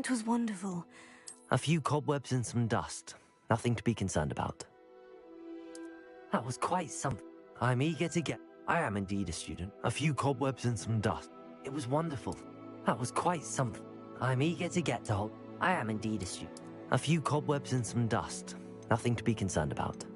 It was wonderful. A few cobwebs and some dust. Nothing to be concerned about. That was quite something. I'm eager to get... I am indeed a student. A few cobwebs and some dust. It was wonderful. That was quite something. I'm eager to get to Hogwarts. I am indeed a student. A few cobwebs and some dust. Nothing to be concerned about.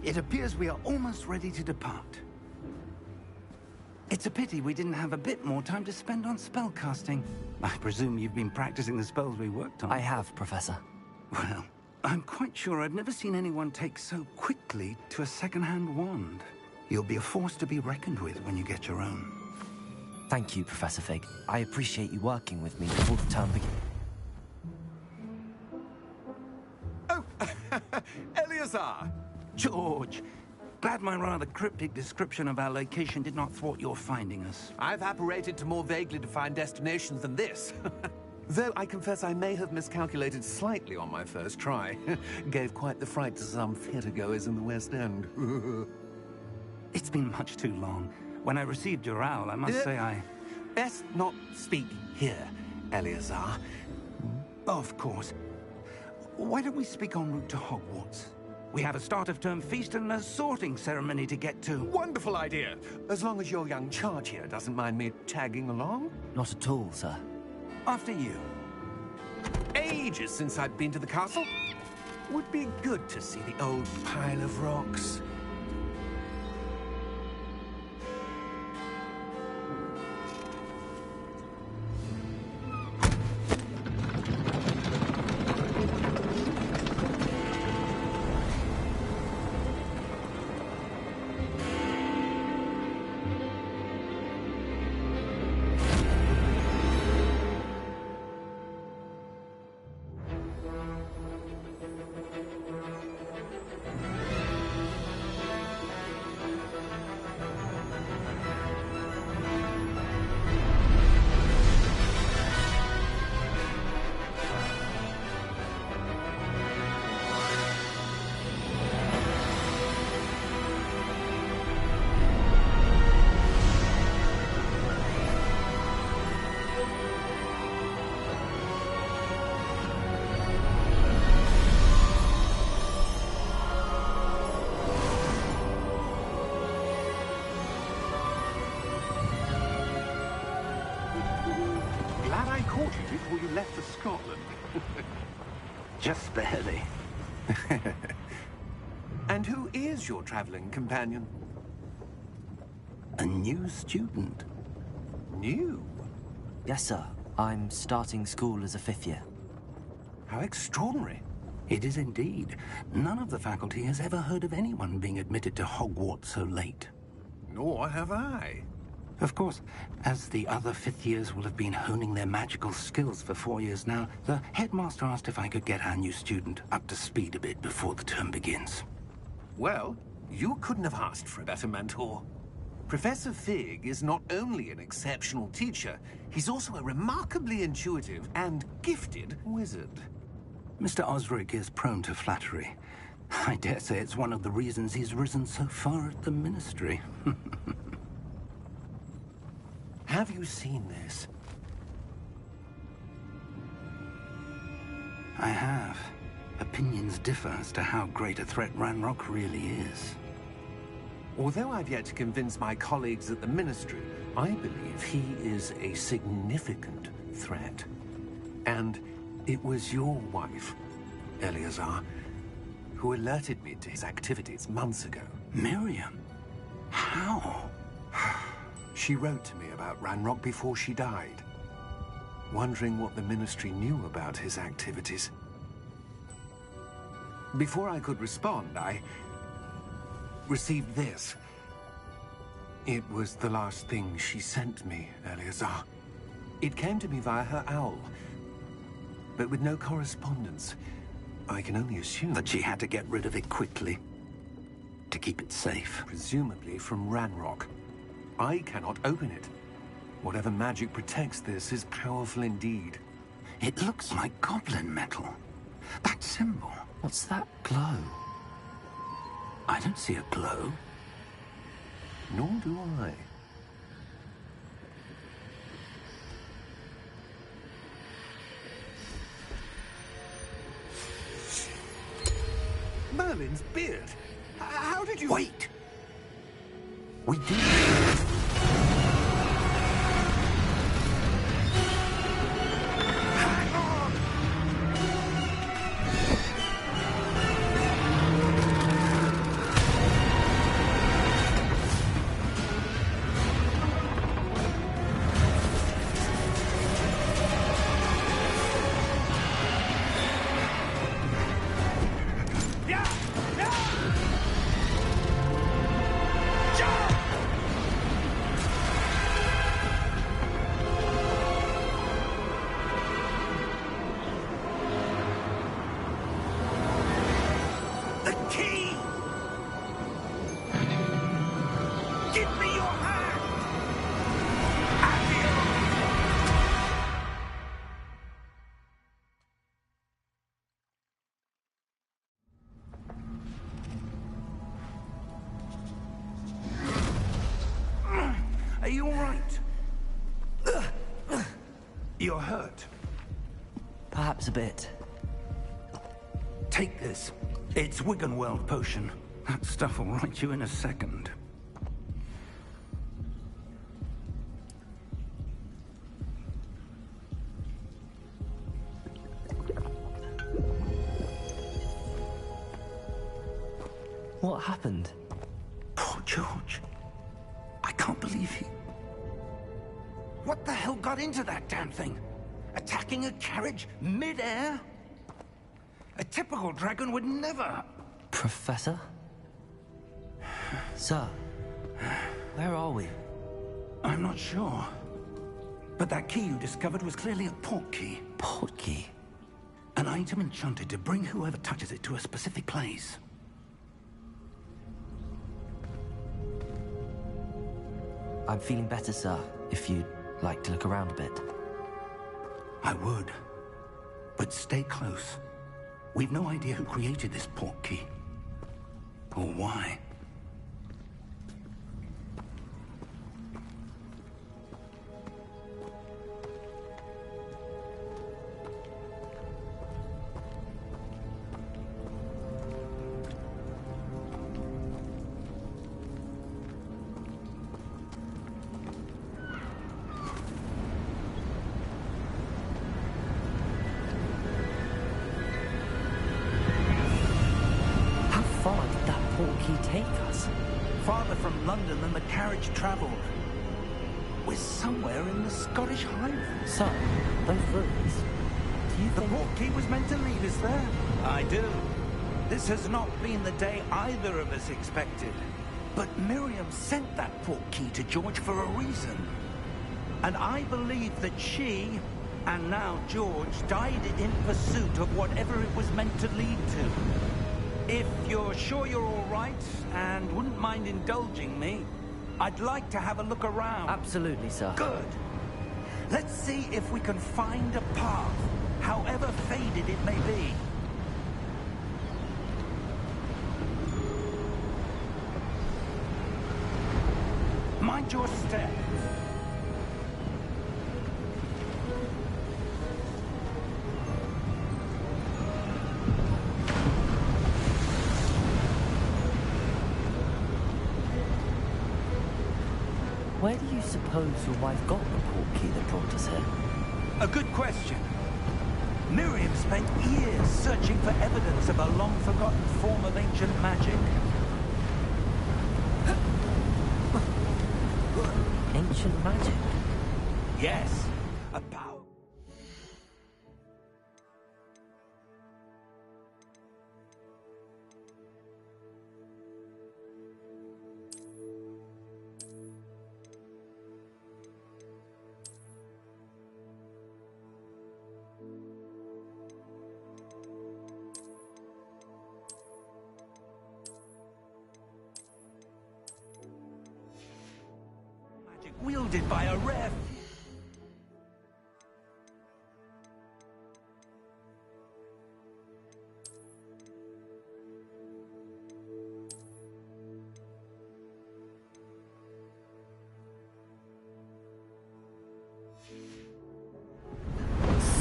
It appears we are almost ready to depart. It's a pity we didn't have a bit more time to spend on spellcasting. I presume you've been practicing the spells we worked on. I have, Professor. Well, I'm quite sure I've never seen anyone take so quickly to a second-hand wand. You'll be a force to be reckoned with when you get your own. Thank you, Professor Fig. I appreciate you working with me before the term begins. Oh, Eleazar! George, glad my rather cryptic description of our location did not thwart your finding us. I've apparated to more vaguely defined destinations than this. Though I confess I may have miscalculated slightly on my first try. Gave quite the fright to some theatre-goers in the West End. It's been much too long. When I received your owl, I must say I... Best not speak here, Eleazar. Of course. Why don't we speak en route to Hogwarts? We have a start-of-term feast and a sorting ceremony to get to. Wonderful idea! As long as your young charge here doesn't mind me tagging along. Not at all, sir. After you. Ages since I've been to the castle. Would be good to see the old pile of rocks. Before you left for Scotland. Just barely. And who is your traveling companion? A new student. New? Yes, sir. I'm starting school as a 5th year. How extraordinary. It is indeed. None of the faculty has ever heard of anyone being admitted to Hogwarts so late. Nor have I. Of course, as the other 5th years will have been honing their magical skills for 4 years now, the headmaster asked if I could get our new student up to speed a bit before the term begins. Well, you couldn't have asked for a better mentor. Professor Fig is not only an exceptional teacher, he's also a remarkably intuitive and gifted wizard. Mr. Osric is prone to flattery. I dare say it's one of the reasons he's risen so far at the Ministry. Have you seen this? I have. Opinions differ as to how great a threat Ranrock really is. Although I've yet to convince my colleagues at the Ministry, I believe he is a significant threat. And it was your wife, Eleazar, who alerted me to his activities months ago. Miriam? How? She wrote to me about Ranrock before she died, wondering what the Ministry knew about his activities. Before I could respond, I received this. It was the last thing she sent me, Eleazar. It came to me via her owl, but with no correspondence. I can only assume that she had to get rid of it quickly, to keep it safe. Presumably from Ranrock. I cannot open it. Whatever magic protects this is powerful indeed. It looks like goblin metal. That symbol. What's that glow? I don't see a glow. Nor do I. Merlin's beard. How did you... Wait! We did. Give me your hand! Are you all right? You're hurt. Perhaps a bit. Take this. It's Wiggenweld potion. That stuff will right you in a second. What happened? Poor George. I can't believe he... What the hell got into that damn thing? Attacking a carriage mid-air? A typical dragon would never... Professor? Sir, where are we? I'm not sure. But that key you discovered was clearly a port key. Port key? An item enchanted to bring whoever touches it to a specific place. I'm feeling better, sir, if you'd like to look around a bit. I would. But stay close. We've no idea who created this port key. Or why. Take us? Farther from London than the carriage travelled. We're somewhere in the Scottish Highlands. So, those ruins. Do you The think... port key was meant to lead us there? I do. This has not been the day either of us expected. But Miriam sent that port key to George for a reason. And I believe that she, and now George, died in pursuit of whatever it was meant to lead to. If you're sure you're all right, and wouldn't mind indulging me, I'd like to have a look around. Absolutely, sir. Good. Let's see if we can find a path, however faded it may be. Mind your step. Where do you suppose your wife got the port key that brought us here? A good question. Miriam spent years searching for evidence of a long-forgotten form of ancient magic. Ancient magic? Yes, a power. Wielded by a rare...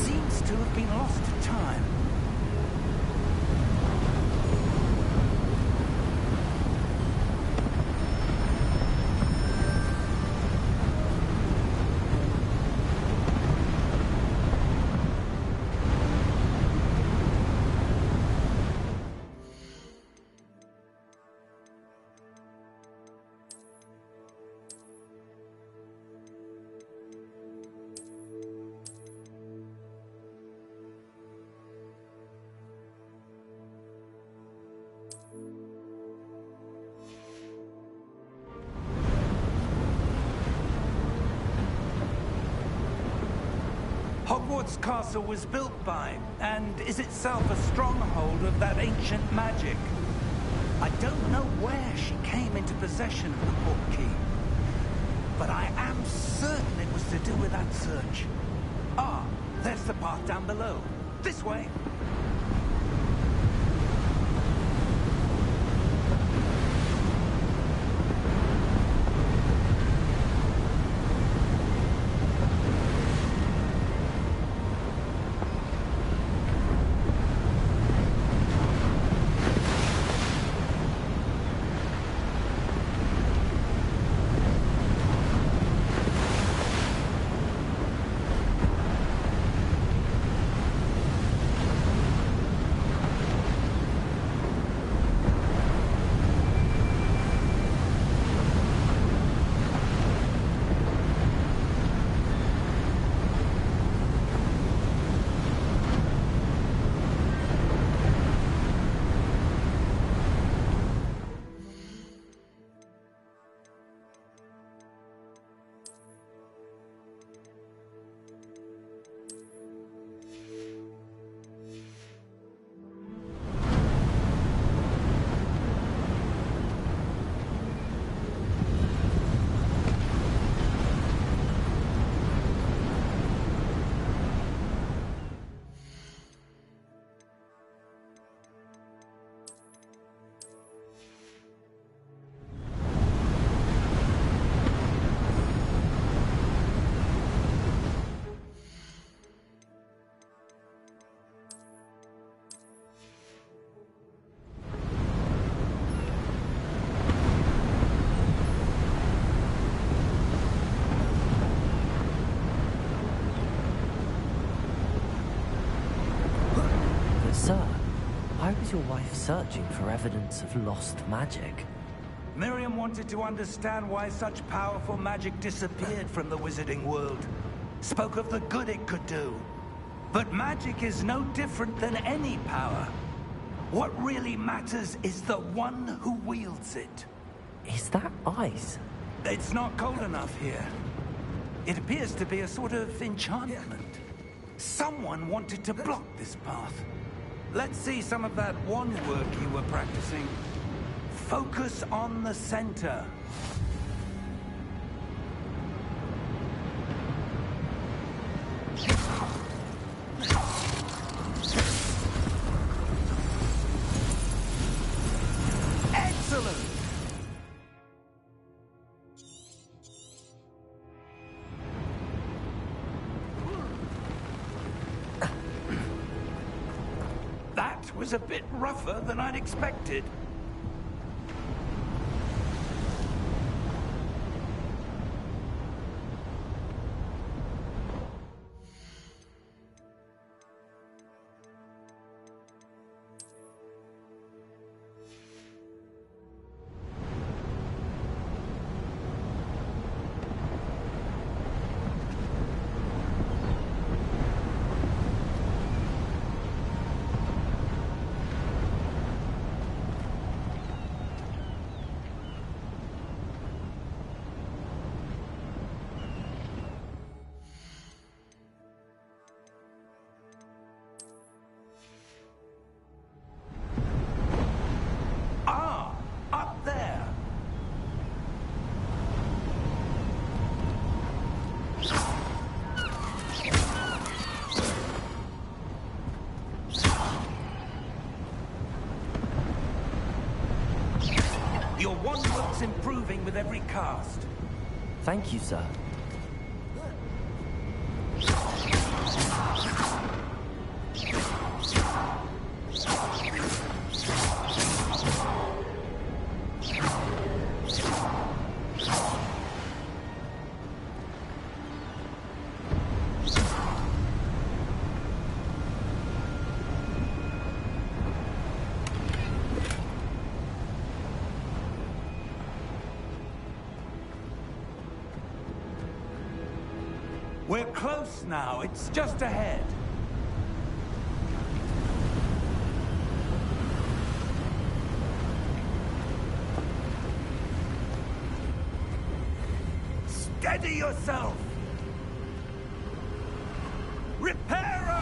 Seems to have been lost to time. Hogwarts Castle was built by, and is itself a stronghold of that ancient magic. I don't know where she came into possession of the port key, to do with that search? Ah, there's the path down below. This way. Sir, why was your wife searching for evidence of lost magic? Miriam wanted to understand why such powerful magic disappeared from the wizarding world. Spoke of the good it could do. But magic is no different than any power. What really matters is the one who wields it. Is that ice? It's not cold enough here. It appears to be a sort of enchantment. Someone wanted to block this path. Let's see some of that wand work you were practicing. Focus on the center. Excellent! That was a bit rougher than I'd expected. Your wand work's improving with every cast. Thank you, sir. We're close now. It's just ahead. Steady yourself! Reparo!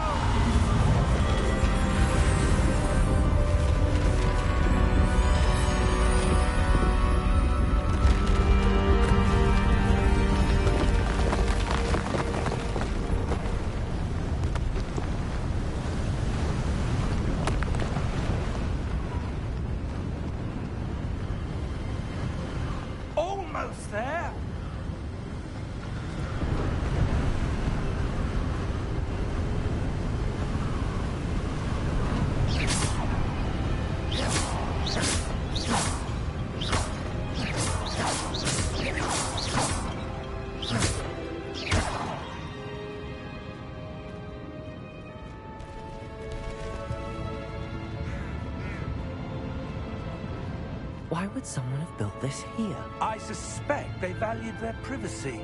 would someone have built this here? I suspect they valued their privacy.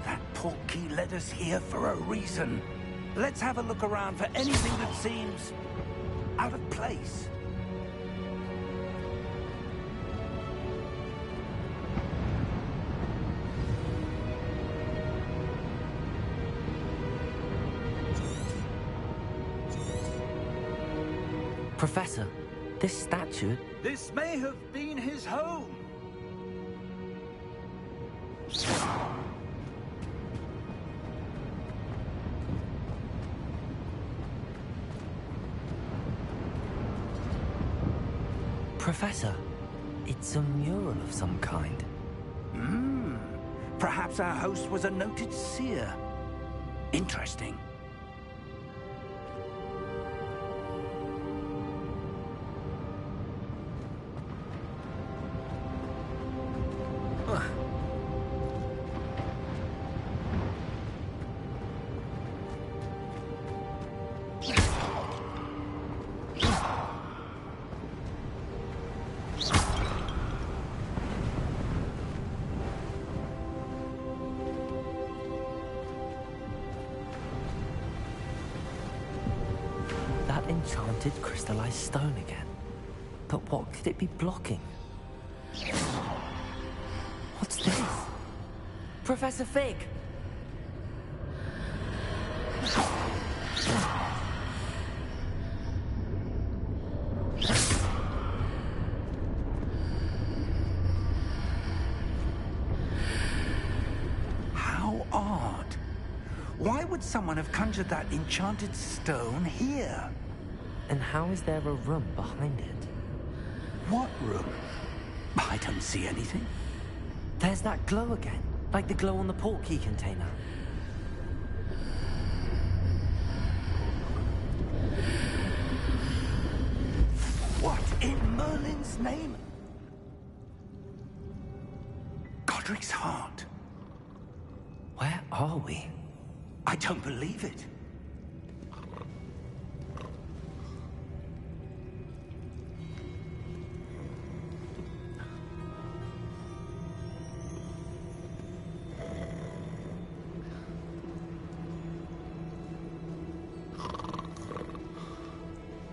That portkey led us here for a reason. Let's have a look around for anything that seems out of place. Professor, this statue... This may have been his home. Professor, it's a mural of some kind. Perhaps our host was a noted seer. Interesting. Enchanted crystallized stone again. But what could it be blocking? What's this? Professor Fig! How odd. Why would someone have conjured that enchanted stone here? And how is there a room behind it? What room? I don't see anything. There's that glow again, like the glow on the portkey container. What in Merlin's name? Godric's heart. Where are we? I don't believe it.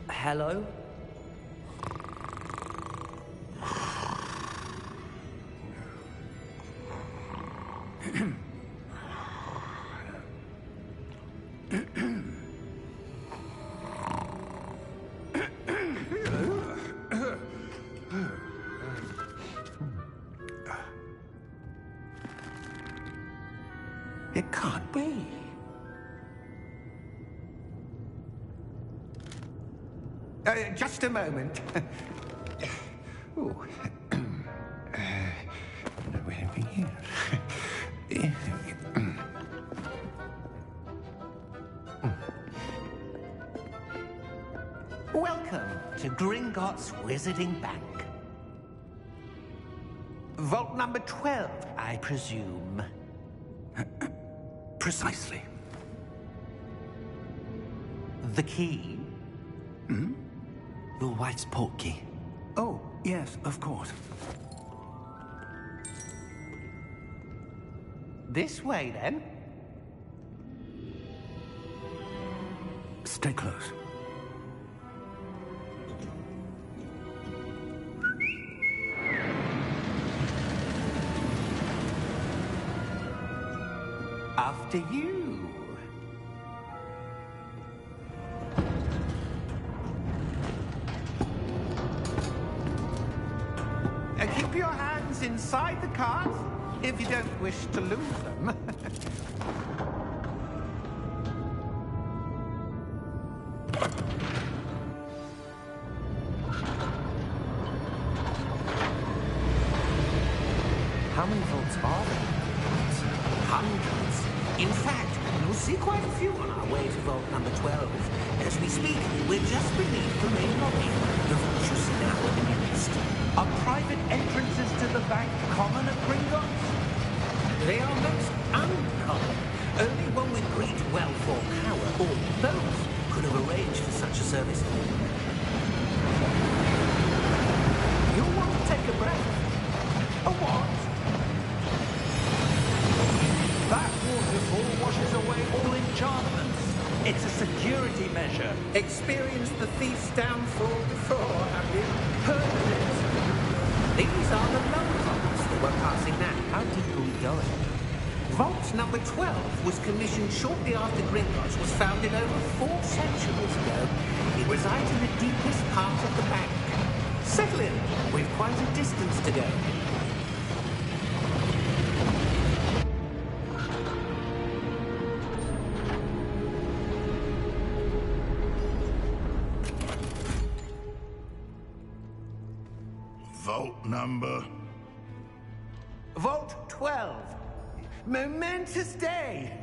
Hello? It can't be. Just a moment. Oh. Anything here? Welcome to Gringotts Wizarding Bank. Vault number 12, I presume. Precisely. The key? Your wife's portkey. Oh, yes, of course. This way, then. Stay close. After you. Keep your hands inside the cart if you don't wish to lose them. How many vaults are there? Hundreds. In fact, you'll see quite a few on our way to vault number 12. As we speak, we're just beneath the main lobby. The vault you see now in the midst. Are private entrances to the bank common at Gringotts? They are most uncommon. Only one with great wealth or power, or both, could have arranged for such a service. You'll want to take a It's a security measure. Experienced the thief's downfall before, have you? Heard of it? These are the low vaults that we're passing now. How deep are we going? Vault number 12 was commissioned shortly after Gringotts was founded over 4 centuries ago. It resides in the deepest part of the bank. Settle in. We've quite a distance to go. Vault number? Vault 12. Momentous day.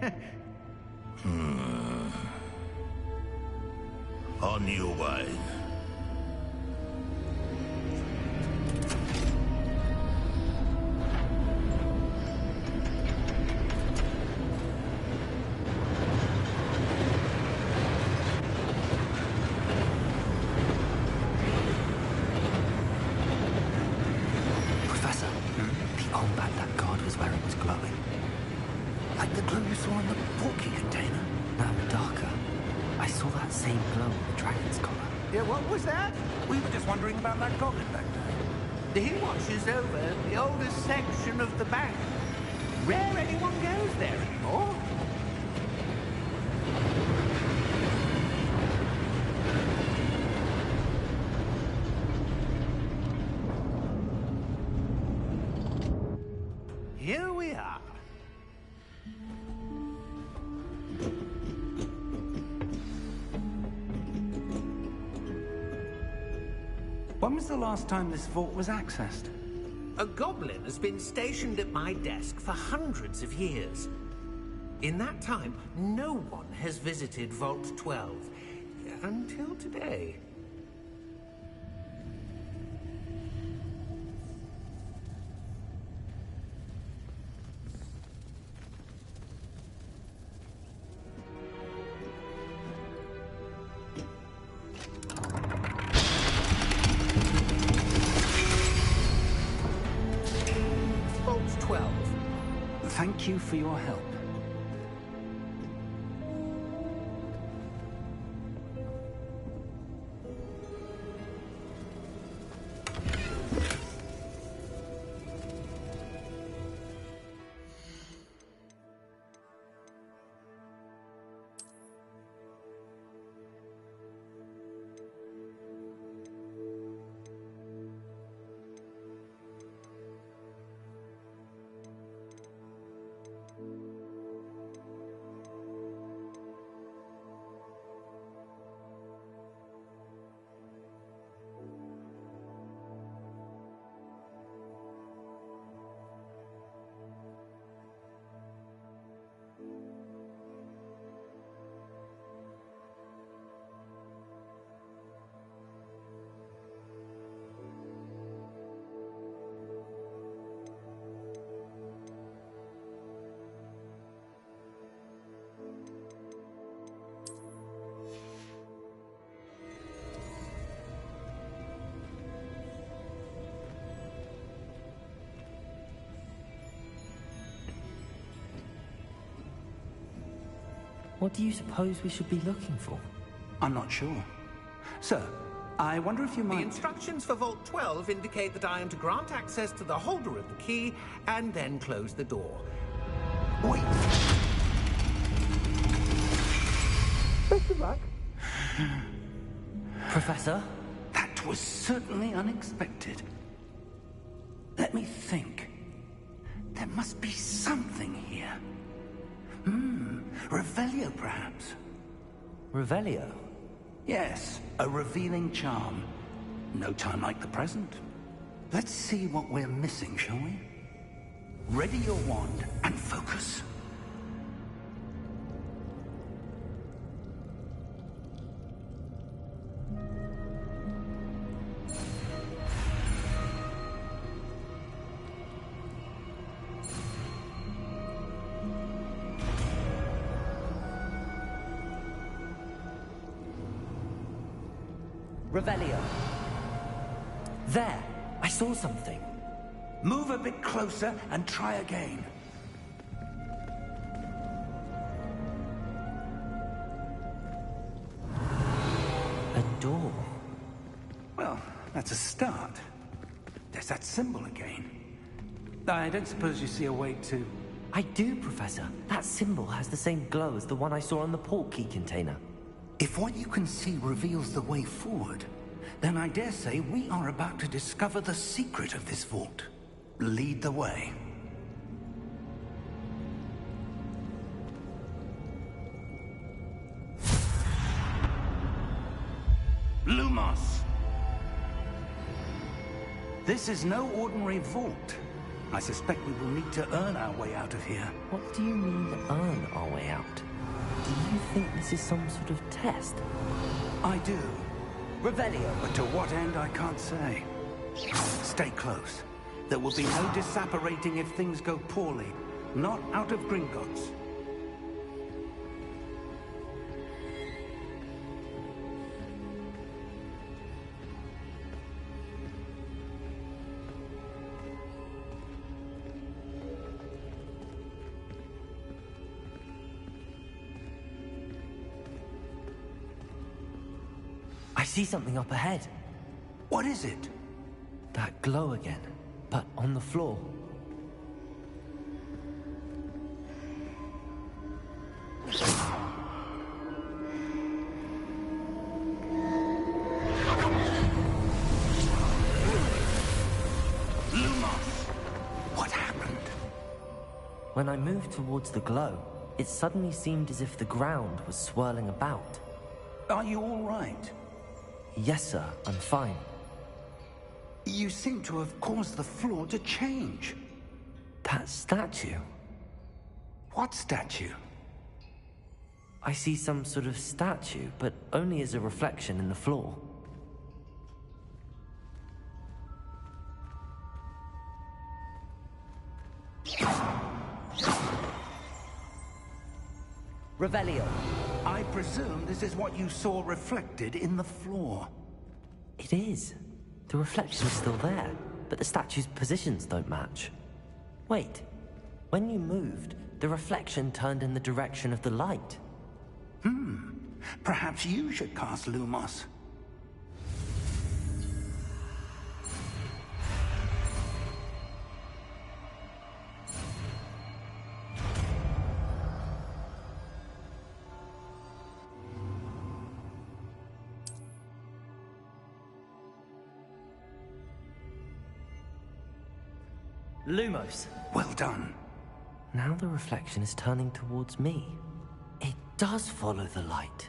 On your way. Professor, the combat that guard was wearing was glowing. Like the glow you saw in the porky container? No, darker. I saw that same glow in the dragon's collar. Yeah, what was that? We were just wondering about that goblin back there. He watches over the oldest section of the bank. Rare anyone goes there anymore. Here we are. When was the last time this vault was accessed? A goblin has been stationed at my desk for hundreds of years. In that time, no one has visited Vault 12. Until today. Vault 12. Thank you for your help. What do you suppose we should be looking for? I'm not sure. Sir, I wonder if you The might... instructions for Vault 12 indicate that I am to grant access to the holder of the key and then close the door. Wait! Best of luck. Professor? That was certainly unexpected. Let me think. There must be something here. Revelio, perhaps? Revelio? Yes, a revealing charm. No time like the present. Let's see what we're missing, shall we? Ready your wand and focus. Revelio. There! I saw something. Move a bit closer and try again. A door. Well, that's a start. There's that symbol again. I don't suppose you see a way to... I do, Professor. That symbol has the same glow as the one I saw on the portkey container. If what you can see reveals the way forward, then I dare say we are about to discover the secret of this vault. Lead the way. Lumos! This is no ordinary vault. I suspect we will need to earn our way out of here. What do you mean, earn our way out? Do you think this is some sort of test? I do. Revelio. But to what end, I can't say. Stay close. There will be no disapparating if things go poorly. Not out of Gringotts. I see something up ahead. What is it? That glow again, but on the floor. Lumos! What happened? When I moved towards the glow, it suddenly seemed as if the ground was swirling about. Are you all right? Yes, sir, I'm fine. You seem to have caused the floor to change. That statue. What statue? I see some sort of statue, but only as a reflection in the floor. Revelio. I presume this is what you saw reflected in the floor. It is. The reflection's still there, but the statue's positions don't match. Wait. When you moved, the reflection turned in the direction of the light. Perhaps you should cast Lumos. Lumos. Well done. Now the reflection is turning towards me. It does follow the light.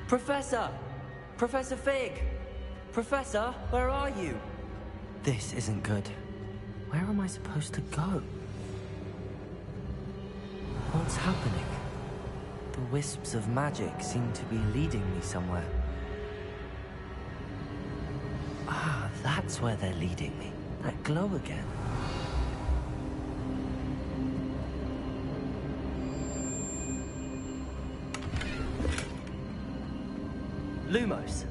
Professor! Professor Fig! Professor, where are you? This isn't good. Where am I supposed to go? What's happening? The wisps of magic seem to be leading me somewhere. Ah, that's where they're leading me. That glow again. Lumos.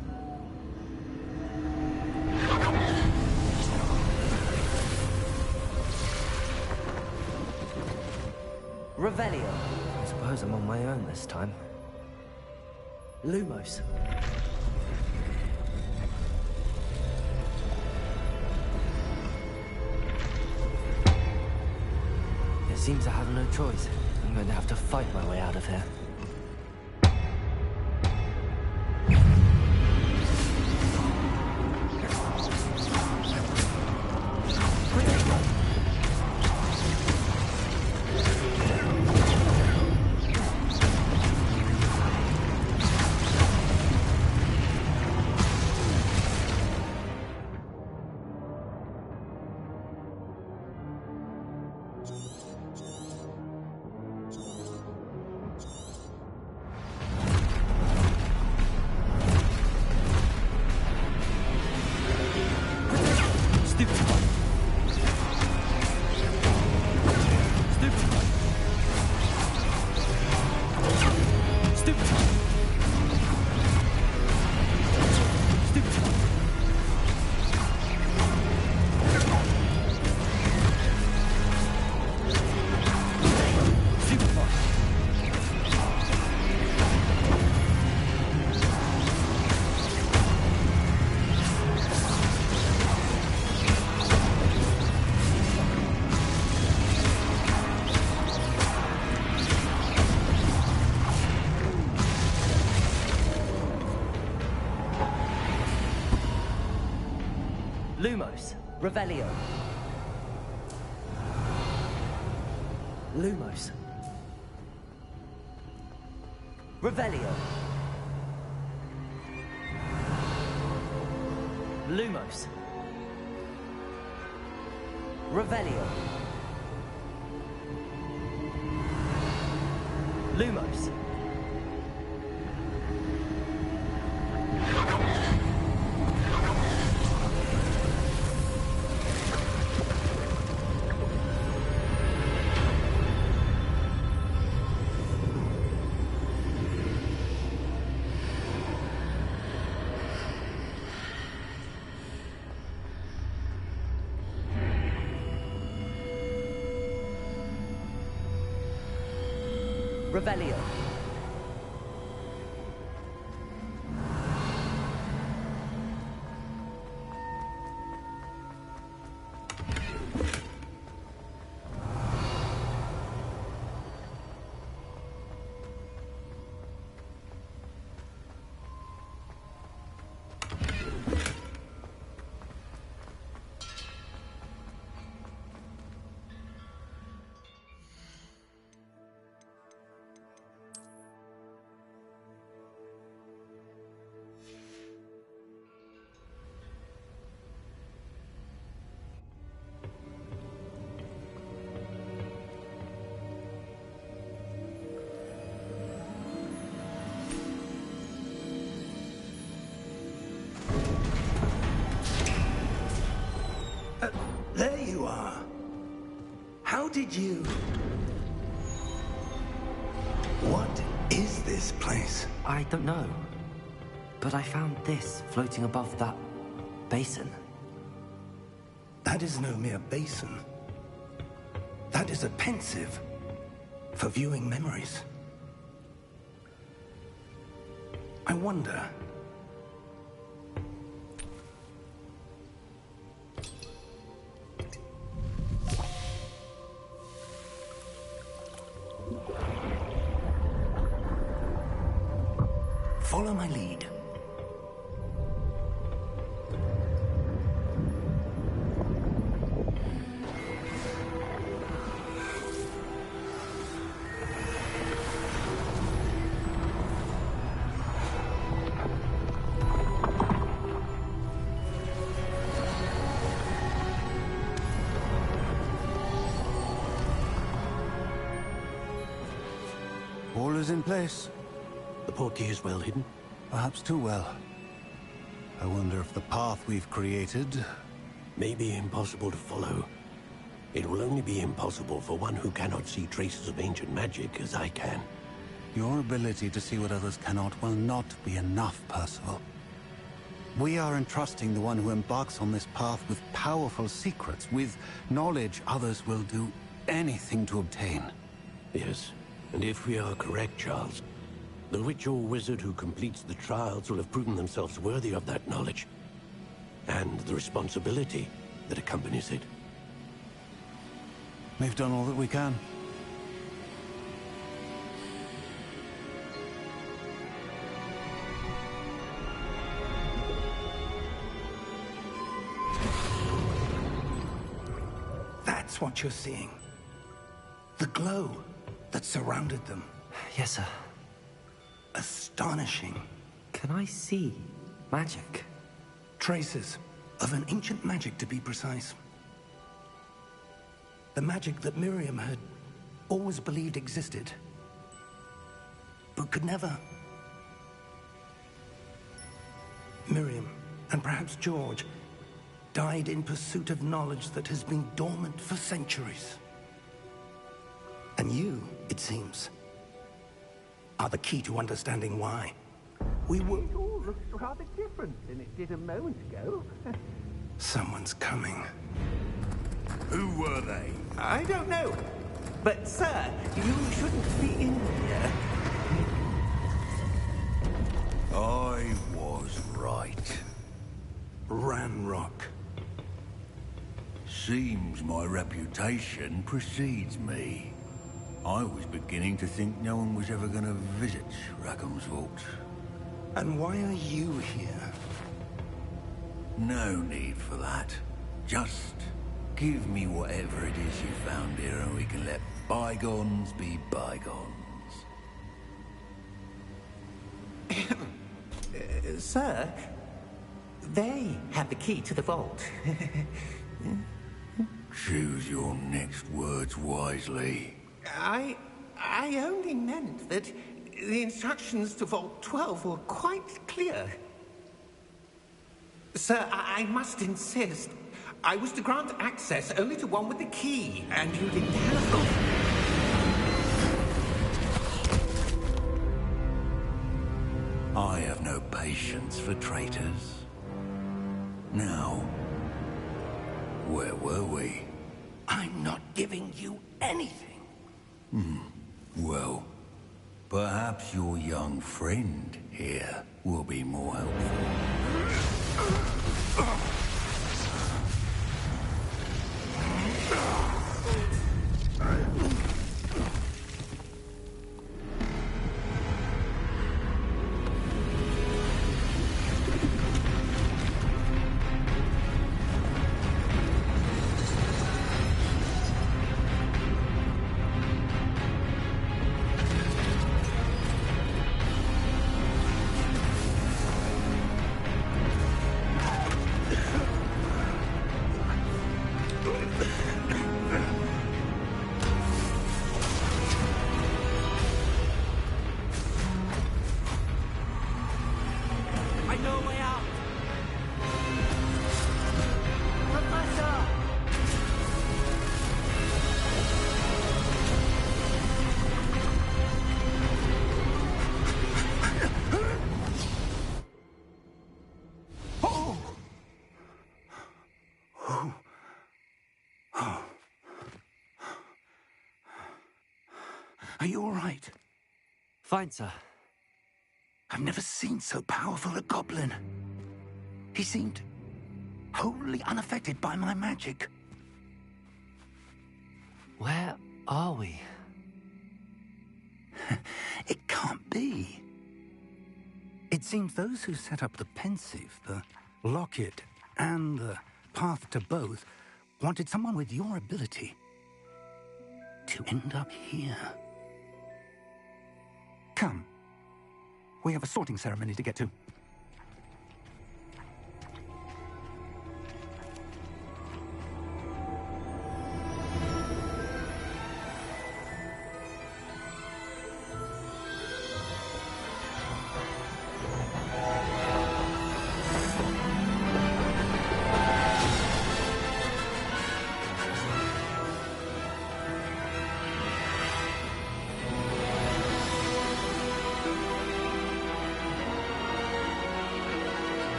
Revelio. I suppose I'm on my own this time. Lumos. It seems I have no choice. I'm going to have to fight my way out of here. Lumos. Revelio. Lumos. Revelio. Lumos. Revelio. Lumos. Revelio. There you are. How did you... What is this place? I don't know. But I found this floating above that basin. That is no mere basin. That is a pensive for viewing memories. I wonder... Follow my lead. All is in place. The portkey is well hidden? Perhaps too well. I wonder if the path we've created... May be impossible to follow. It will only be impossible for one who cannot see traces of ancient magic as I can. Your ability to see what others cannot will not be enough, Percival. We are entrusting the one who embarks on this path with powerful secrets, with knowledge others will do anything to obtain. Yes, and if we are correct, Charles, the witch or wizard who completes the trials will have proven themselves worthy of that knowledge, and the responsibility that accompanies it. We've done all that we can. That's what you're seeing. The glow that surrounded them. Yes, sir. Astonishing. Can I see magic? Traces of an ancient magic, to be precise. The magic that Miriam had always believed existed, but could never. Miriam, and perhaps George, died in pursuit of knowledge that has been dormant for centuries. And you, it seems, are the key to understanding why. We were... It all looks rather different than it did a moment ago. Someone's coming. Who were they? I don't know. But, sir, you shouldn't be in here. I was right. Ranrock. Seems my reputation precedes me. I was beginning to think no one was ever going to visit Rackham's Vault. And why are you here? No need for that. Just give me whatever it is you found here and we can let bygones be bygones. Sir, they have the key to the vault. Choose your next words wisely. I only meant that the instructions to Vault 12 were quite clear. Sir, I must insist. I was to grant access only to one with the key, and you didn't have... I have no patience for traitors. Now, where were we? I'm not giving you anything. Well, perhaps your young friend here will be more helpful. Are you all right? Fine, sir. I've never seen so powerful a goblin. He seemed wholly unaffected by my magic. Where are we? It can't be. It seems those who set up the pensive, the locket, and the path to both wanted someone with your ability to end up here. Come. We have a sorting ceremony to get to.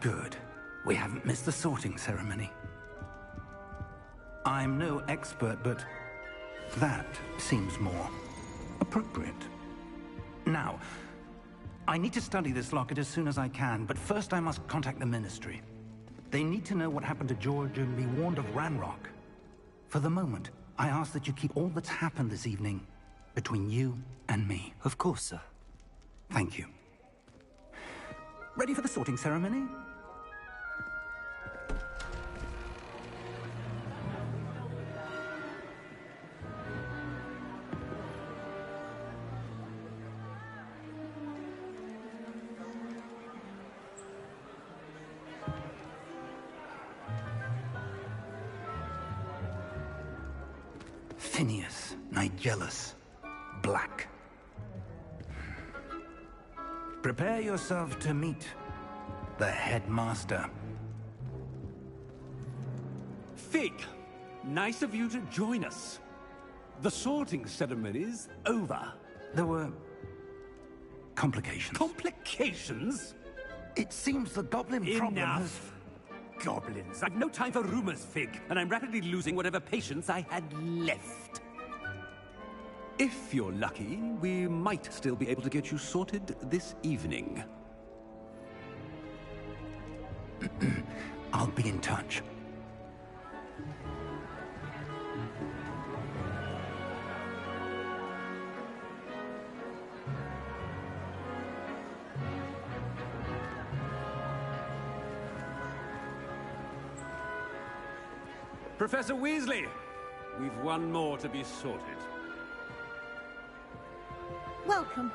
Good. We haven't missed the sorting ceremony. I'm no expert, but that seems more appropriate. Now, I need to study this locket as soon as I can, but first I must contact the Ministry. They need to know what happened to George and be warned of Ranrock. For the moment, I ask that you keep all that's happened this evening between you and me. Of course, sir. Thank you. Ready for the sorting ceremony? Phineas, Nigellus, Black. Prepare yourself to meet the headmaster. Fig, nice of you to join us. The sorting ceremony's over. There were complications. Complications? It seems the goblin problem has... Enough. Goblins. I've no time for rumors, Fig, and I'm rapidly losing whatever patience I had left. If you're lucky, we might still be able to get you sorted this evening. I'll be in touch. Professor Weasley, we've one more to be sorted. Welcome.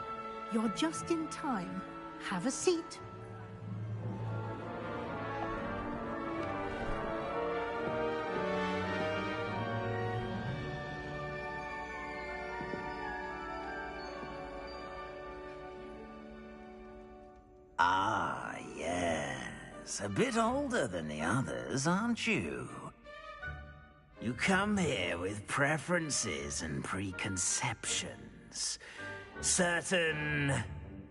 You're just in time. Have a seat. Ah, yes. A bit older than the others, aren't you? You come here with preferences and preconceptions. Certain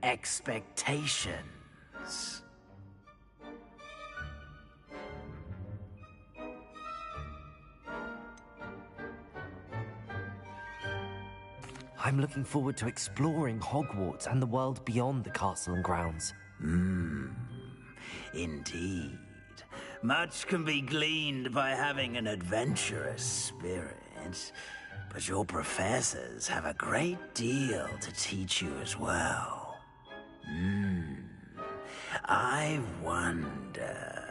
expectations. I'm looking forward to exploring Hogwarts and the world beyond the castle and grounds. Indeed. Much can be gleaned by having an adventurous spirit, but your professors have a great deal to teach you as well. I wonder...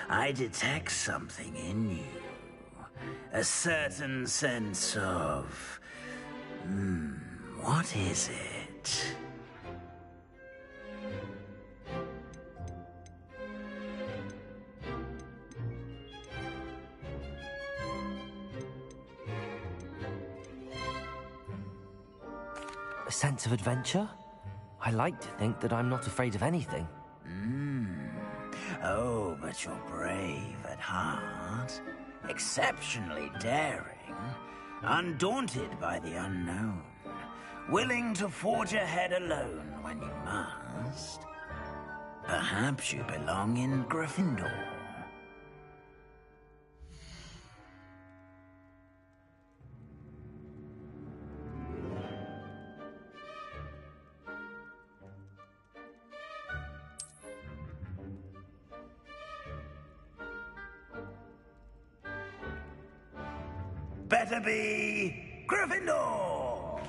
I detect something in you. A certain sense of... what is it? A sense of adventure? I like to think that I'm not afraid of anything. Oh, but you're brave at heart. Exceptionally daring. Undaunted by the unknown. Willing to forge ahead alone when you must. Perhaps you belong in Gryffindor. Better be Gryffindor!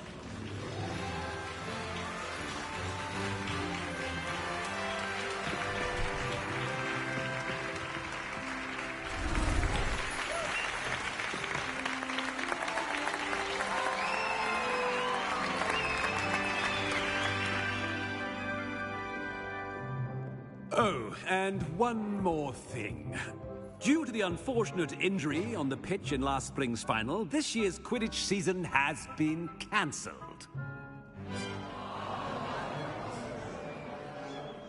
Oh, and one more thing. Due to the unfortunate injury on the pitch in last spring's final, this year's Quidditch season has been cancelled.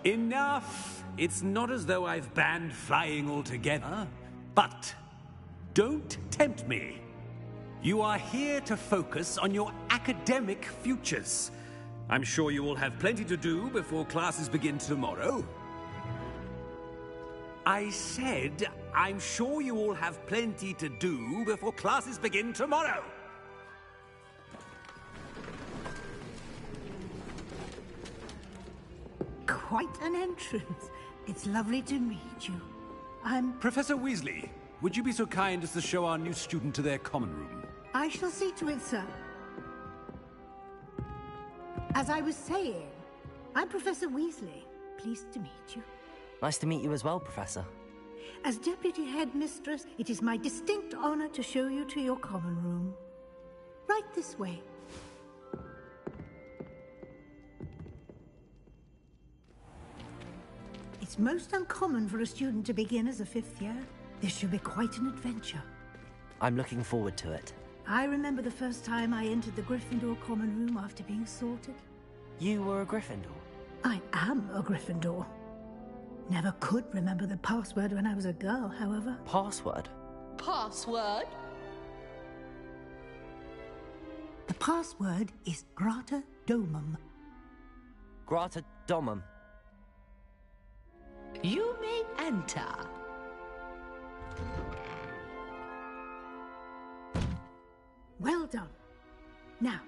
Enough! It's not as though I've banned flying altogether, but don't tempt me. You are here to focus on your academic futures. I'm sure you all have plenty to do before classes begin tomorrow. I said, I'm sure you all have plenty to do before classes begin tomorrow. Quite an entrance. It's lovely to meet you. I'm... Professor Weasley, would you be so kind as to show our new student to their common room? I shall see to it, sir. As I was saying, I'm Professor Weasley. Pleased to meet you. Nice to meet you as well, Professor. As Deputy Headmistress, it is my distinct honor to show you to your common room. Right this way. It's most uncommon for a student to begin as a 5th year. This should be quite an adventure. I'm looking forward to it. I remember the first time I entered the Gryffindor common room after being sorted. You were a Gryffindor? I am a Gryffindor. Never could remember the password when I was a girl, however. Password? Password? The password is Grata Domum. Grata Domum. You may enter. Well done. Now,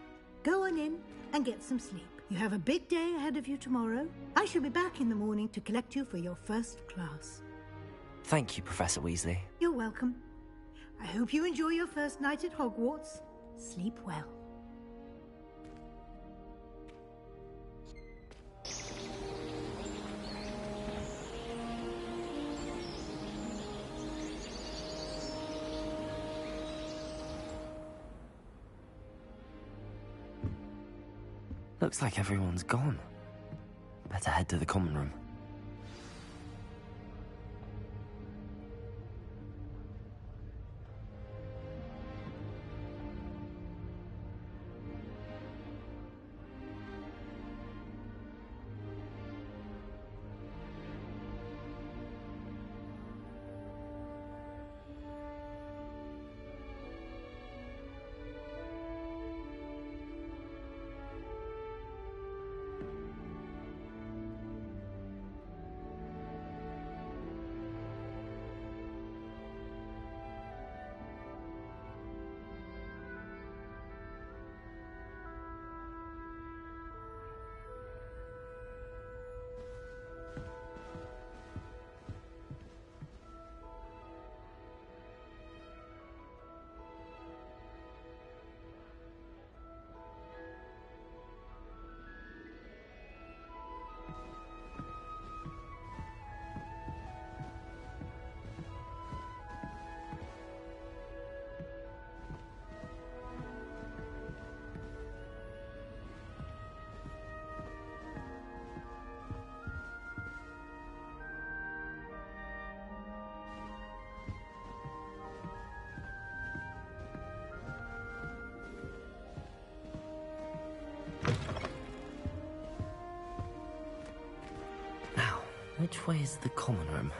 go on in and get some sleep. You have a big day ahead of you tomorrow. I shall be back in the morning to collect you for your first class. Thank you, Professor Weasley. You're welcome. I hope you enjoy your first night at Hogwarts. Sleep well. Looks like everyone's gone. Better head to the common room. Which way is the common room?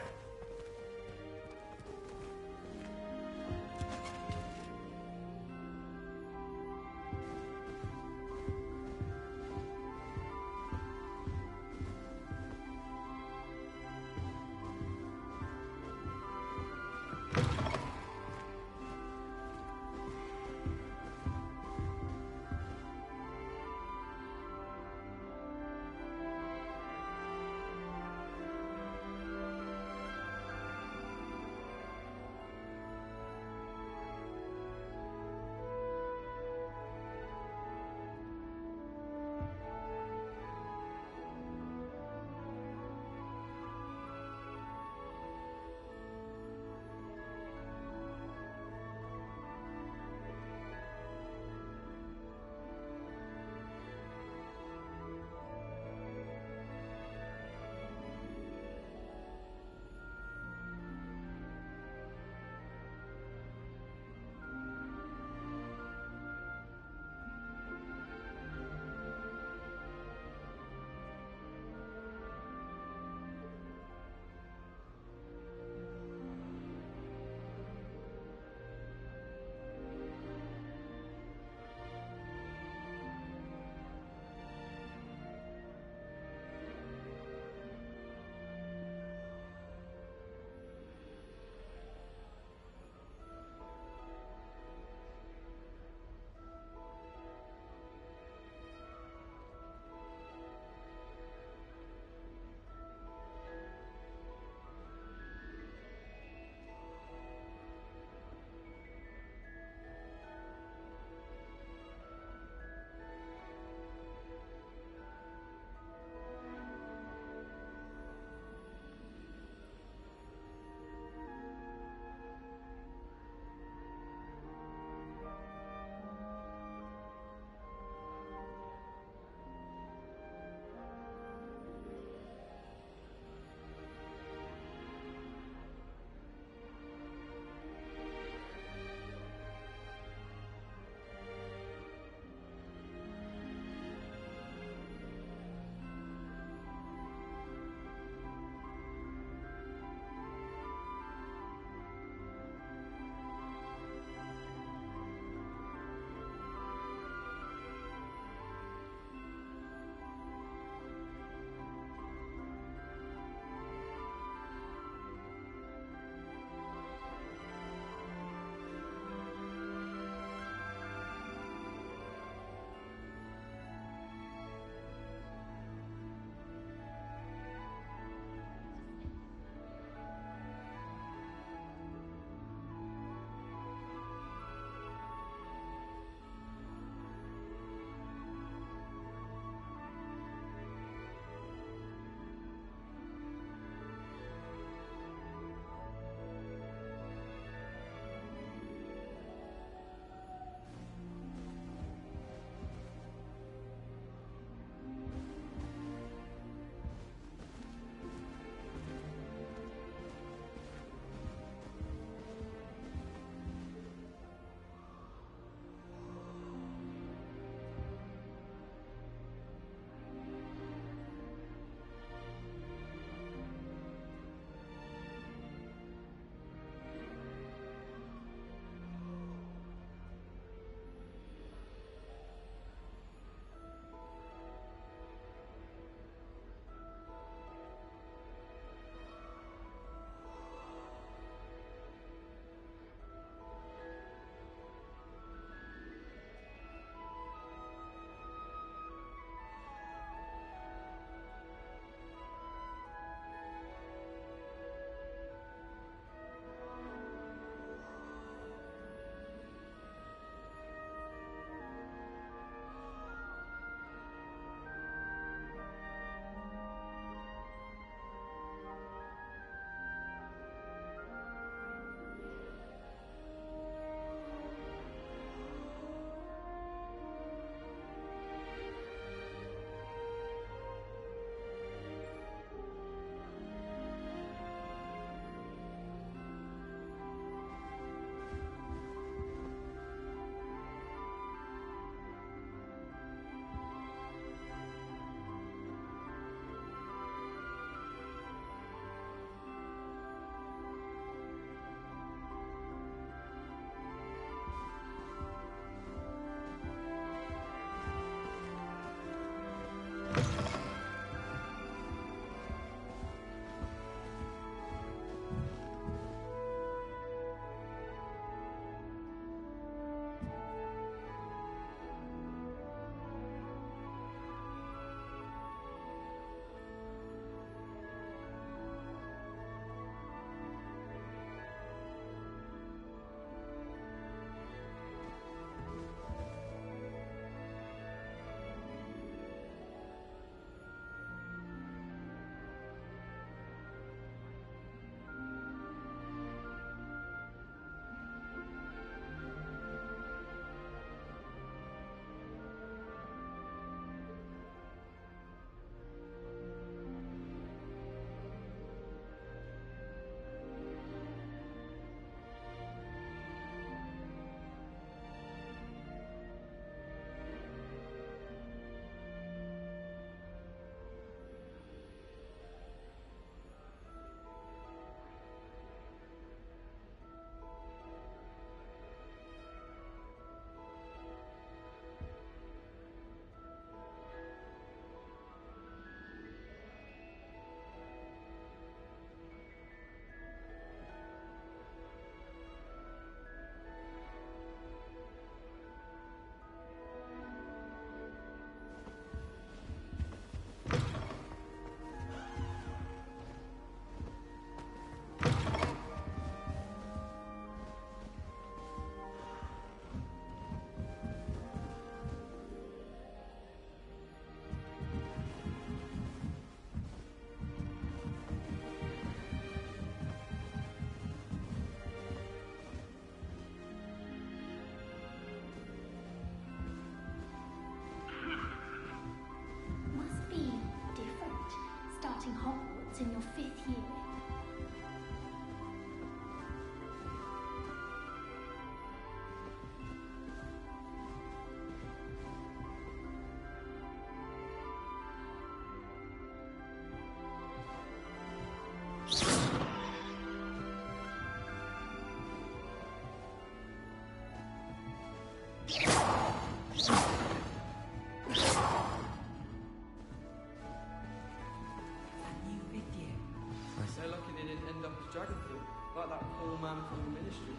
tall man from the ministry.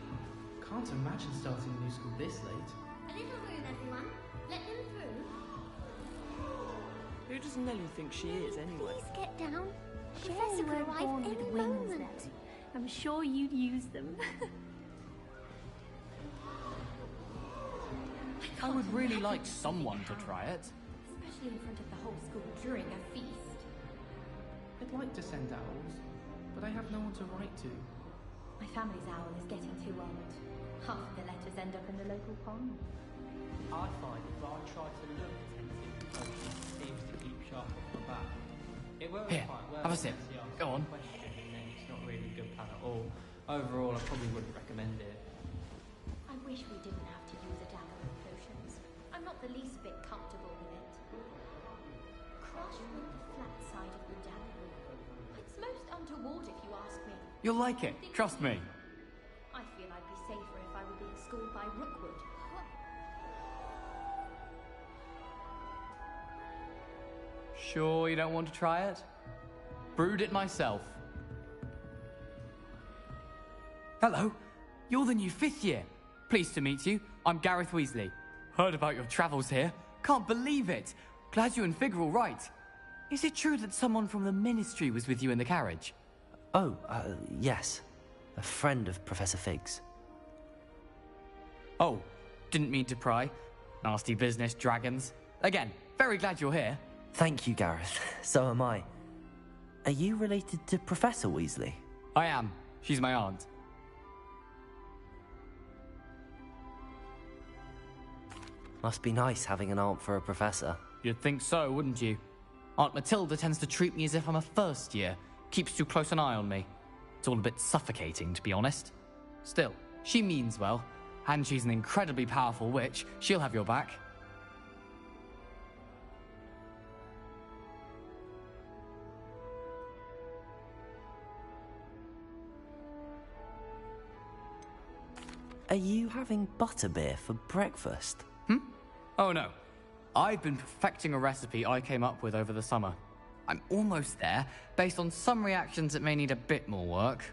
Can't imagine starting a new school this late. A little room, everyone. Let them through. Who does Nellie think she is, anyway? Please get down. The Sure, professor you could weren't arrive born any with wings, moment. Nellie. I'm sure you'd use them. I would really like someone to try it. Especially in front of the whole school during a feast. I'd like to send owls, but I have no one to write to. My family's owl is getting too old. Half of the letters end up in the local pond. I find if I try to look attentive, the potion seems to keep sharp off my back. It works Here, quite well. have a sip. Go on. Question, and then it's not really a good plan at all. Overall, I probably wouldn't recommend it. I wish we didn't have to use a dagger with potions. I'm not the least bit comfortable with it. Crush with the flat side of the dagger. It's most untoward if you ask me. You'll like it, trust me. I feel I'd be safer if I were being schooled by Rookwood. Sure you don't want to try it? Brewed it myself. Hello, you're the new 5th year. Pleased to meet you. I'm Gareth Weasley. Heard about your travels here. Can't believe it. Glad you and Fig are all right. Is it true that someone from the ministry was with you in the carriage? Oh, yes. A friend of Professor Fig's. Oh, didn't mean to pry. Nasty business, dragons. Again, very glad you're here. Thank you, Gareth. So am I. Are you related to Professor Weasley? I am. She's my aunt. Must be nice having an aunt for a professor. You'd think so, wouldn't you? Aunt Matilda tends to treat me as if I'm a first year. Keeps too close an eye on me. It's all a bit suffocating, to be honest. Still, she means well. And she's an incredibly powerful witch. She'll have your back. Are you having butterbeer for breakfast? Oh no. I've been perfecting a recipe I came up with over the summer. I'm almost there, based on some reactions that may need a bit more work.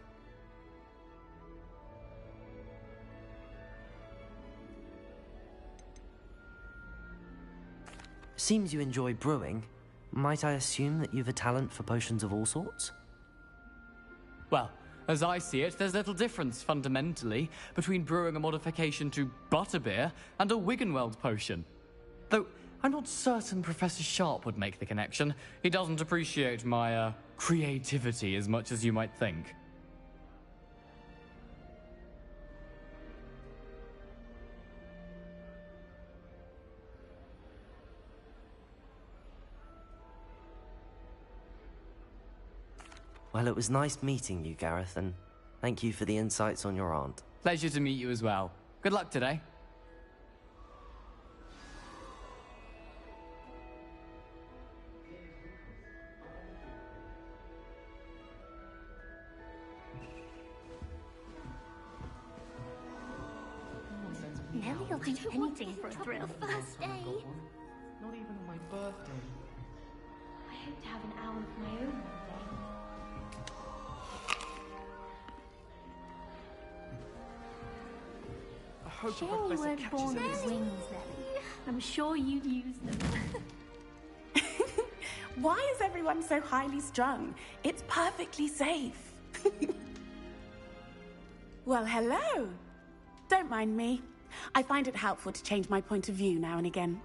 Seems you enjoy brewing. Might I assume that you've a talent for potions of all sorts? Well, as I see it, there's little difference, fundamentally, between brewing a modification to butterbeer and a Wiggenweld potion. Though, I'm not certain Professor Sharp would make the connection. He doesn't appreciate my, creativity as much as you might think. Well, it was nice meeting you, Gareth, and thank you for the insights on your aunt. Pleasure to meet you as well. Good luck today. Nellie will do anything for a thrill. First day. Not even on my birthday. I hope to have an owl of my own one I hope Sure, the you professor weren't catches born them. with wings, Nellie. I'm sure you'd use them. Why is everyone so highly strung? It's perfectly safe. Well, hello. Don't mind me. I find it helpful to change my point of view now and again.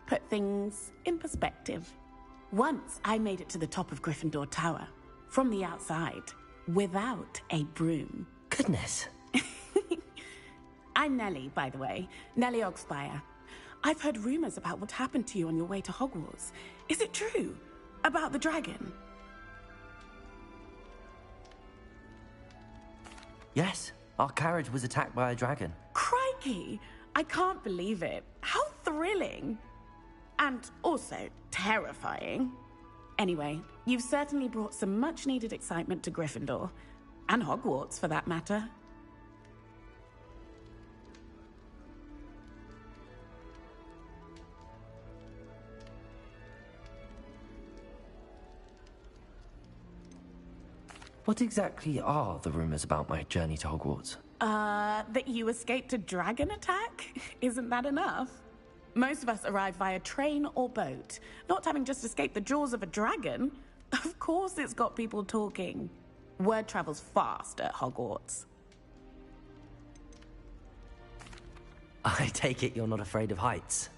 Put things in perspective. Once I made it to the top of Gryffindor Tower, from the outside, without a broom. Goodness. I'm Nellie, by the way. Nellie Ogspire. I've heard rumors about what happened to you on your way to Hogwarts. Is it true? About the dragon? Yes, our carriage was attacked by a dragon. Crikey! I can't believe it. How thrilling! And also terrifying. Anyway, you've certainly brought some much-needed excitement to Gryffindor. And Hogwarts, for that matter. What exactly are the rumors about my journey to Hogwarts? That you escaped a dragon attack? Isn't that enough? Most of us arrive via train or boat, not having just escaped the jaws of a dragon. Of course it's got people talking. Word travels fast at Hogwarts. I take it you're not afraid of heights.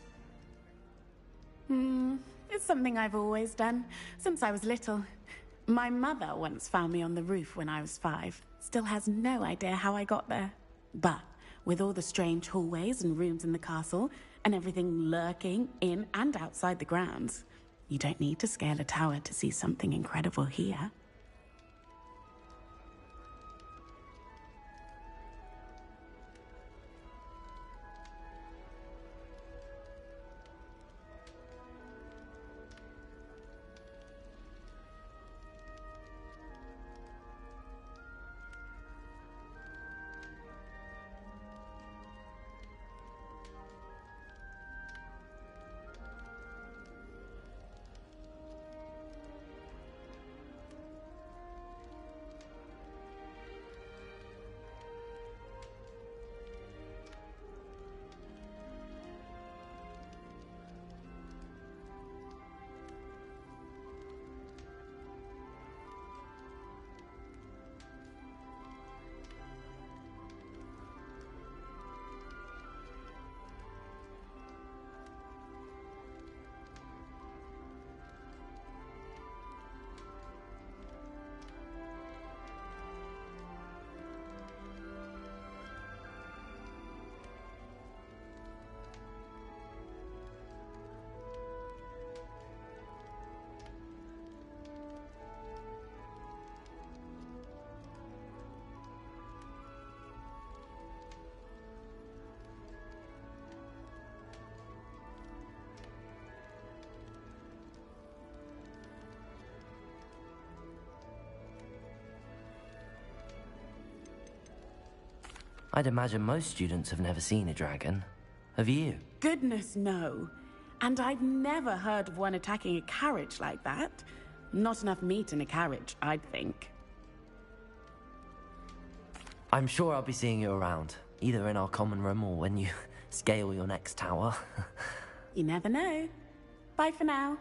It's something I've always done, since I was little. My mother once found me on the roof when I was 5. Still has no idea how I got there. But with all the strange hallways and rooms in the castle, and everything lurking in and outside the grounds, you don't need to scale a tower to see something incredible here. I'd imagine most students have never seen a dragon. Have you? Goodness, no. And I've never heard of one attacking a carriage like that. Not enough meat in a carriage, I'd think. I'm sure I'll be seeing you around, either in our common room or when you scale your next tower. You never know. Bye for now.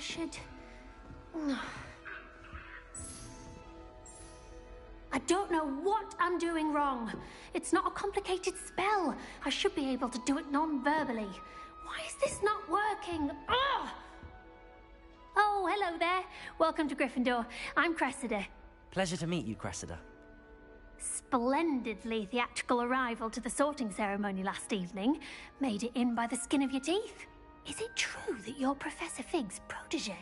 should... I don't know what I'm doing wrong. It's not a complicated spell. I should be able to do it non-verbally. Why is this not working? Ugh! Oh, hello there. Welcome to Gryffindor. I'm Cressida. Pleasure to meet you, Cressida. Splendidly theatrical arrival to the sorting ceremony last evening. Made it in by the skin of your teeth. Is it true that you're Professor Fig's protege?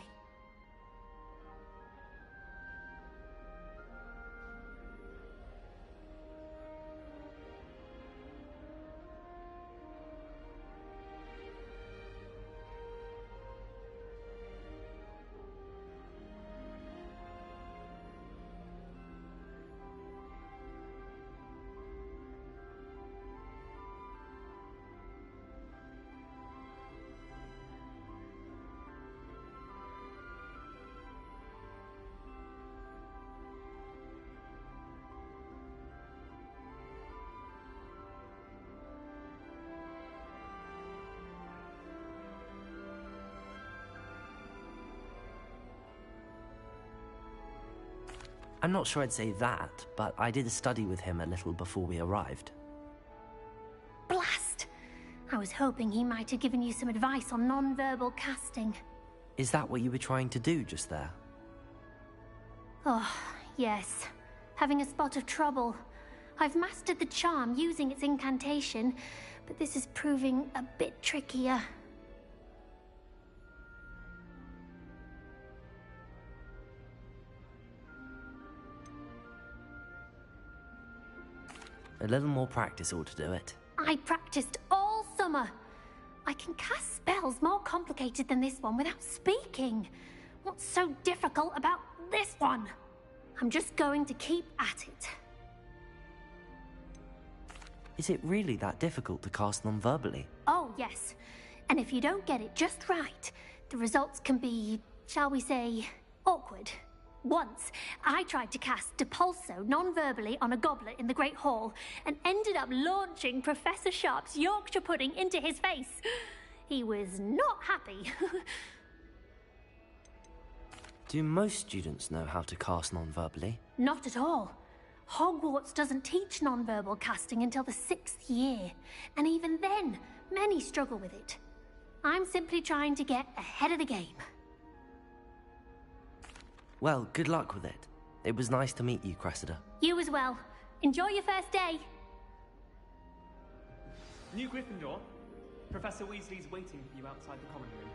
I'm not sure I'd say that, but I did study with him a little before we arrived. Blast! I was hoping he might have given you some advice on non-verbal casting. Is that what you were trying to do just there? Oh, yes. Having a spot of trouble. I've mastered the charm using its incantation, but this is proving a bit trickier. A little more practice ought to do it. I practiced all summer. I can cast spells more complicated than this one without speaking. What's so difficult about this one? I'm just going to keep at it. Is it really that difficult to cast non-verbally? Oh, yes. And if you don't get it just right, the results can be, shall we say, awkward. Once, I tried to cast Depulso non-verbally on a goblet in the Great Hall and ended up launching Professor Sharp's Yorkshire pudding into his face. He was not happy. Do most students know how to cast non-verbally? Not at all. Hogwarts doesn't teach non-verbal casting until the 6th year, and even then, many struggle with it. I'm simply trying to get ahead of the game. Well, good luck with it. It was nice to meet you, Cressida. You as well. Enjoy your first day. New Gryffindor, Professor Weasley's waiting for you outside the common room.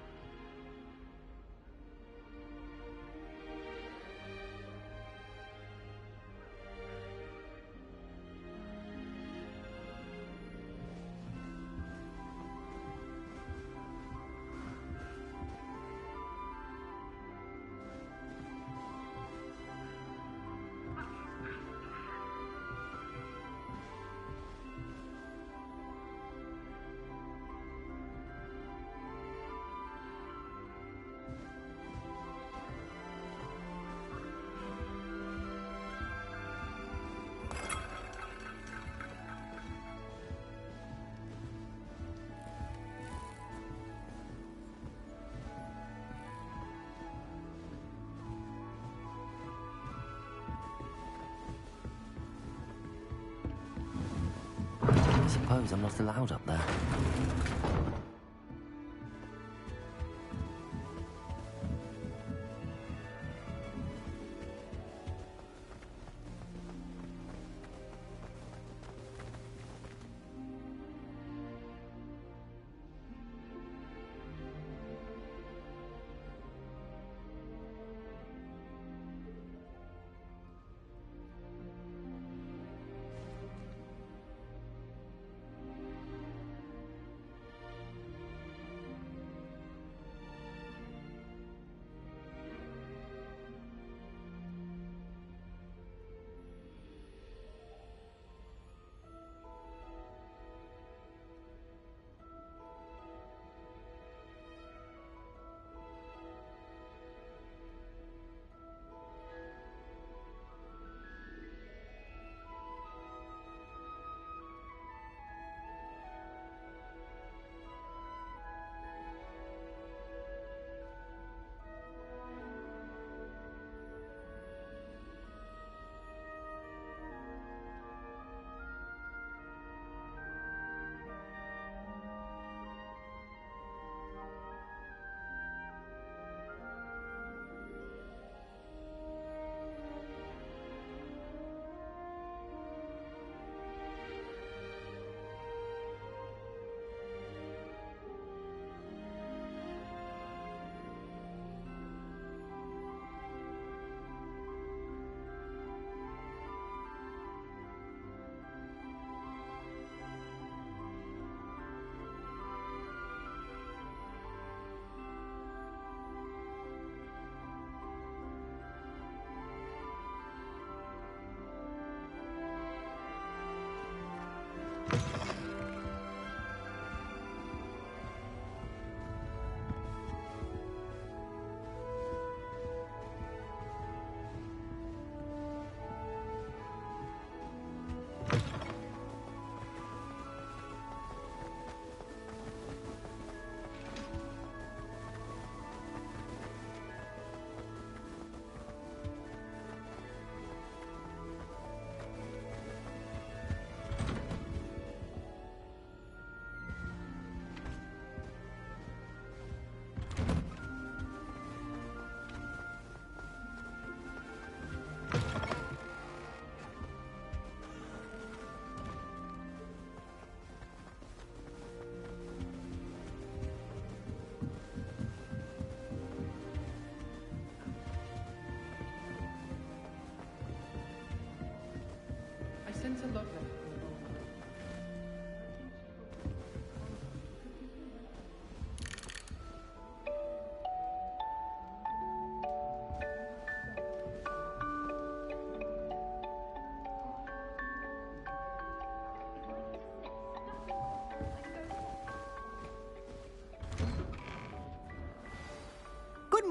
I suppose I'm not allowed up there.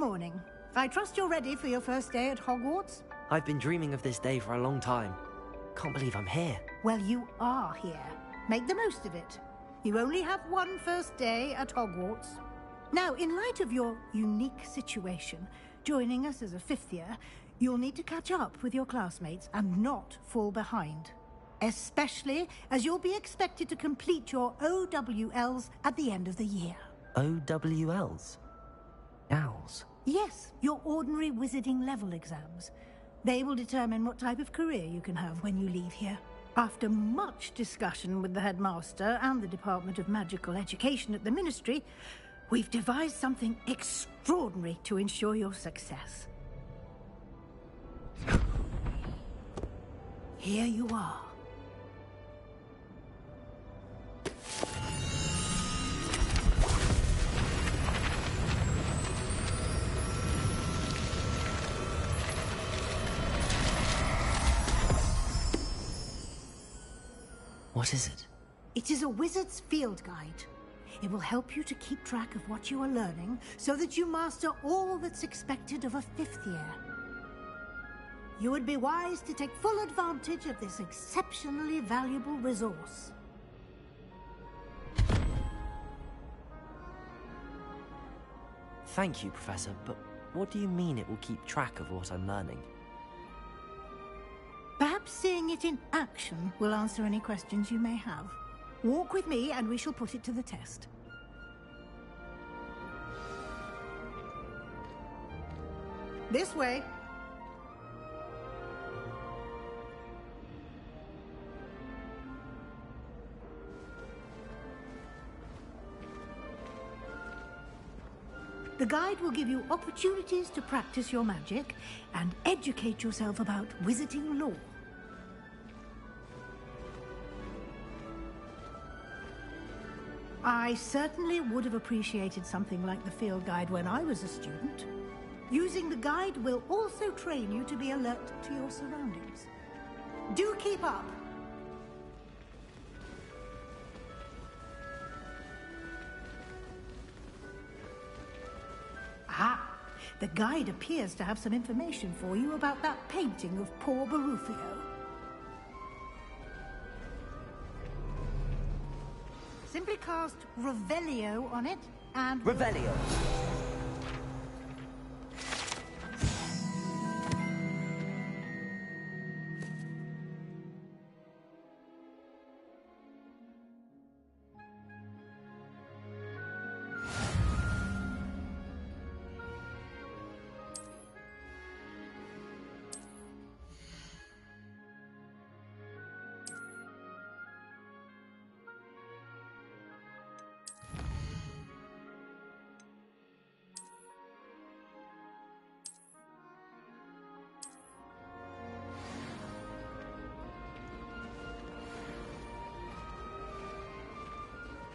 morning. I trust you're ready for your first day at Hogwarts? I've been dreaming of this day for a long time. Can't believe I'm here. Well, you are here. Make the most of it. You only have one first day at Hogwarts. Now, in light of your unique situation, joining us as a fifth year, you'll need to catch up with your classmates and not fall behind. Especially as you'll be expected to complete your OWLs at the end of the year. OWLs? Owls? Yes, your ordinary wizarding level exams. They will determine what type of career you can have when you leave here. After much discussion with the headmaster and the Department of Magical Education at the Ministry, we've devised something extraordinary to ensure your success. Here you are. What is it? It is a wizard's field guide. It will help you to keep track of what you are learning so that you master all that's expected of a fifth year. You would be wise to take full advantage of this exceptionally valuable resource. Thank you, Professor, but what do you mean it will keep track of what I'm learning? Perhaps seeing it in action will answer any questions you may have. Walk with me and we shall put it to the test. This way. The guide will give you opportunities to practice your magic and educate yourself about wizarding lore. I certainly would have appreciated something like the field guide when I was a student. Using the guide will also train you to be alert to your surroundings. Do keep up! Ah, the guide appears to have some information for you about that painting of poor Barufio. Simply cast Revelio on it and... Revelio!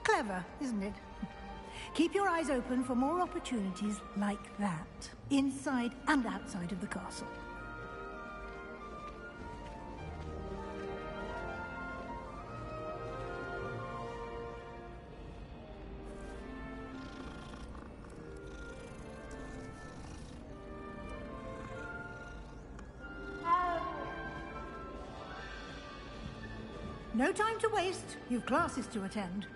Clever, isn't it? Keep your eyes open for more opportunities like that, inside and outside of the castle. No time to waste. You've classes to attend.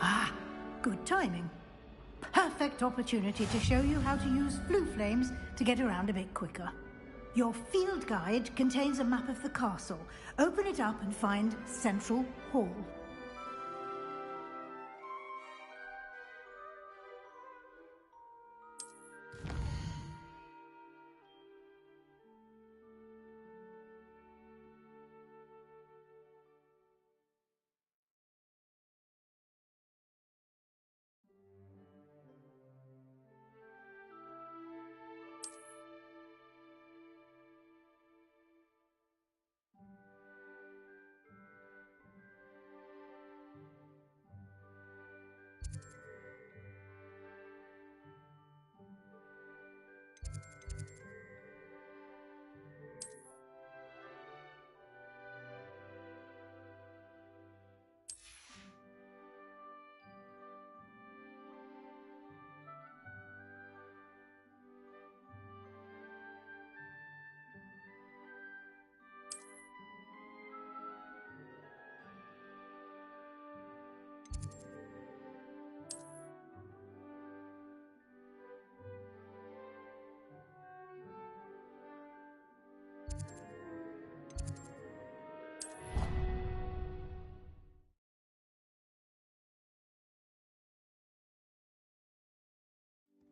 Ah, good timing. Perfect opportunity to show you how to use flue flames to get around a bit quicker. Your field guide contains a map of the castle. Open it up and find Central Hall.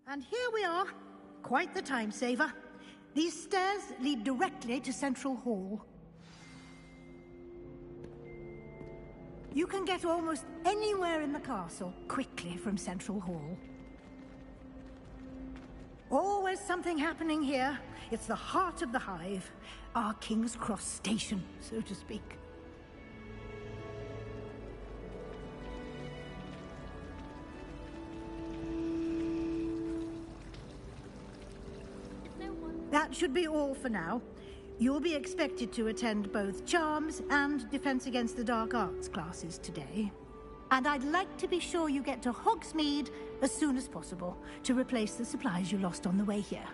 And here we are. Quite the time saver. These stairs lead directly to Central Hall. You can get almost anywhere in the castle quickly from Central Hall. Always something happening here. It's the heart of the Hive. Our King's Cross station, so to speak. That should be all for now. You'll be expected to attend both Charms and Defense Against the Dark Arts classes today. And I'd like to be sure you get to Hogsmeade as soon as possible to replace the supplies you lost on the way here.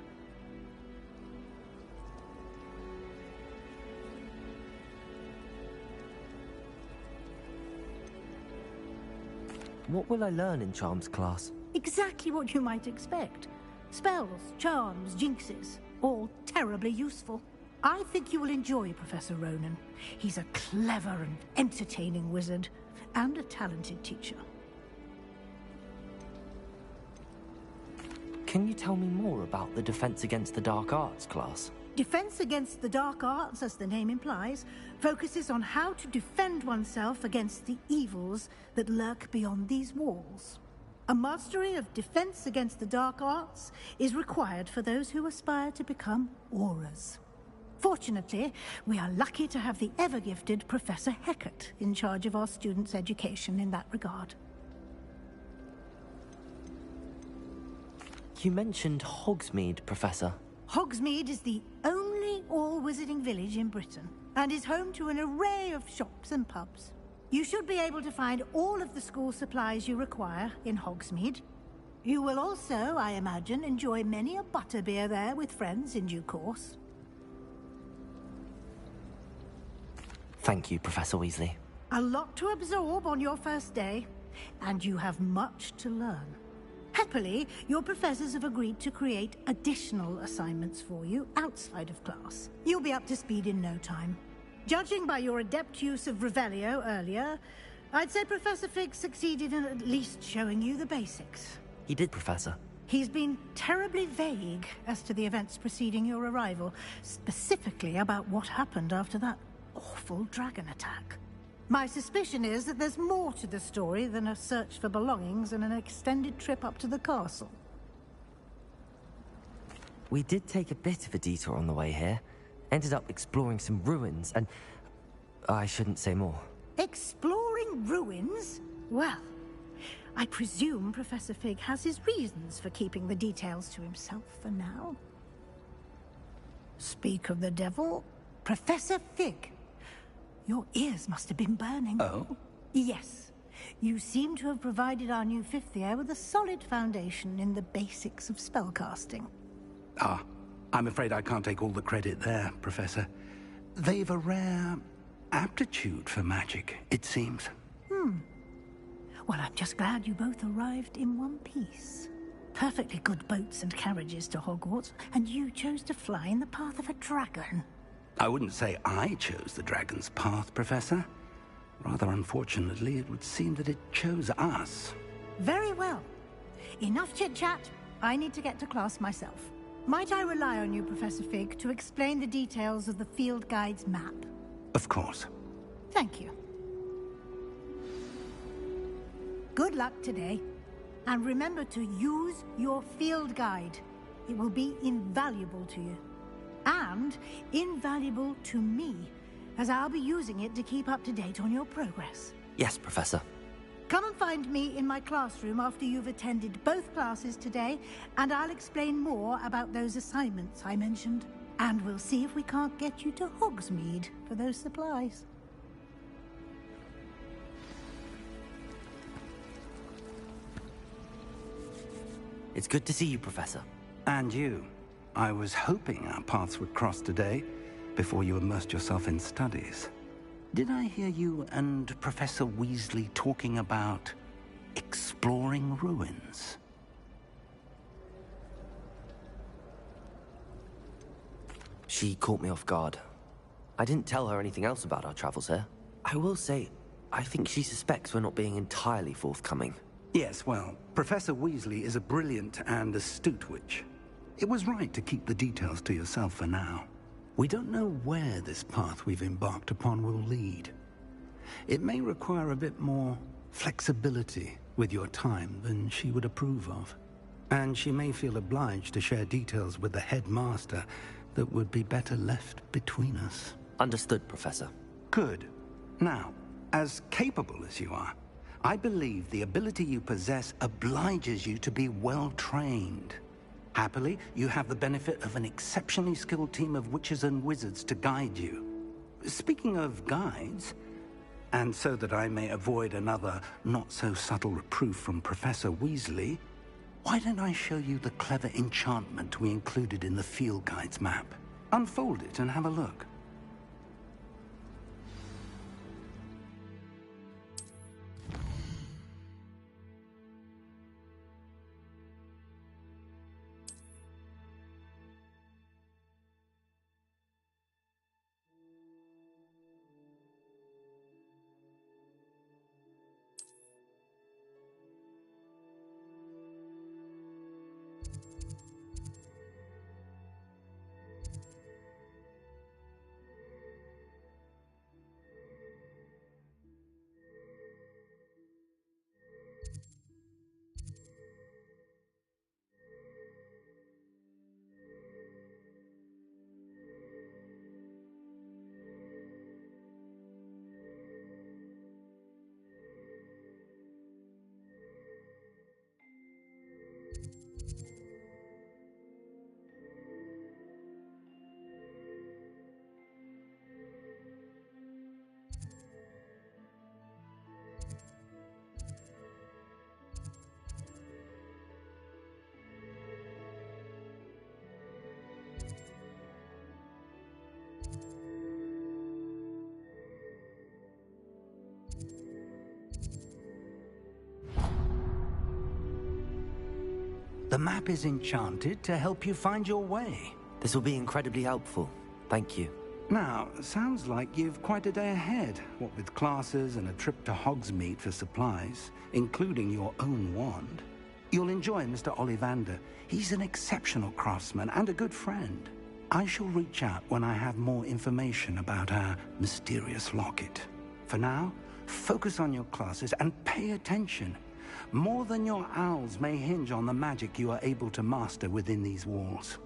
What will I learn in Charms class? Exactly what you might expect. Spells, charms, jinxes, all terribly useful. I think you will enjoy Professor Ronan. He's a clever and entertaining wizard, and a talented teacher. Can you tell me more about the Defense Against the Dark Arts class? Defense Against the Dark Arts, as the name implies, focuses on how to defend oneself against the evils that lurk beyond these walls. A mastery of Defense Against the Dark Arts is required for those who aspire to become Aurors. Fortunately, we are lucky to have the ever-gifted Professor Hecat in charge of our students' education in that regard. You mentioned Hogsmeade, Professor. Hogsmeade is the only all-wizarding village in Britain, and is home to an array of shops and pubs. You should be able to find all of the school supplies you require in Hogsmeade. You will also, I imagine, enjoy many a butterbeer there with friends in due course. Thank you, Professor Weasley. A lot to absorb on your first day, and you have much to learn. Happily, your professors have agreed to create additional assignments for you outside of class. You'll be up to speed in no time. Judging by your adept use of Revelio earlier, I'd say Professor Fig succeeded in at least showing you the basics. He did, Professor. He's been terribly vague as to the events preceding your arrival, specifically about what happened after that awful dragon attack. My suspicion is that there's more to the story than a search for belongings and an extended trip up to the castle. We did take a bit of a detour on the way here. Ended up exploring some ruins, and I shouldn't say more. Exploring ruins? Well, I presume Professor Fig has his reasons for keeping the details to himself for now. Speak of the devil, Professor Fig. Your ears must have been burning. Oh? Yes. You seem to have provided our new fifth year with a solid foundation in the basics of spellcasting. Ah, I'm afraid I can't take all the credit there, Professor. They've a rare aptitude for magic, it seems. Well, I'm just glad you both arrived in one piece. Perfectly good boats and carriages to Hogwarts, and you chose to fly in the path of a dragon. I wouldn't say I chose the dragon's path, Professor. Rather unfortunately, it would seem that it chose us. Very well. Enough chit-chat. I need to get to class myself. Might I rely on you, Professor Fig, to explain the details of the field guide's map? Of course. Thank you. Good luck today. And remember to use your field guide. It will be invaluable to you. And invaluable to me, as I'll be using it to keep up to date on your progress. Yes, Professor. Come and find me in my classroom after you've attended both classes today, and I'll explain more about those assignments I mentioned. And we'll see if we can't get you to Hogsmeade for those supplies. It's good to see you, Professor. And you. I was hoping our paths would cross today, before you immersed yourself in studies. Did I hear you and Professor Weasley talking about exploring ruins? She caught me off guard. I didn't tell her anything else about our travels here. I will say, I think she suspects we're not being entirely forthcoming. Yes, well, Professor Weasley is a brilliant and astute witch. It was right to keep the details to yourself for now. We don't know where this path we've embarked upon will lead. It may require a bit more flexibility with your time than she would approve of. And she may feel obliged to share details with the headmaster that would be better left between us. Understood, Professor. Good. Now, as capable as you are, I believe the ability you possess obliges you to be well-trained. Happily, you have the benefit of an exceptionally skilled team of witches and wizards to guide you. Speaking of guides, and so that I may avoid another not-so-subtle reproof from Professor Weasley, why don't I show you the clever enchantment we included in the field guide's map? Unfold it and have a look. The map is enchanted to help you find your way. This will be incredibly helpful. Thank you. Now, sounds like you've quite a day ahead, what with classes and a trip to Hogsmeade for supplies, including your own wand. You'll enjoy Mr. Ollivander. He's an exceptional craftsman and a good friend. I shall reach out when I have more information about our mysterious locket. For now, focus on your classes and pay attention. More than your owls may hinge on the magic you are able to master within these walls.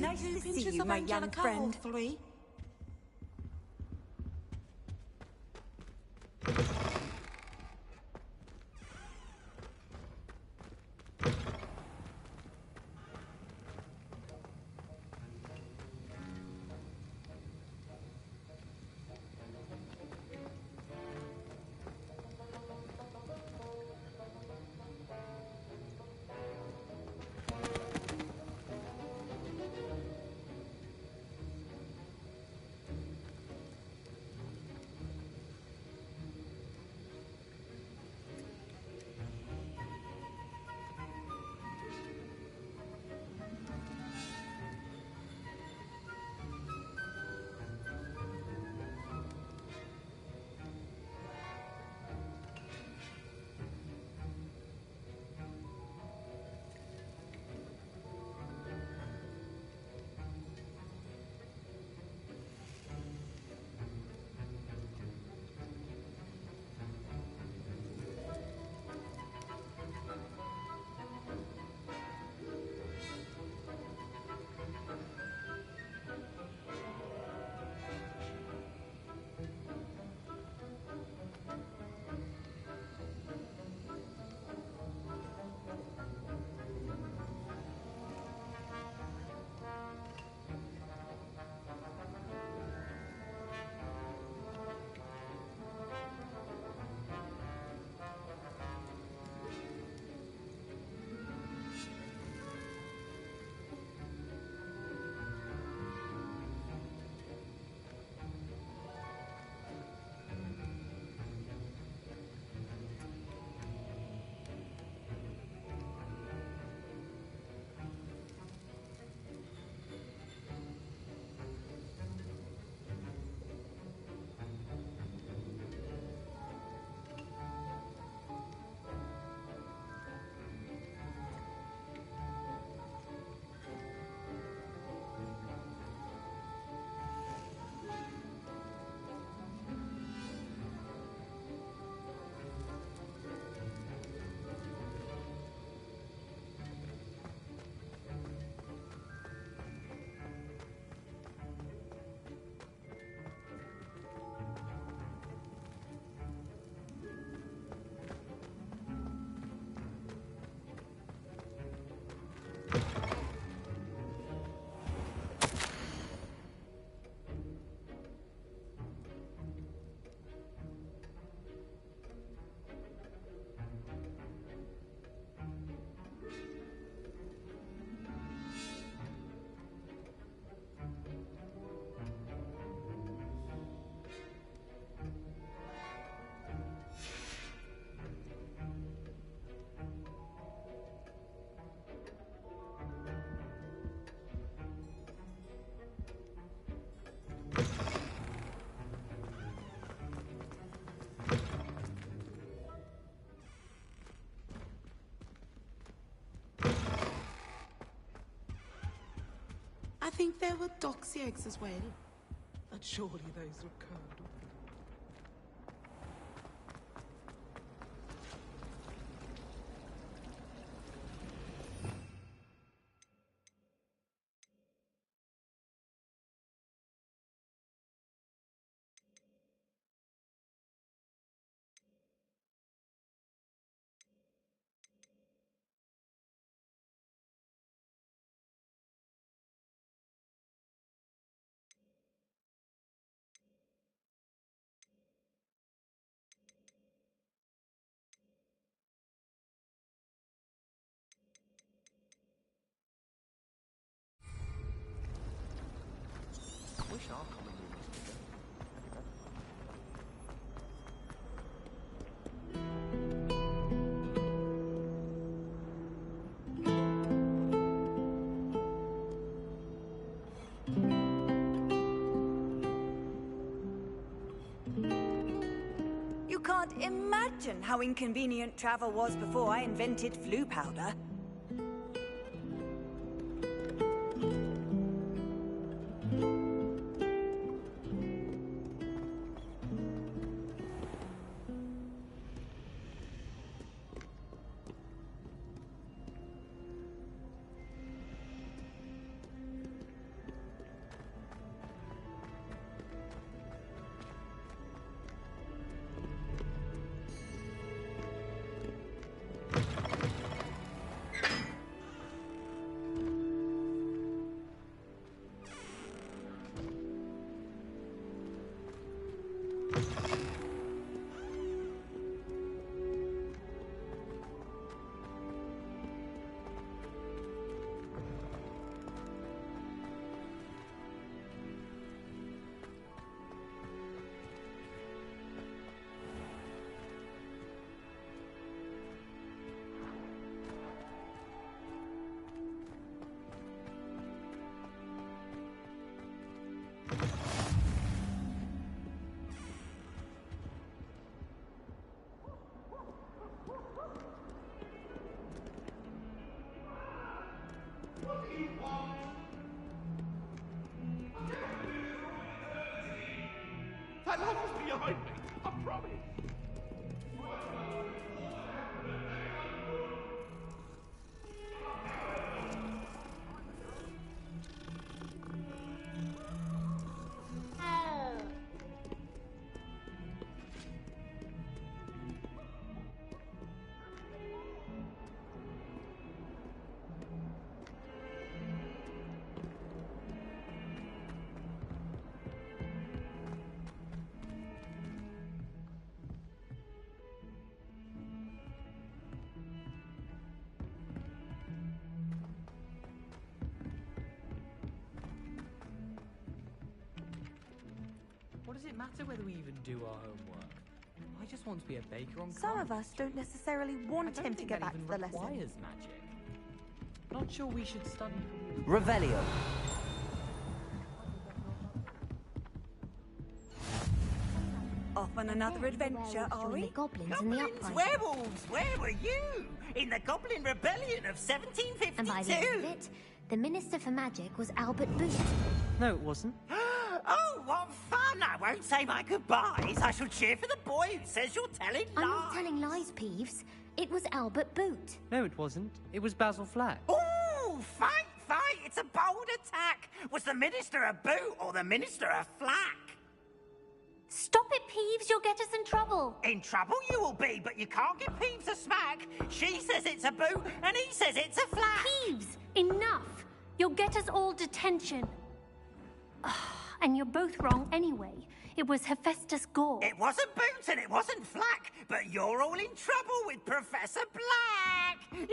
Nice to see you, my young friend. think there were doxy eggs as well. But surely those were curdled. Wish our common room was bigger. You can't imagine how inconvenient travel was before I invented flu powder. That love was behind me, I promise. What does it matter whether we even do our homework? I just want to be a baker on Some of college. us don't necessarily want him to get back to the lesson. Requires magic. Not sure we should study. Revelio. Off on another adventure, are we? Goblins and the Goblins, uprising. werewolves, where were you? In the Goblin Rebellion of 1752? And by the end of it, the Minister for Magic was Albert Boot. No, it wasn't. Oh, what fun! I won't say my goodbyes. I shall cheer for the boy who says you're telling lies. I'm not telling lies, Peeves. It was Albert Boot. No, it wasn't. It was Basil Flack. Ooh, fight! It's a bold attack. Was the Minister a boot or the Minister a flack? Stop it, Peeves. You'll get us in trouble. In trouble you will be, but you can't give Peeves a smack. She says it's a boot, and he says it's a flack. Peeves, enough. You'll get us all detention. And you're both wrong anyway. It was Hephaestus Gore. It wasn't boot and it wasn't flack, but you're all in trouble with Professor Black.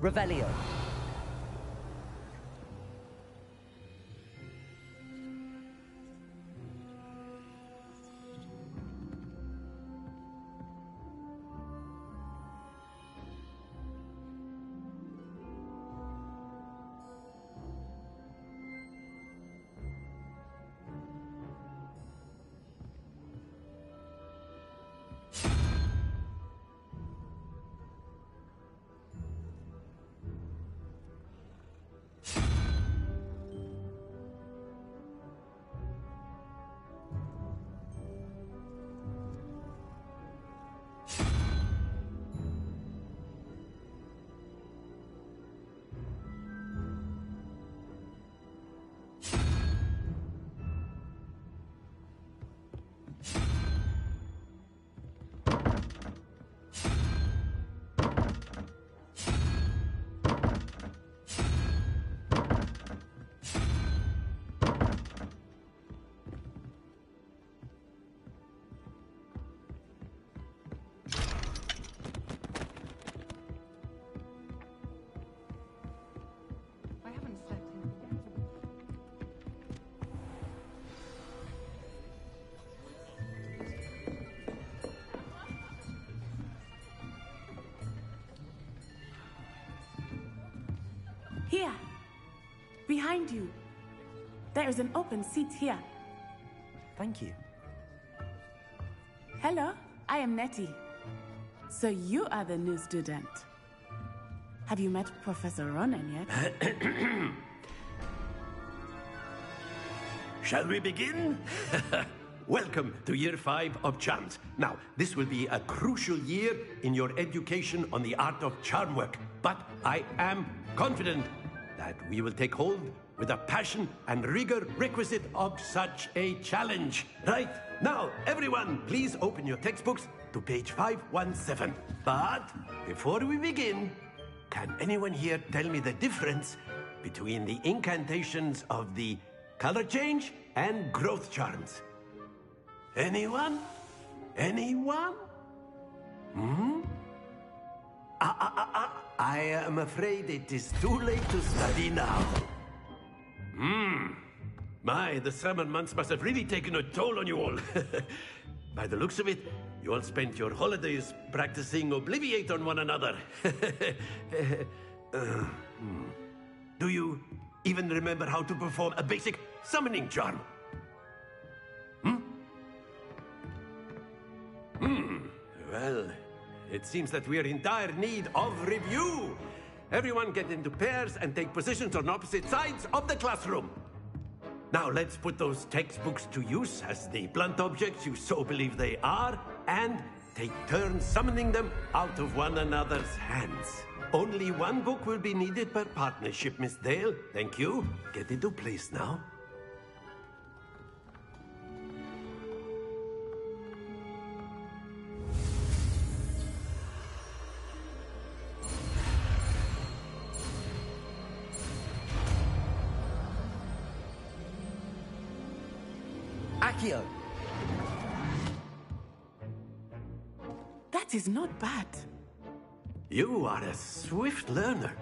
Revelio. Here. Behind you. There is an open seat here. Thank you. Hello, I am Nettie. So you are the new student. Have you met Professor Ronan yet? Shall we begin? Welcome to Year 5 of Charms. Now, this will be a crucial year in your education on the art of charm work, but I am confident that we will take hold with the passion and rigor requisite of such a challenge. Right, now, everyone, please open your textbooks to page 517. But before we begin, can anyone here tell me the difference between the incantations of the color change and growth charms? Anyone? Anyone? I am afraid it is too late to study now. My, the summer months must have really taken a toll on you all. By the looks of it, you all spent your holidays practicing Obliviate on one another. Do you even remember how to perform a basic summoning charm? Well, it seems that we are in dire need of review. Everyone get into pairs and take positions on opposite sides of the classroom. Now let's put those textbooks to use as the blunt objects you so believe they are, and take turns summoning them out of one another's hands. Only one book will be needed per partnership, Miss Dale. Thank you. Get into place now. Accio. That is not bad. You are a swift learner.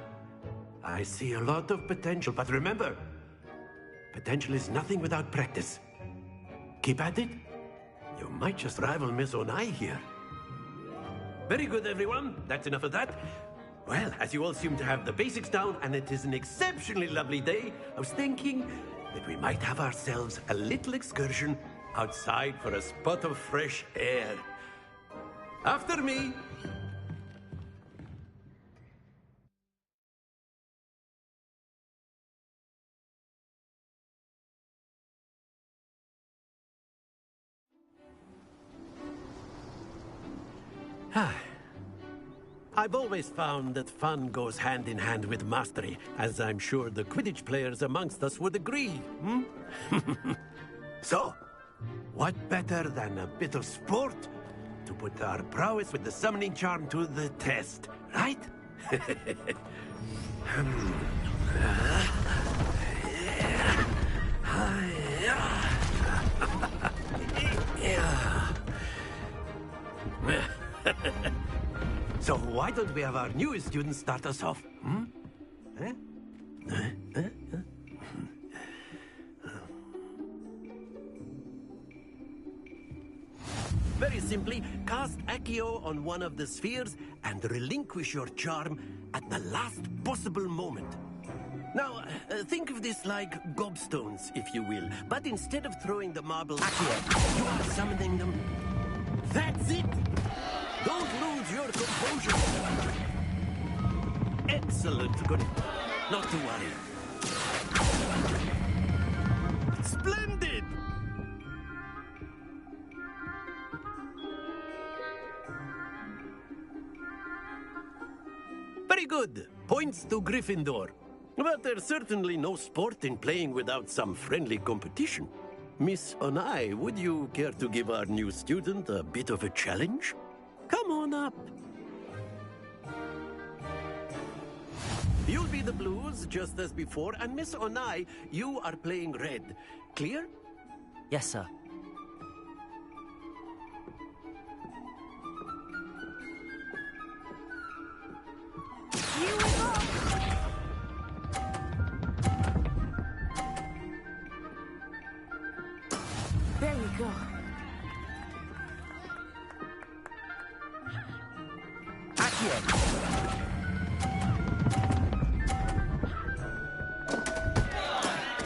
I see a lot of potential, but remember, potential is nothing without practice. Keep at it. You might just rival Miss Onai here. Very good, everyone. That's enough of that. Well, as you all seem to have the basics down, and it is an exceptionally lovely day, I was thinking that we might have ourselves a little excursion outside for a spot of fresh air. After me. I've always found that fun goes hand in hand with mastery, as I'm sure the Quidditch players amongst us would agree. So, what better than a bit of sport to put our prowess with the summoning charm to the test, right? So why don't we have our newest student start us off? Hmm? Eh? Very simply, cast Accio on one of the spheres and relinquish your charm at the last possible moment. Now, think of this like gobstones, if you will. But instead of throwing the marbles, Accio, you are summoning them. That's it! Don't lose your composure. Excellent. Good. Not to worry. Splendid! Very good. Points to Gryffindor. But there's certainly no sport in playing without some friendly competition. Miss Onai, would you care to give our new student a bit of a challenge? Come on up. You'll be the blues, just as before, and Miss Onai, you are playing red. Clear? Yes, sir. There we go.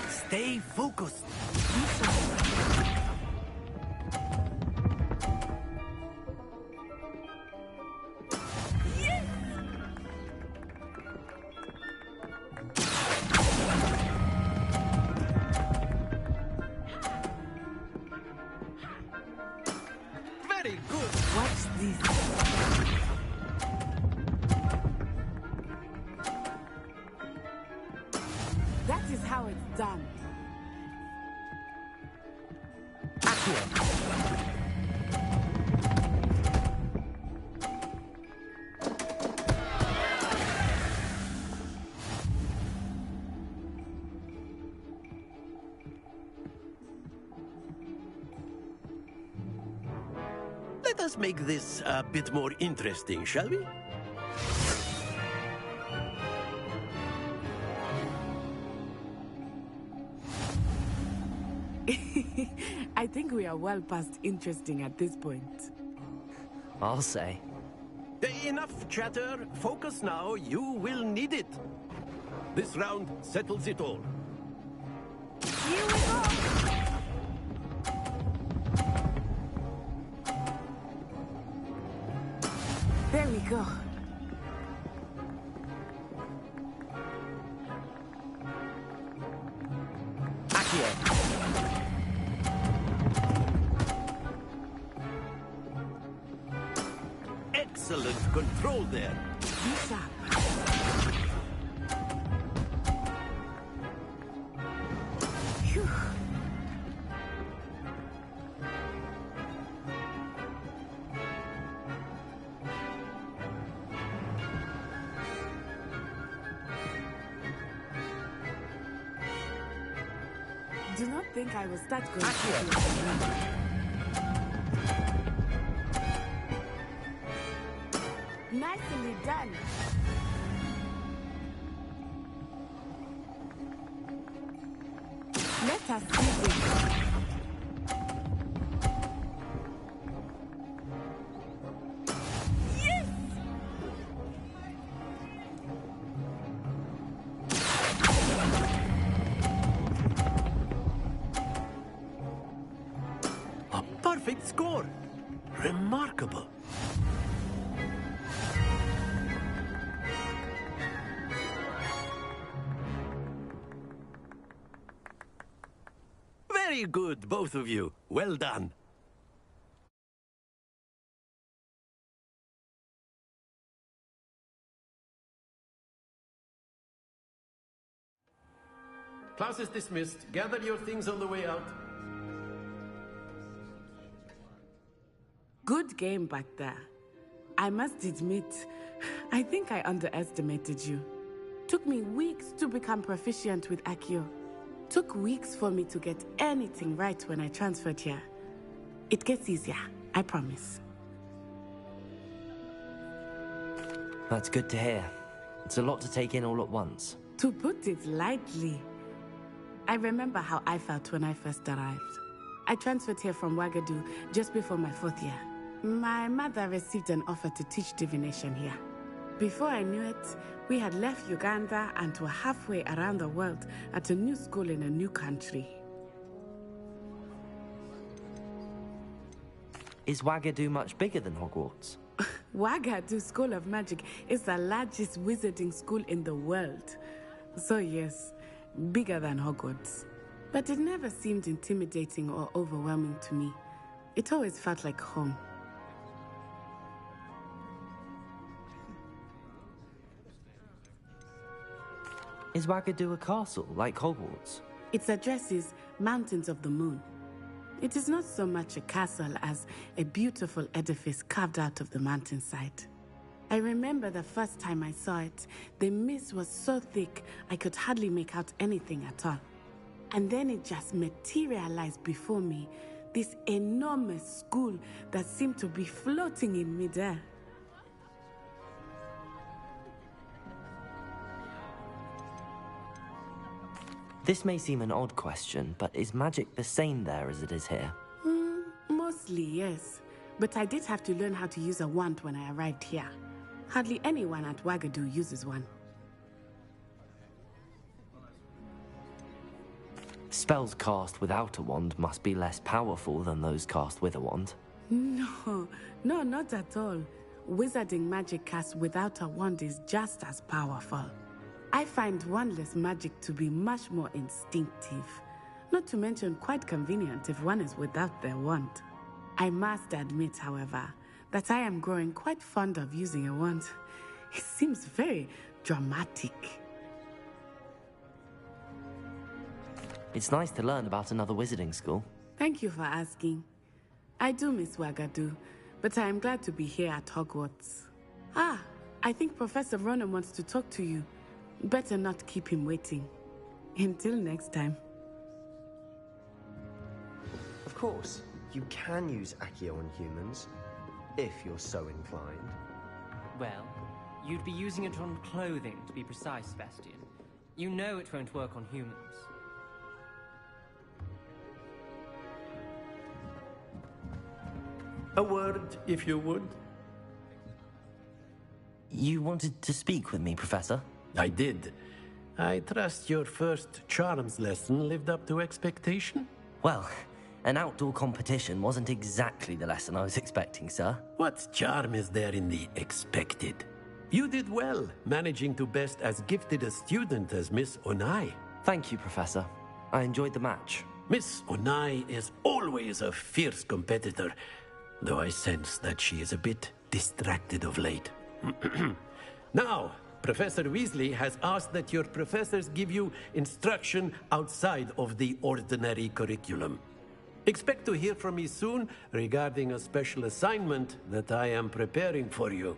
Stay focused. Very good. Watch this. That is how it's done. Let us make this a bit more interesting, shall we? I think we are well past interesting at this point. I'll say. Enough chatter. Focus now. You will need it. This round settles it all. Here we go! There we go. Excellent control there. Lisa. Phew. Do not think I will start going. Nicely done. Let us see this. Yes! A perfect score. Remarkable. Very good, both of you. Well done. Class is dismissed. Gather your things on the way out. Good game back there. I must admit, I think I underestimated you. Took me weeks to become proficient with Accio. Took weeks for me to get anything right when I transferred here. It gets easier, I promise. That's good to hear. It's a lot to take in all at once. To put it lightly, I remember how I felt when I first arrived. I transferred here from Wagadu just before my 4th year. My mother received an offer to teach divination here. Before I knew it, we had left Uganda and were halfway around the world at a new school in a new country. Is Wagadu much bigger than Hogwarts? Wagadu School of Magic is the largest wizarding school in the world. So yes, bigger than Hogwarts. But it never seemed intimidating or overwhelming to me. It always felt like home. Is Wagadu a castle, like Hogwarts? Its address is Mountains of the Moon. It is not so much a castle as a beautiful edifice carved out of the mountainside. I remember the first time I saw it, the mist was so thick I could hardly make out anything at all. And then it just materialized before me, this enormous school that seemed to be floating in midair. This may seem an odd question, but is magic the same there as it is here? Mostly, yes. But I did have to learn how to use a wand when I arrived here. Hardly anyone at Wagadu uses one. Spells cast without a wand must be less powerful than those cast with a wand. No, not at all. Wizarding magic cast without a wand is just as powerful. I find wandless magic to be much more instinctive. Not to mention quite convenient if one is without their wand. I must admit, however, that I am growing quite fond of using a wand. It seems very dramatic. It's nice to learn about another wizarding school. Thank you for asking. I do miss Wagadu, but I am glad to be here at Hogwarts. I think Professor Ronan wants to talk to you. Better not keep him waiting. Until next time. Of course, you can use Accio on humans, if you're so inclined. Well, you'd be using it on clothing, to be precise, Sebastian. You know it won't work on humans. A word, if you would. You wanted to speak with me, Professor? I did. I trust your first charms lesson lived up to expectation? Well, an outdoor competition wasn't exactly the lesson I was expecting, sir. What charm is there in the expected? You did well, managing to best as gifted a student as Miss Onai. Thank you, Professor. I enjoyed the match. Miss Onai is always a fierce competitor, though I sense that she is a bit distracted of late. Now, Professor Weasley has asked that your professors give you instruction outside of the ordinary curriculum. Expect to hear from me soon regarding a special assignment that I am preparing for you.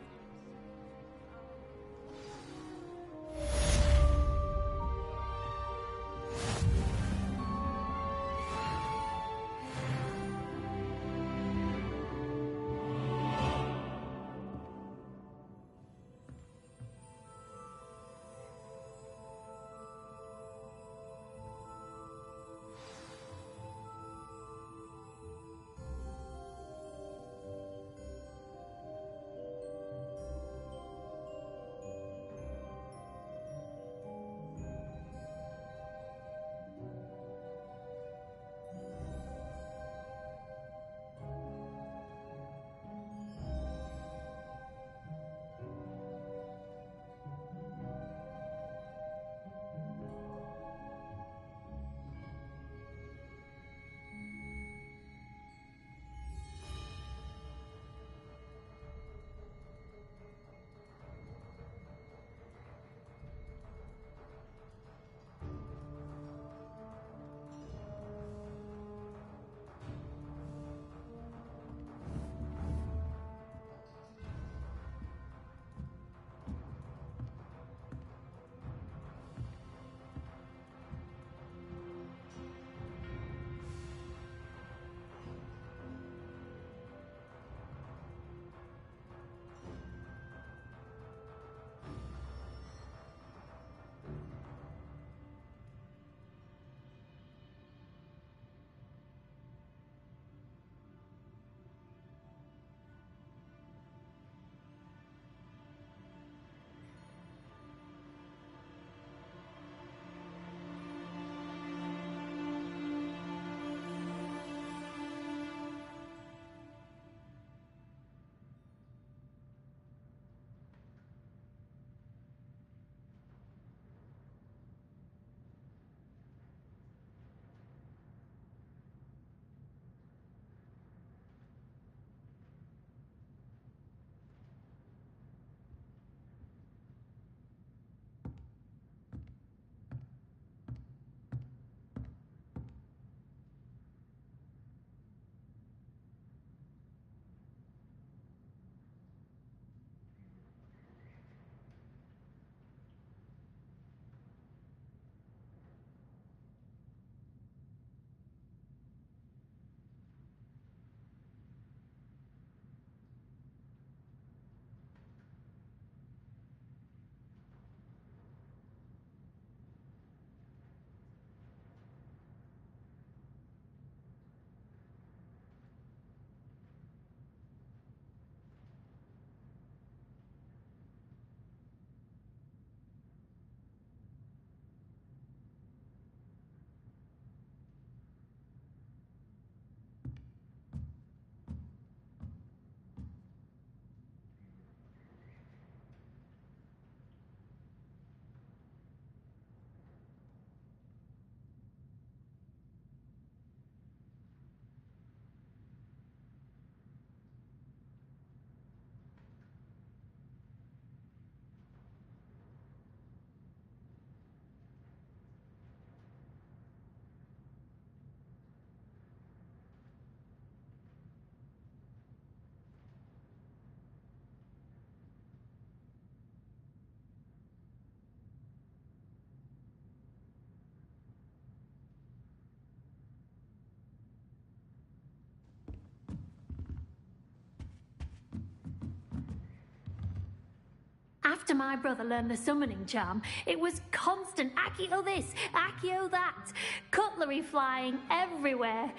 after my brother learned the summoning charm, it was constant Accio this, Accio that, cutlery flying everywhere.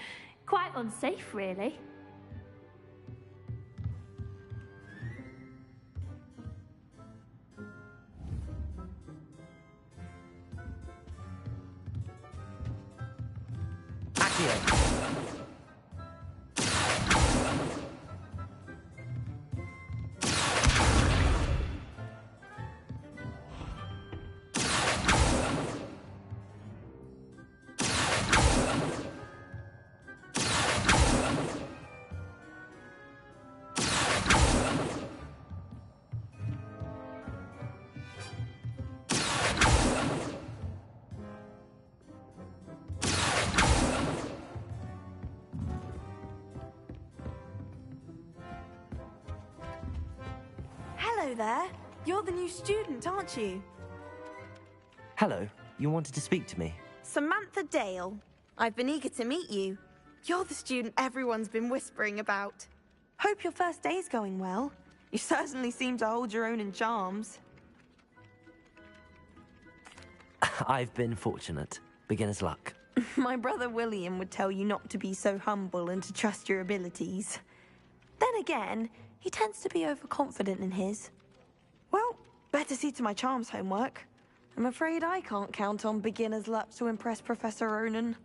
Quite unsafe, really. Hello there. You're the new student, aren't you? Hello, you wanted to speak to me? Samantha Dale. I've been eager to meet you. You're the student everyone's been whispering about. Hope your first day's going well. You certainly seem to hold your own in charms. I've been fortunate. Beginner's luck. My brother William would tell you not to be so humble and to trust your abilities. Then again, he tends to be overconfident in his. Well, better see to my charms homework. I'm afraid I can't count on beginner's luck to impress Professor Ronan.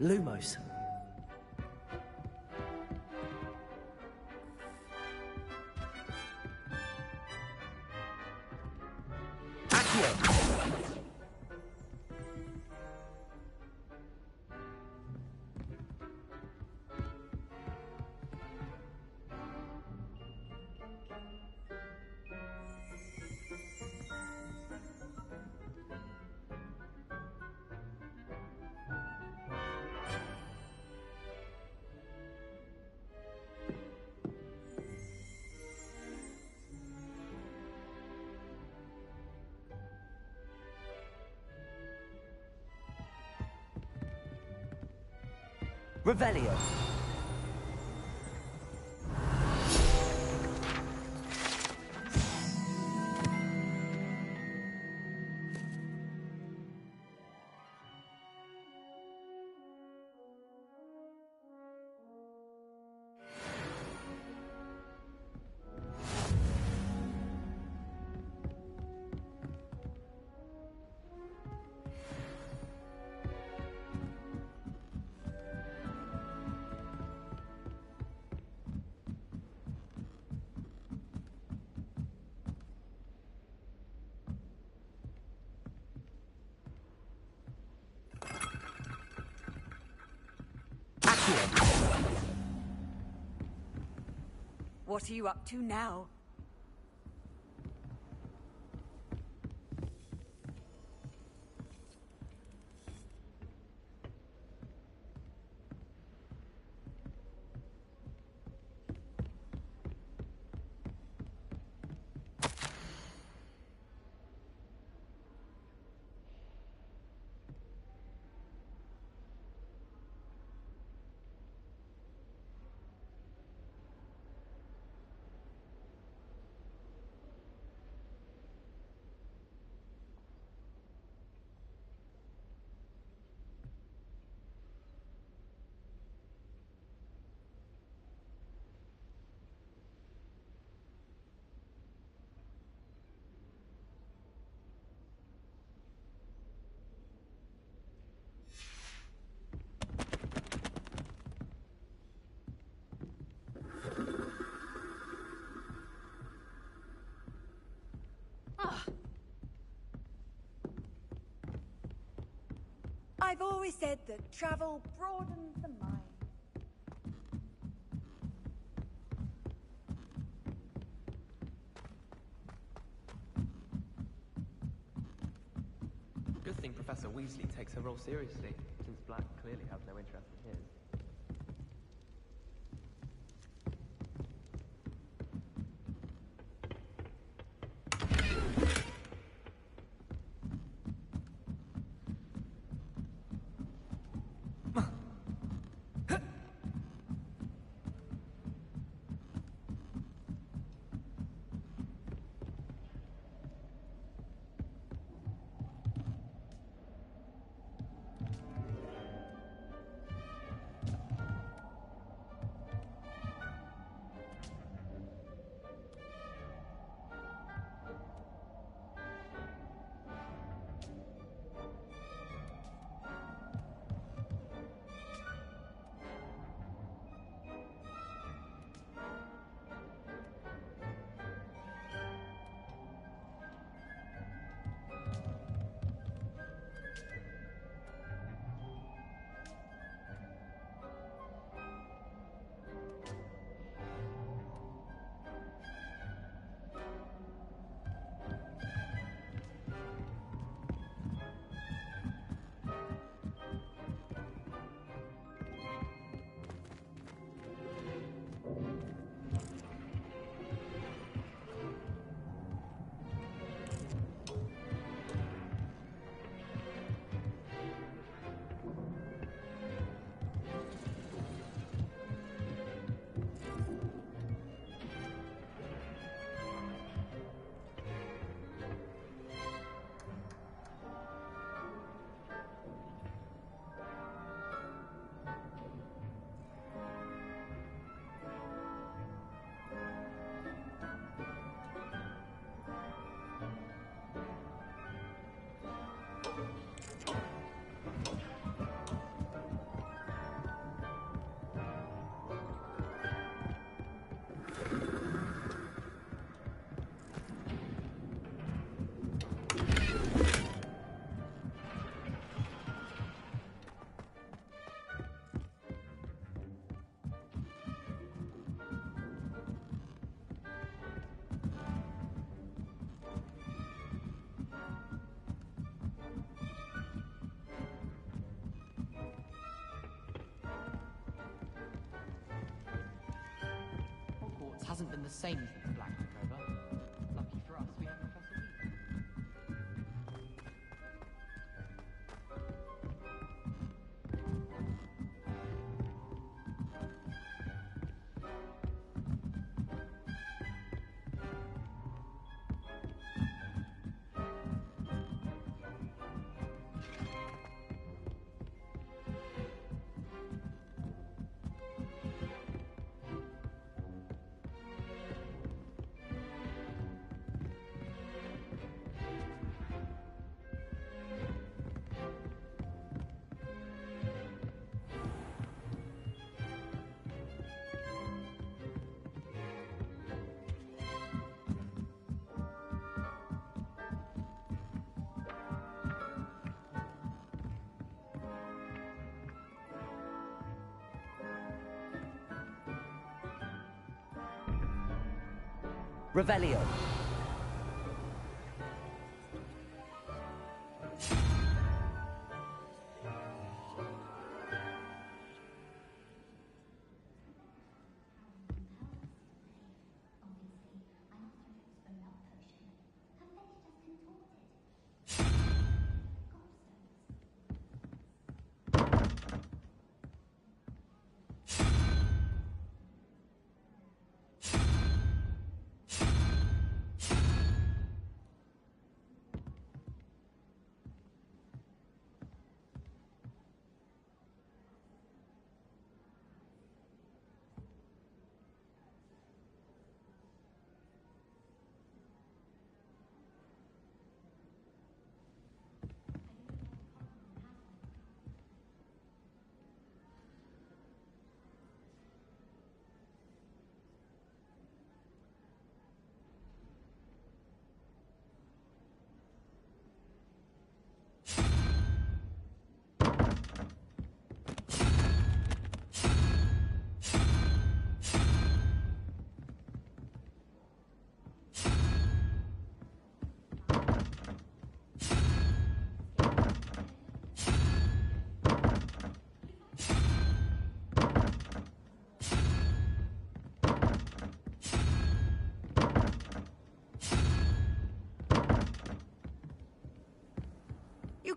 Lumos. Revelio. What are you up to now? always said that travel broadens the mind. Good thing Professor Weasley takes her role seriously, since Black clearly has no interest in his. Hogwarts hasn't been the same since Black took over. Lucky for us, we have Professor Weasley. Revelio.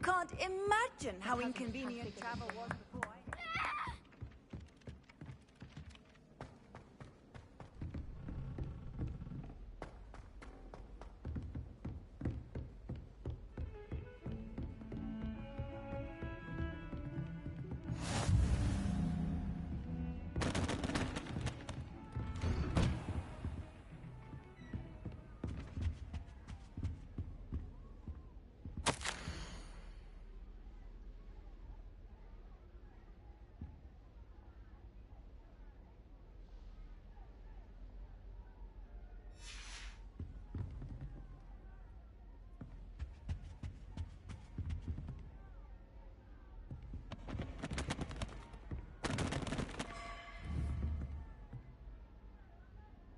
can't imagine how inconvenient travel was before I...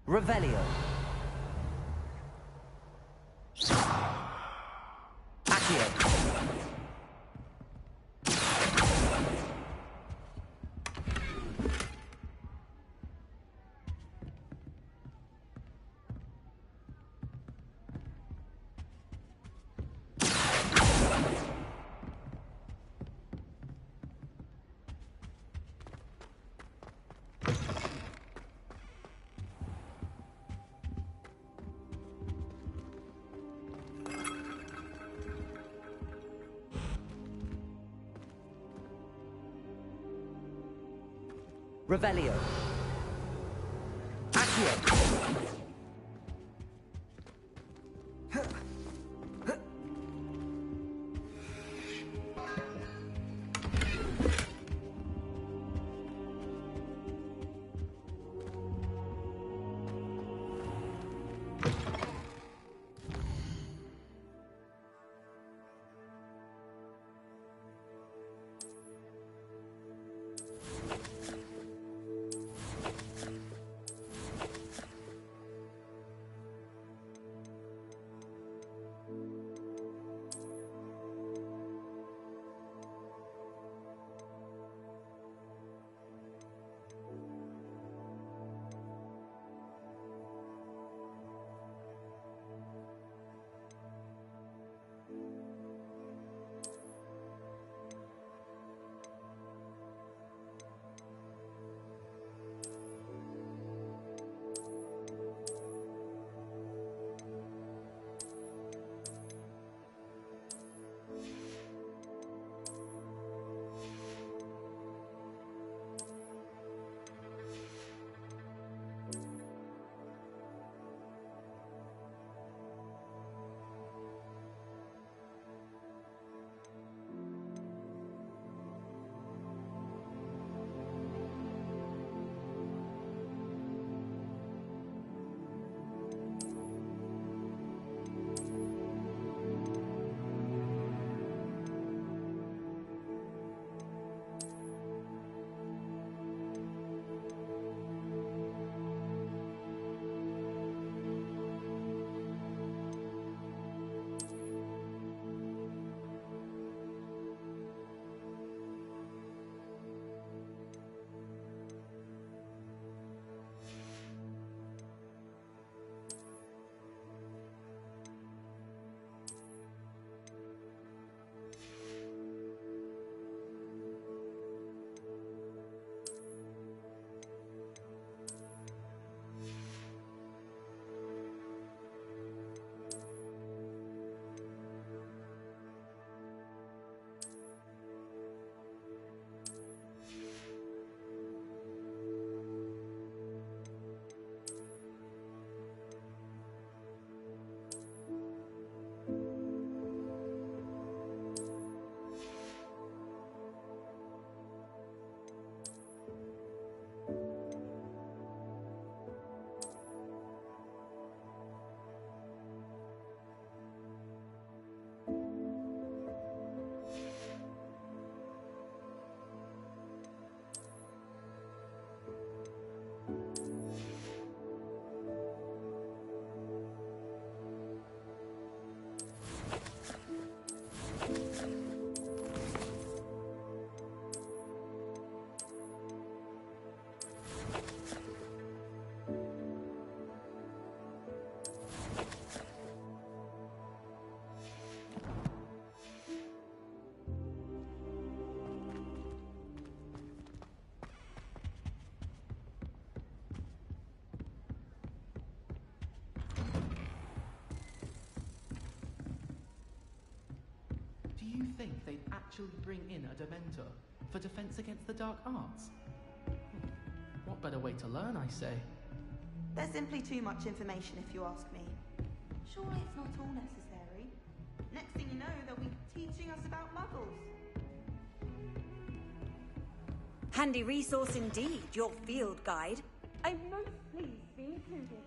Revelio. Accio. Revelio. Accio. think they'd actually bring in a Dementor for defense against the dark arts? What better way to learn, I say? There's simply too much information, if you ask me. Surely it's not all necessary. Next thing you know, they'll be teaching us about muggles. Handy resource indeed, your field guide. I'm most pleased to be included.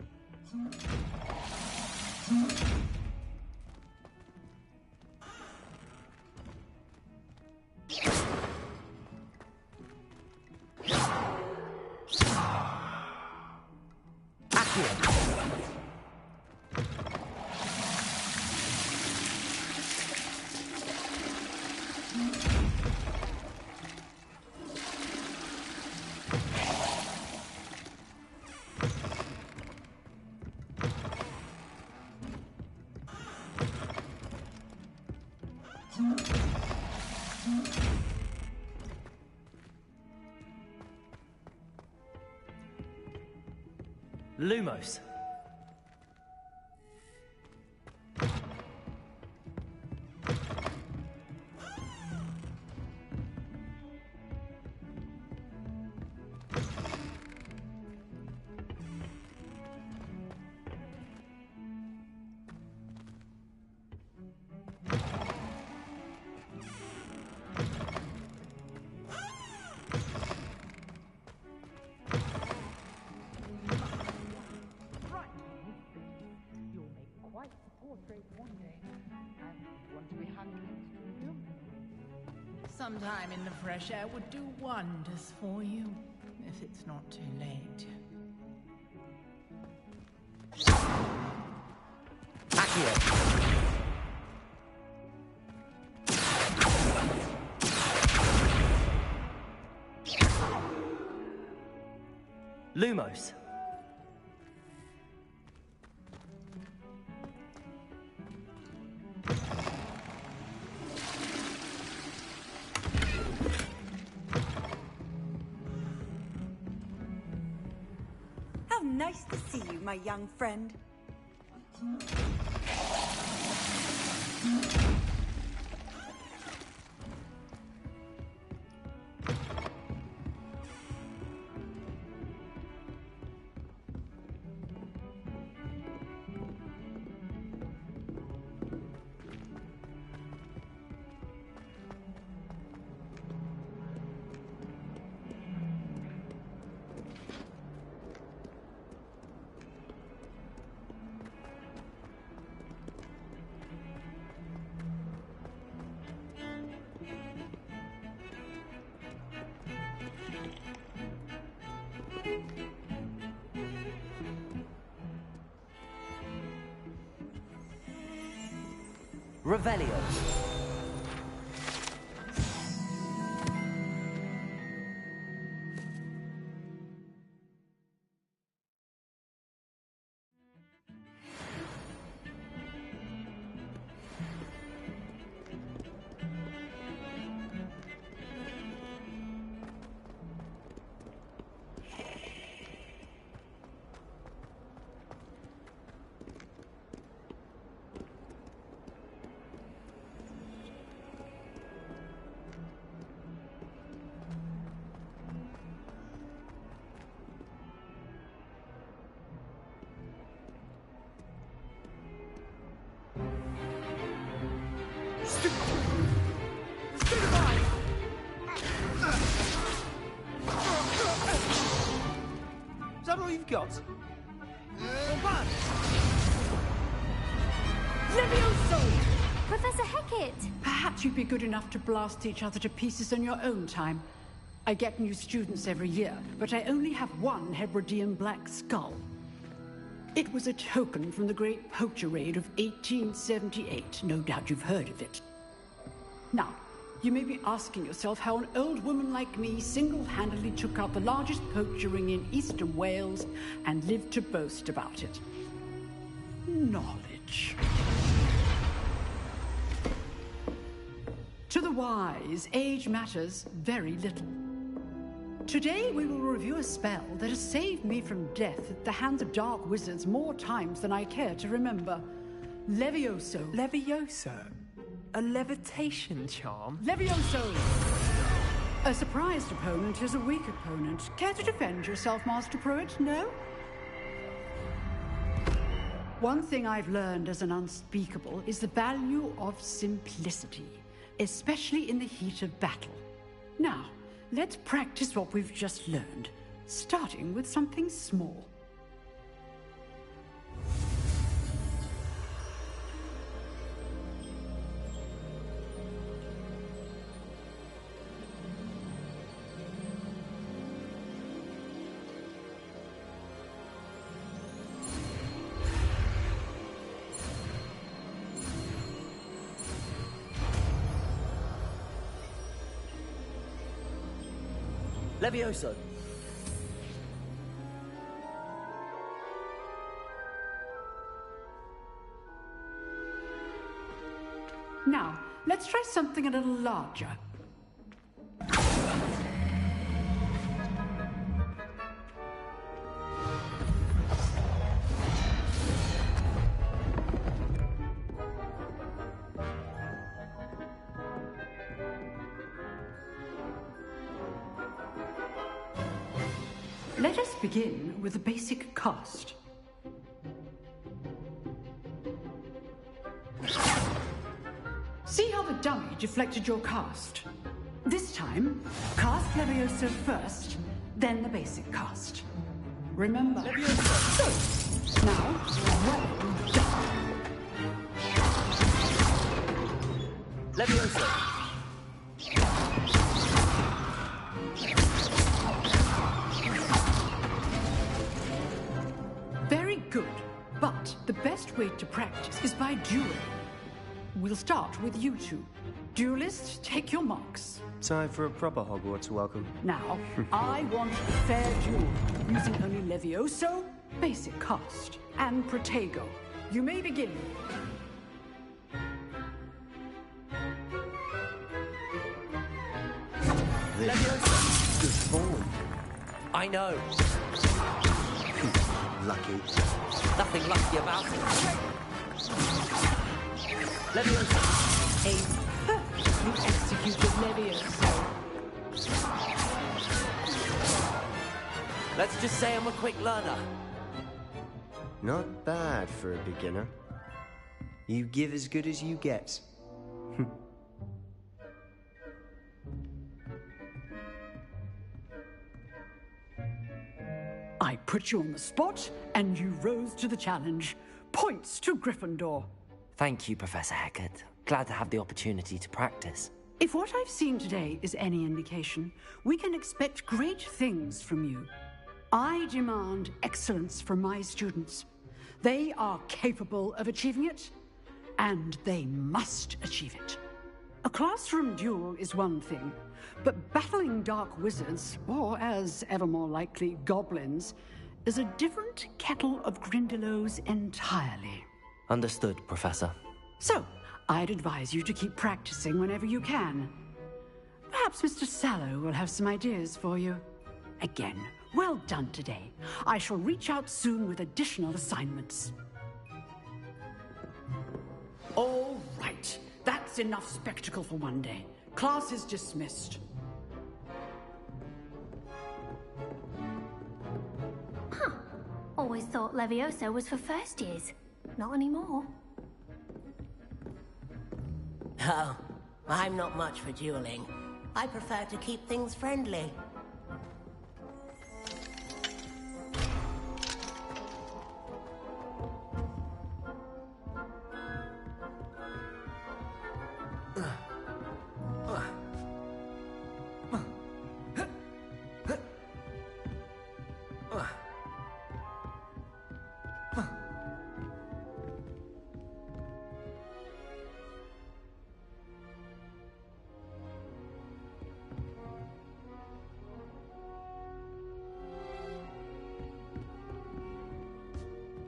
Lumos. Sometime in the fresh air would do wonders for you, if it's not too late. Lumos. How nice to see you, my young friend. Revelio. Is that all you've got? Levioso! Professor Hecat! Perhaps you'd be good enough to blast each other to pieces on your own time. I get new students every year, but I only have one Hebridean black skull. It was a token from the Great Poacher Raid of 1878. No doubt you've heard of it. Now, you may be asking yourself how an old woman like me single-handedly took out the largest poacher ring in eastern Wales and lived to boast about it. Knowledge. To the wise, age matters very little. Today we will review a spell that has saved me from death at the hands of dark wizards more times than I care to remember. Levioso. Levioso? A levitation charm? Levioso! A surprised opponent is a weak opponent. Care to defend yourself, Master Pruitt? No? One thing I've learned as an unspeakable is the value of simplicity, especially in the heat of battle. Now, let's practice what we've just learned, starting with something small. Levioso! Now, let's try something a little larger. Let us begin with the basic cast. See how the dummy deflected your cast? This time, cast Levioso first, then the basic cast. Remember. Levioso! Now, well done. Levioso! Very good, but the best way to practice is by dueling. We'll start with you two. Duelists, take your marks. Time for a proper Hogwarts welcome. Now, I want a fair duel, using only Levioso, basic cast, and Protego. You may begin. Levioso! Good form. I know. Lucky. Nothing lucky about it. Levioso! A perfectly executed Levioso. Let's just say I'm a quick learner. Not bad for a beginner. You give as good as you get. I put you on the spot, and you rose to the challenge. Points to Gryffindor. Thank you, Professor Hecat. Glad to have the opportunity to practice. If what I've seen today is any indication, we can expect great things from you. I demand excellence from my students. They are capable of achieving it, and they must achieve it. A classroom duel is one thing, but battling dark wizards, or as ever more likely, goblins, is a different kettle of Grindylows entirely. Understood, Professor. So, I'd advise you to keep practicing whenever you can. Perhaps Mr. Sallow will have some ideas for you. Again, well done today. I shall reach out soon with additional assignments. All right. That's enough spectacle for one day. Class is dismissed. Huh. Always thought Levioso was for first years. Not anymore. Oh, I'm not much for dueling. I prefer to keep things friendly.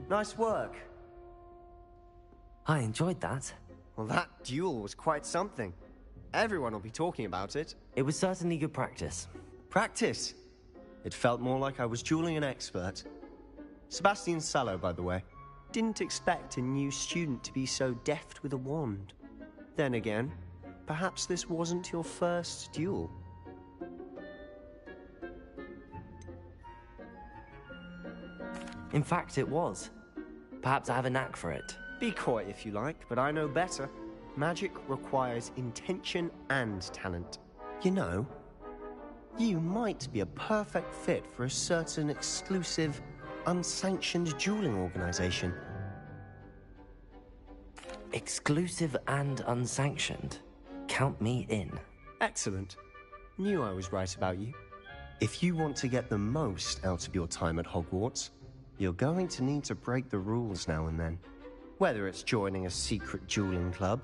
Nice work. I enjoyed that. Well, that duel was quite something. Everyone will be talking about it. It was certainly good practice. Practice? It felt more like I was dueling an expert. Sebastian Sallow, by the way. Didn't expect a new student to be so deft with a wand. Then again, perhaps this wasn't your first duel. In fact, it was. Perhaps I have a knack for it. Be coy if you like, but I know better. Magic requires intention and talent. You know, you might be a perfect fit for a certain exclusive, unsanctioned dueling organization. Exclusive and unsanctioned? Count me in. Excellent. Knew I was right about you. If you want to get the most out of your time at Hogwarts, you're going to need to break the rules now and then. Whether it's joining a secret dueling club,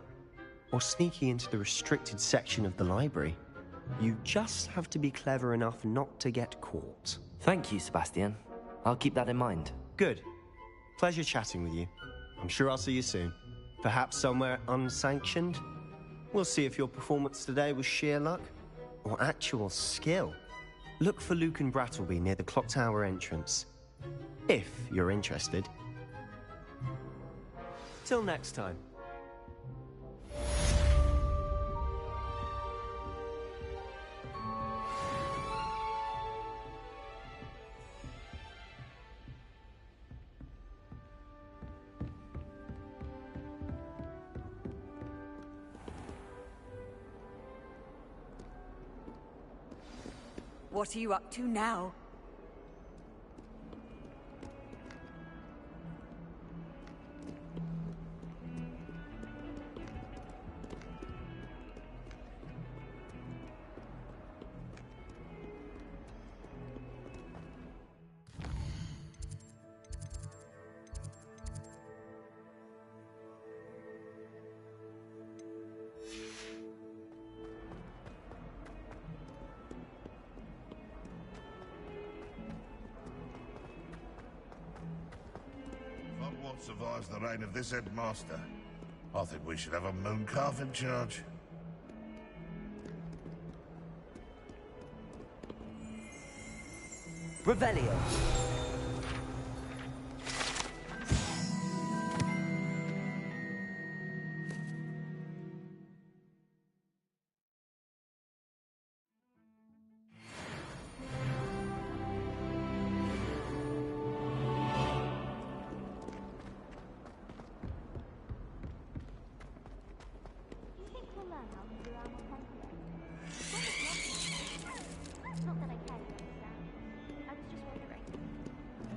or sneaking into the restricted section of the library, you just have to be clever enough not to get caught. Thank you, Sebastian. I'll keep that in mind. Good. Pleasure chatting with you. I'm sure I'll see you soon. Perhaps somewhere unsanctioned? We'll see if your performance today was sheer luck or actual skill. Look for Luke and Brattleby near the clock tower entrance, if you're interested. Till next time. What are you up to now? What survives the reign of this headmaster? I think we should have a mooncalf in charge. Revelio.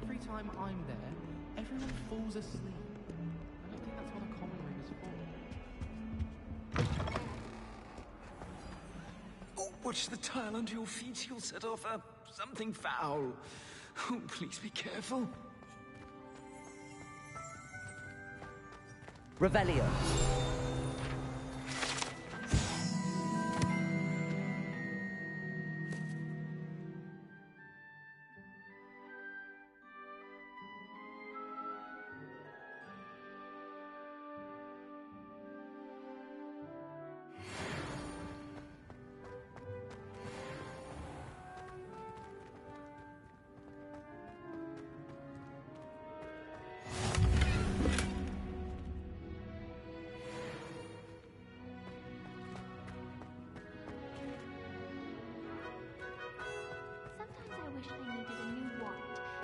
Every time I'm there, everyone falls asleep. I don't think that's what a common room is for. Oh, watch the tile under your feet. You'll set off something foul. Oh, please be careful. Revelio.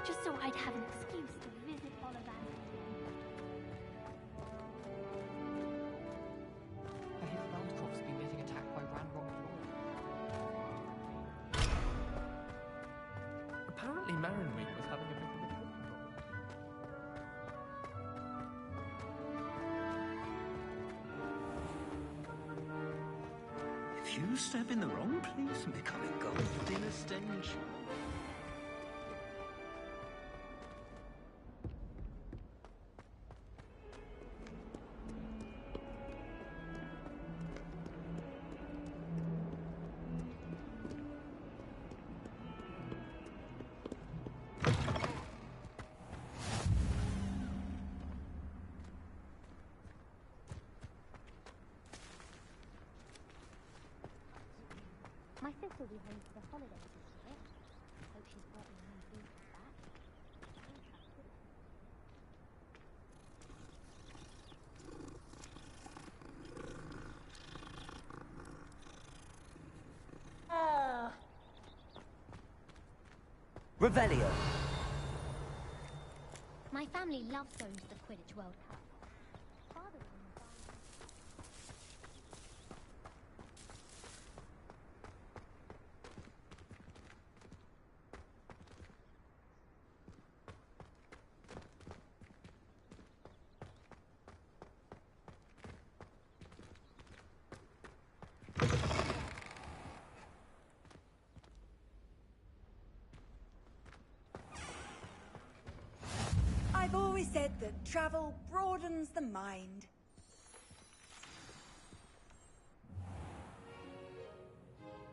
Just so I'd have an excuse to visit Ollivander again. I hear Landcroft's been getting attacked by Ranrock Law. Apparently Marinweed was having a bit of a problem. If you step in the wrong place and become engulfed in a stench. My sister will be home for the holidays this year. Hope she's brought me new boots back. Revelio. My family loves going to the Quidditch World Cup. Father was in the band. I've always said that travel broadens the mind.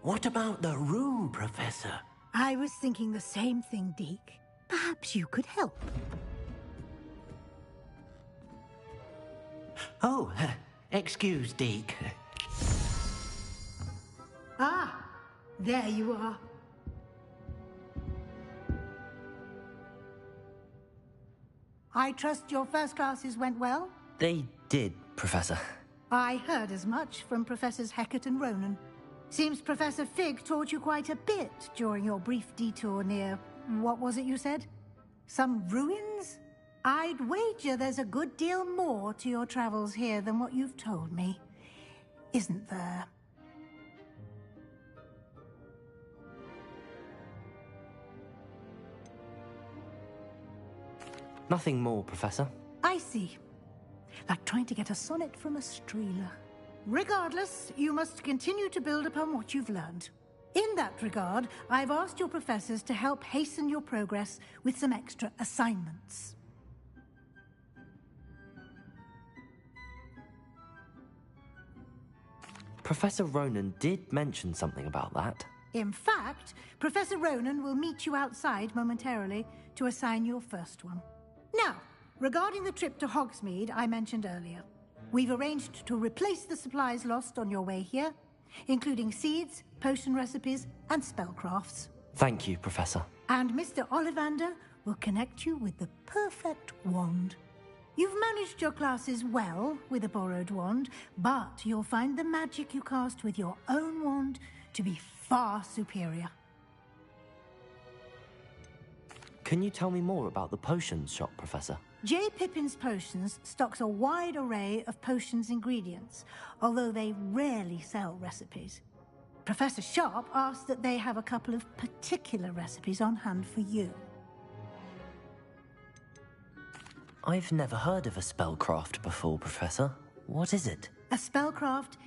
What about the room, Professor? I was thinking the same thing, Deke. Perhaps you could help. Oh, excuse, Deke. Ah, there you are. I trust your first classes went well? They did, Professor. I heard as much from Professors Hecat and Ronan. Seems Professor Fig taught you quite a bit during your brief detour near... what was it you said? Some ruins? I'd wager there's a good deal more to your travels here than what you've told me. Isn't there? Nothing more, Professor. I see. Like trying to get a sonnet from a streeler. Regardless, you must continue to build upon what you've learned. In that regard, I've asked your professors to help hasten your progress with some extra assignments. Professor Ronan did mention something about that. In fact, Professor Ronan will meet you outside momentarily to assign your first one. Now, regarding the trip to Hogsmeade I mentioned earlier, we've arranged to replace the supplies lost on your way here, including seeds, potion recipes, and spellcrafts. Thank you, Professor. And Mr. Ollivander will connect you with the perfect wand. You've managed your classes well with a borrowed wand, but you'll find the magic you cast with your own wand to be far superior. Can you tell me more about the potions shop, Professor? J. Pippin's Potions stocks a wide array of potions ingredients, although they rarely sell recipes. Professor Sharp asked that they have a couple of particular recipes on hand for you. I've never heard of a spellcraft before, Professor. What is it? A spellcraft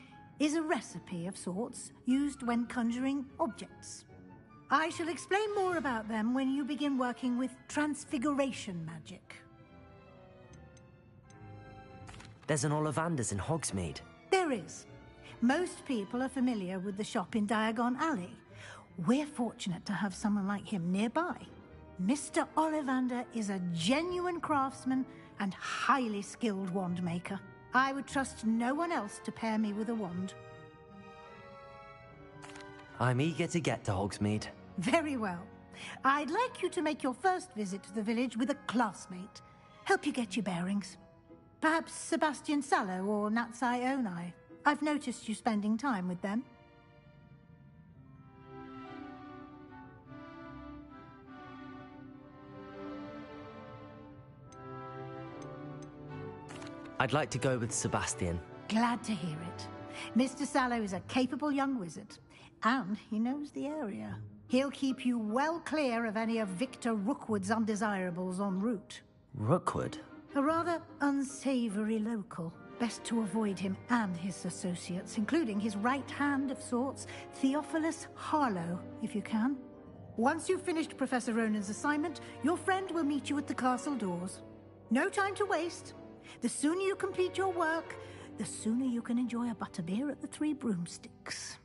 is a recipe of sorts used when conjuring objects. I shall explain more about them when you begin working with transfiguration magic. There's an Ollivander's in Hogsmeade. There is. Most people are familiar with the shop in Diagon Alley. We're fortunate to have someone like him nearby. Mr. Ollivander is a genuine craftsman and highly skilled wand maker. I would trust no one else to pair me with a wand. I'm eager to get to Hogsmeade. Very well. I'd like you to make your first visit to the village with a classmate. Help you get your bearings. Perhaps Sebastian Sallow or Natsai Onai. I've noticed you spending time with them. I'd like to go with Sebastian. Glad to hear it. Mr. Sallow is a capable young wizard, and he knows the area. He'll keep you well clear of any of Victor Rookwood's undesirables en route. Rookwood? A rather unsavory local. Best to avoid him and his associates, including his right hand of sorts, Theophilus Harlow, if you can. Once you've finished Professor Ronan's assignment, your friend will meet you at the castle doors. No time to waste. The sooner you complete your work, the sooner you can enjoy a butterbeer at the Three Broomsticks.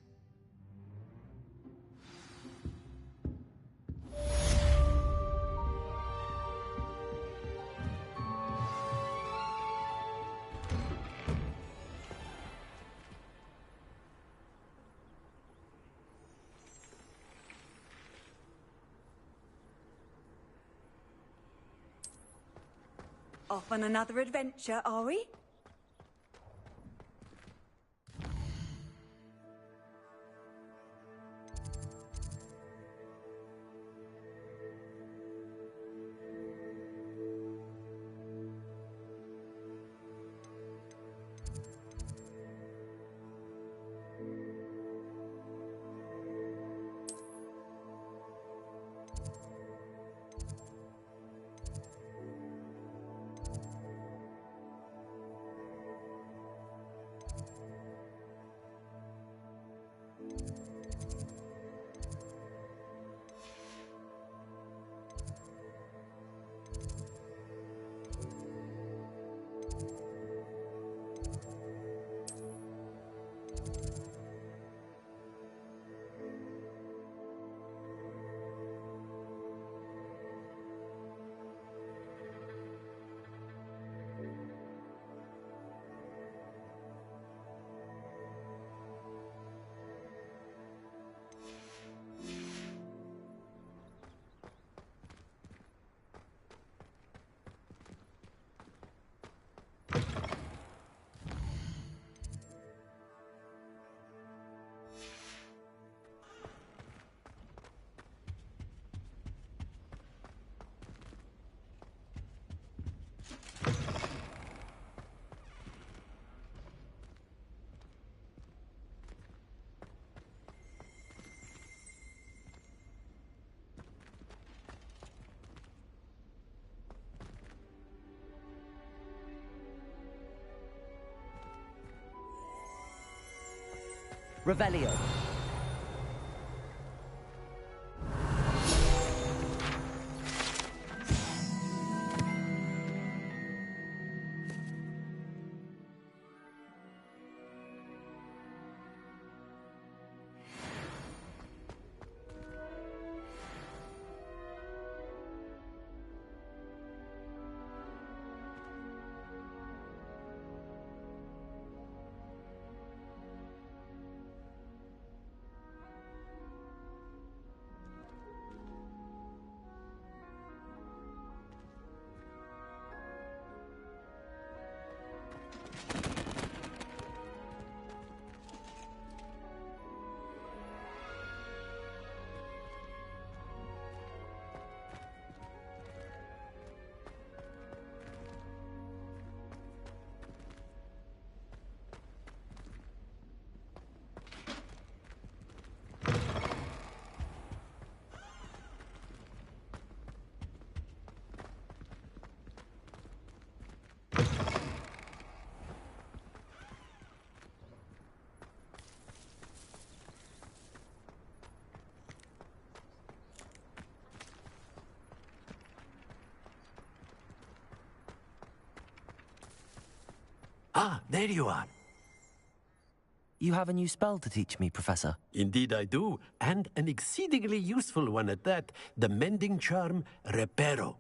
Off on another adventure, are we? Revelio. Ah, there you are. You have a new spell to teach me, Professor. Indeed I do, and an exceedingly useful one at that. The mending charm, Reparo.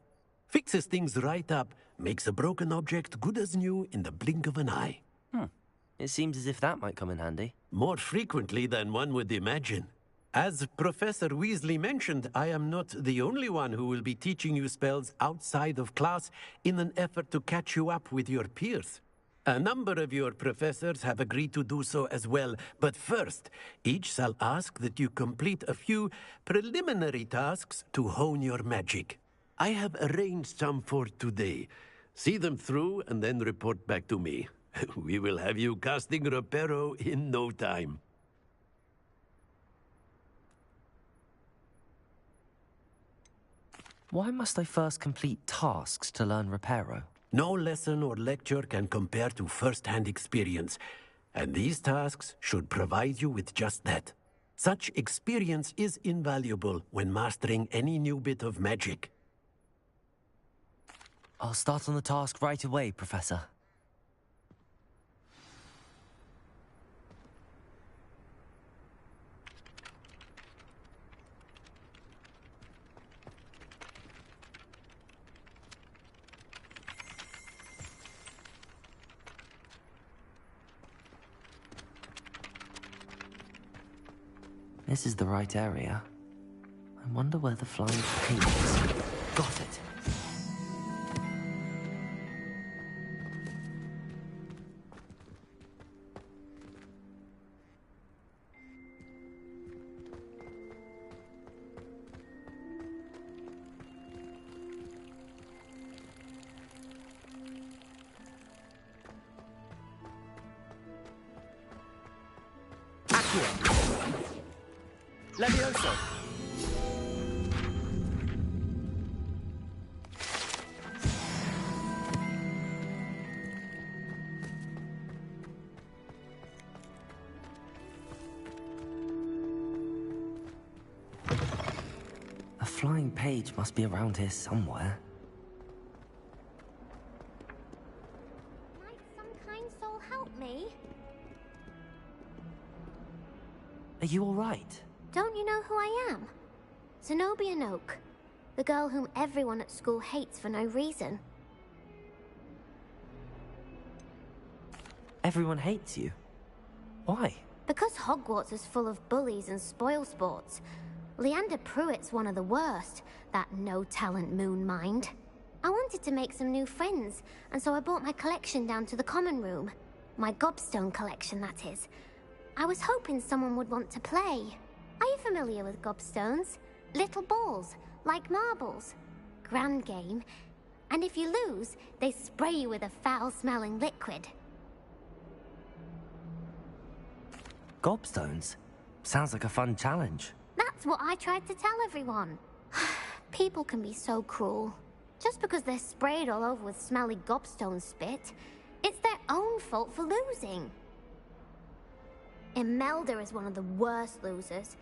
Fixes things right up, makes a broken object good as new in the blink of an eye. It seems as if that might come in handy. More frequently than one would imagine. As Professor Weasley mentioned, I am not the only one who will be teaching you spells outside of class in an effort to catch you up with your peers. A number of your professors have agreed to do so as well, but first, each shall ask that you complete a few preliminary tasks to hone your magic. I have arranged some for today. See them through and then report back to me. We will have you casting Reparo in no time. Why must I first complete tasks to learn Reparo? No lesson or lecture can compare to first-hand experience, and these tasks should provide you with just that. Such experience is invaluable when mastering any new bit of magic. I'll start on the task right away, Professor. This is the right area. I wonder where the flying page is. Got it. Levioso! A flying page must be around here somewhere. Might some kind soul help me? Are you all right? Don't you know who I am? Zenobia Noak, the girl whom everyone at school hates for no reason. Everyone hates you. Why? Because Hogwarts is full of bullies and spoilsports. Leander Pruitt's one of the worst, that no-talent moon mind. I wanted to make some new friends, and so I brought my collection down to the common room. My gobstone collection, that is. I was hoping someone would want to play. Are you familiar with gobstones? Little balls, like marbles. Grand game. And if you lose, they spray you with a foul-smelling liquid. Gobstones? Sounds like a fun challenge. That's what I tried to tell everyone. People can be so cruel. Just because they're sprayed all over with smelly gobstone spit, it's their own fault for losing. Imelda is one of the worst losers.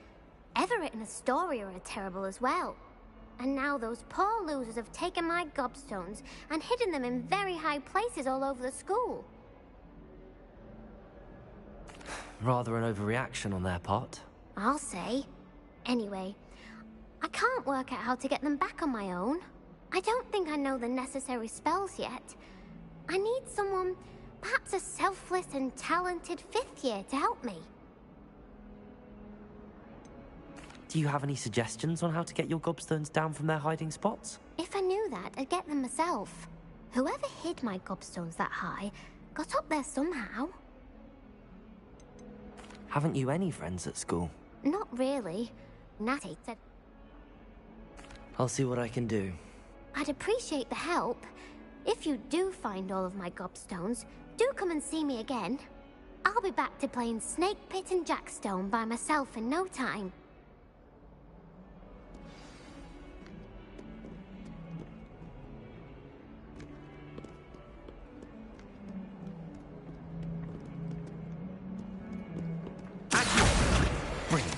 Everett and Astoria are terrible as well. And now those poor losers have taken my gobstones and hidden them in very high places all over the school. Rather an overreaction on their part. I'll say. Anyway, I can't work out how to get them back on my own. I don't think I know the necessary spells yet. I need someone, perhaps a selfless and talented 5th year to help me. Do you have any suggestions on how to get your gobstones down from their hiding spots? If I knew that, I'd get them myself. Whoever hid my gobstones that high got up there somehow. Haven't you any friends at school? Not really. Natty said I'll see what I can do. I'd appreciate the help. If you do find all of my gobstones, do come and see me again. I'll be back to playing Snake Pit and Jackstone by myself in no time. Brilliant.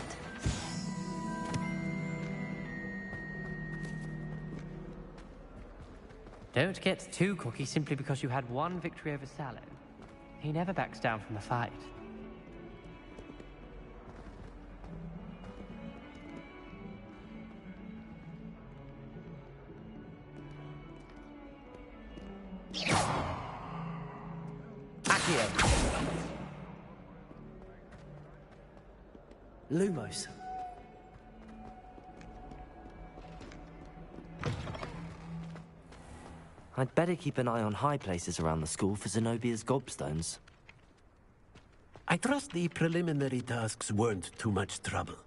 Don't get too cocky simply because you had one victory over Sallow. He never backs down from a fight. Accio. Lumos. I'd better keep an eye on high places around the school for Zenobia's gobstones. I trust the preliminary tasks weren't too much trouble.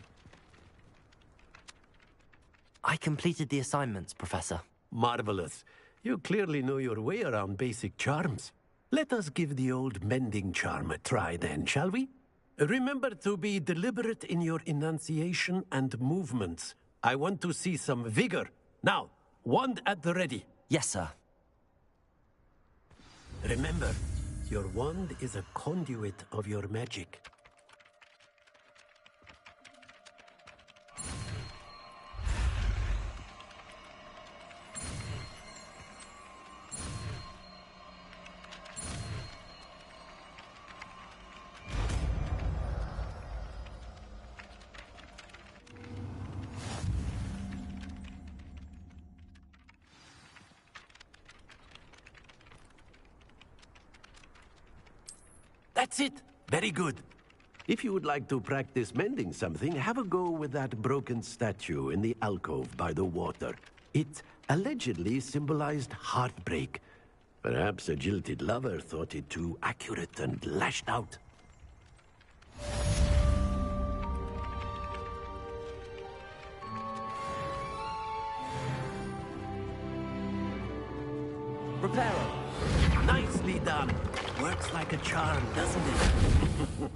I completed the assignments, Professor. Marvelous. You clearly know your way around basic charms. Let us give the old mending charm a try then, shall we? Remember to be deliberate in your enunciation and movements. I want to see some vigor. Now, wand at the ready. Yes, sir. Remember, your wand is a conduit of your magic. That's it. Very good. If you would like to practice mending something, have a go with that broken statue in the alcove by the water. It allegedly symbolized heartbreak. Perhaps a jilted lover thought it too accurate and lashed out. Reparo. Nicely done. Works like a charm, doesn't it?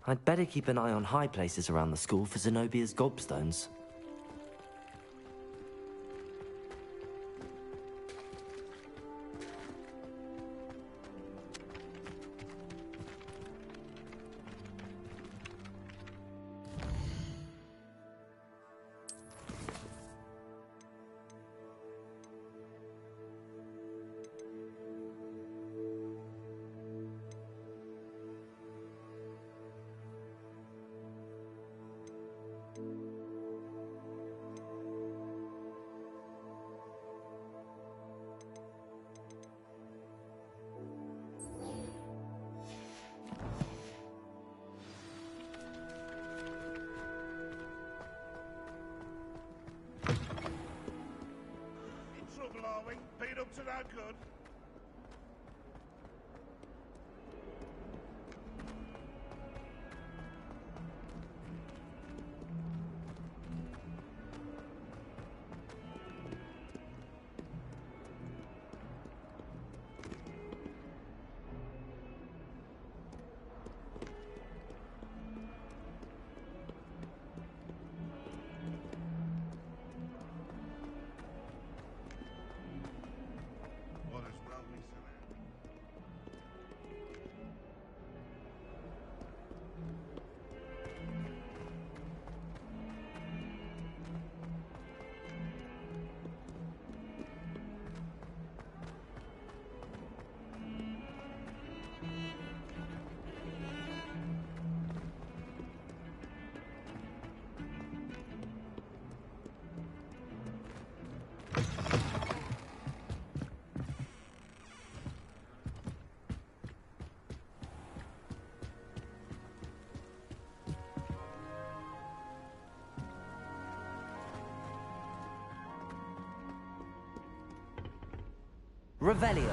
I'd better keep an eye on high places around the school for Zenobia's gobstones. Trouble, are we? Been up to no good? Revelio.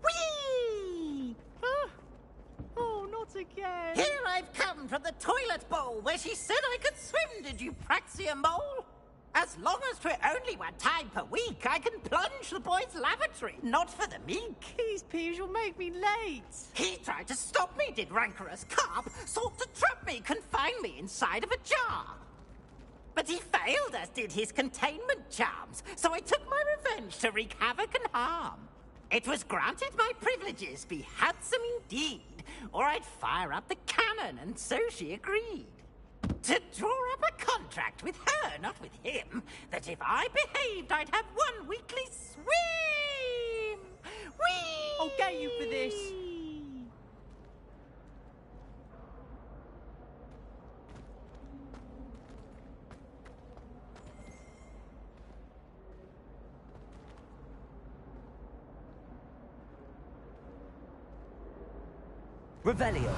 Whee! Oh, not again. Here I've come from the toilet bowl where she said I could swim, did you praxia mole? As long as 'twere only one time per week, I can plunge the boy's lavatory, not for the meek. These peas will make me late. He tried to stop me, did rancorous carp, sought to trap me, confine me inside of a jar. But he failed, as did his containment charms, so I took my revenge to wreak havoc and harm. It was granted my privileges be handsome indeed, or I'd fire up the cannon, and so she agreed. To draw up a contract with her, not with him, that if I behaved, I'd have one weekly swim! Whee! I'll get you for this. Revelio.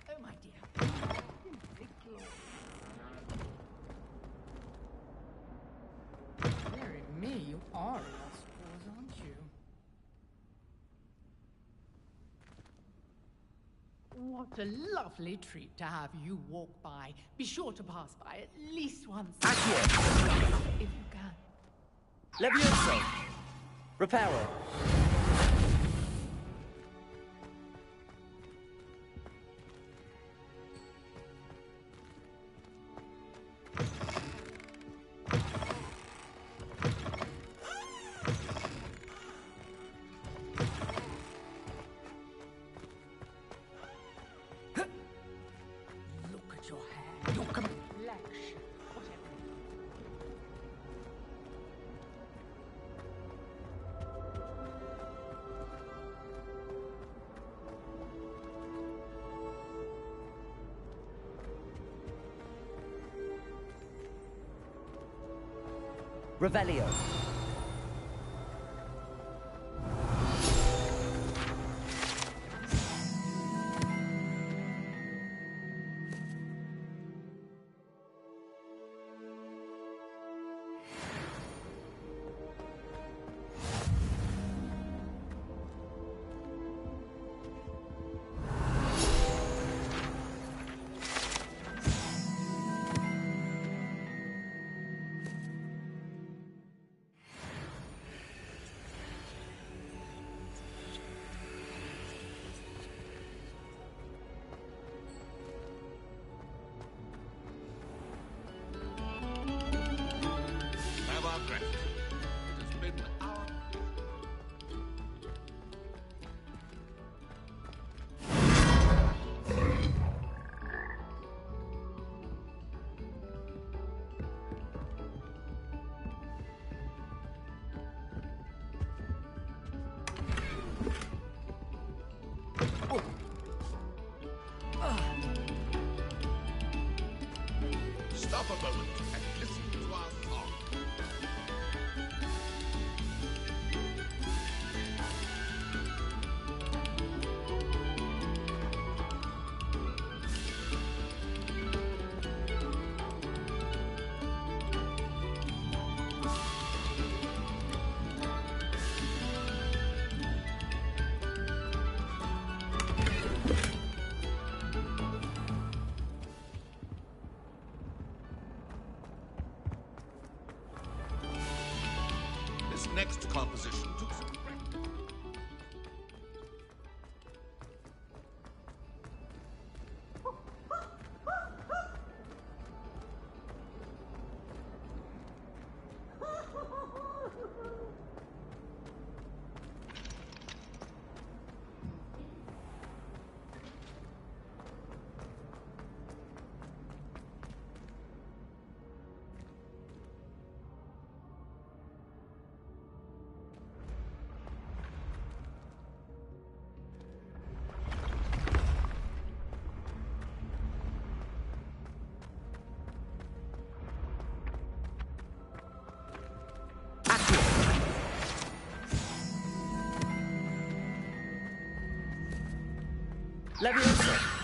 Oh, my dear. Big glory. Dearie me, you are a lost cause, aren't you? What a lovely treat to have you walk by. Be sure to pass by at least once. If you can. Levioso. Reparo. Look at your hair, your complexion, whatever. Revelio. Have our breath. It has been our... Stop a moment and listen to our song. This next composition took some practice. Leviosa!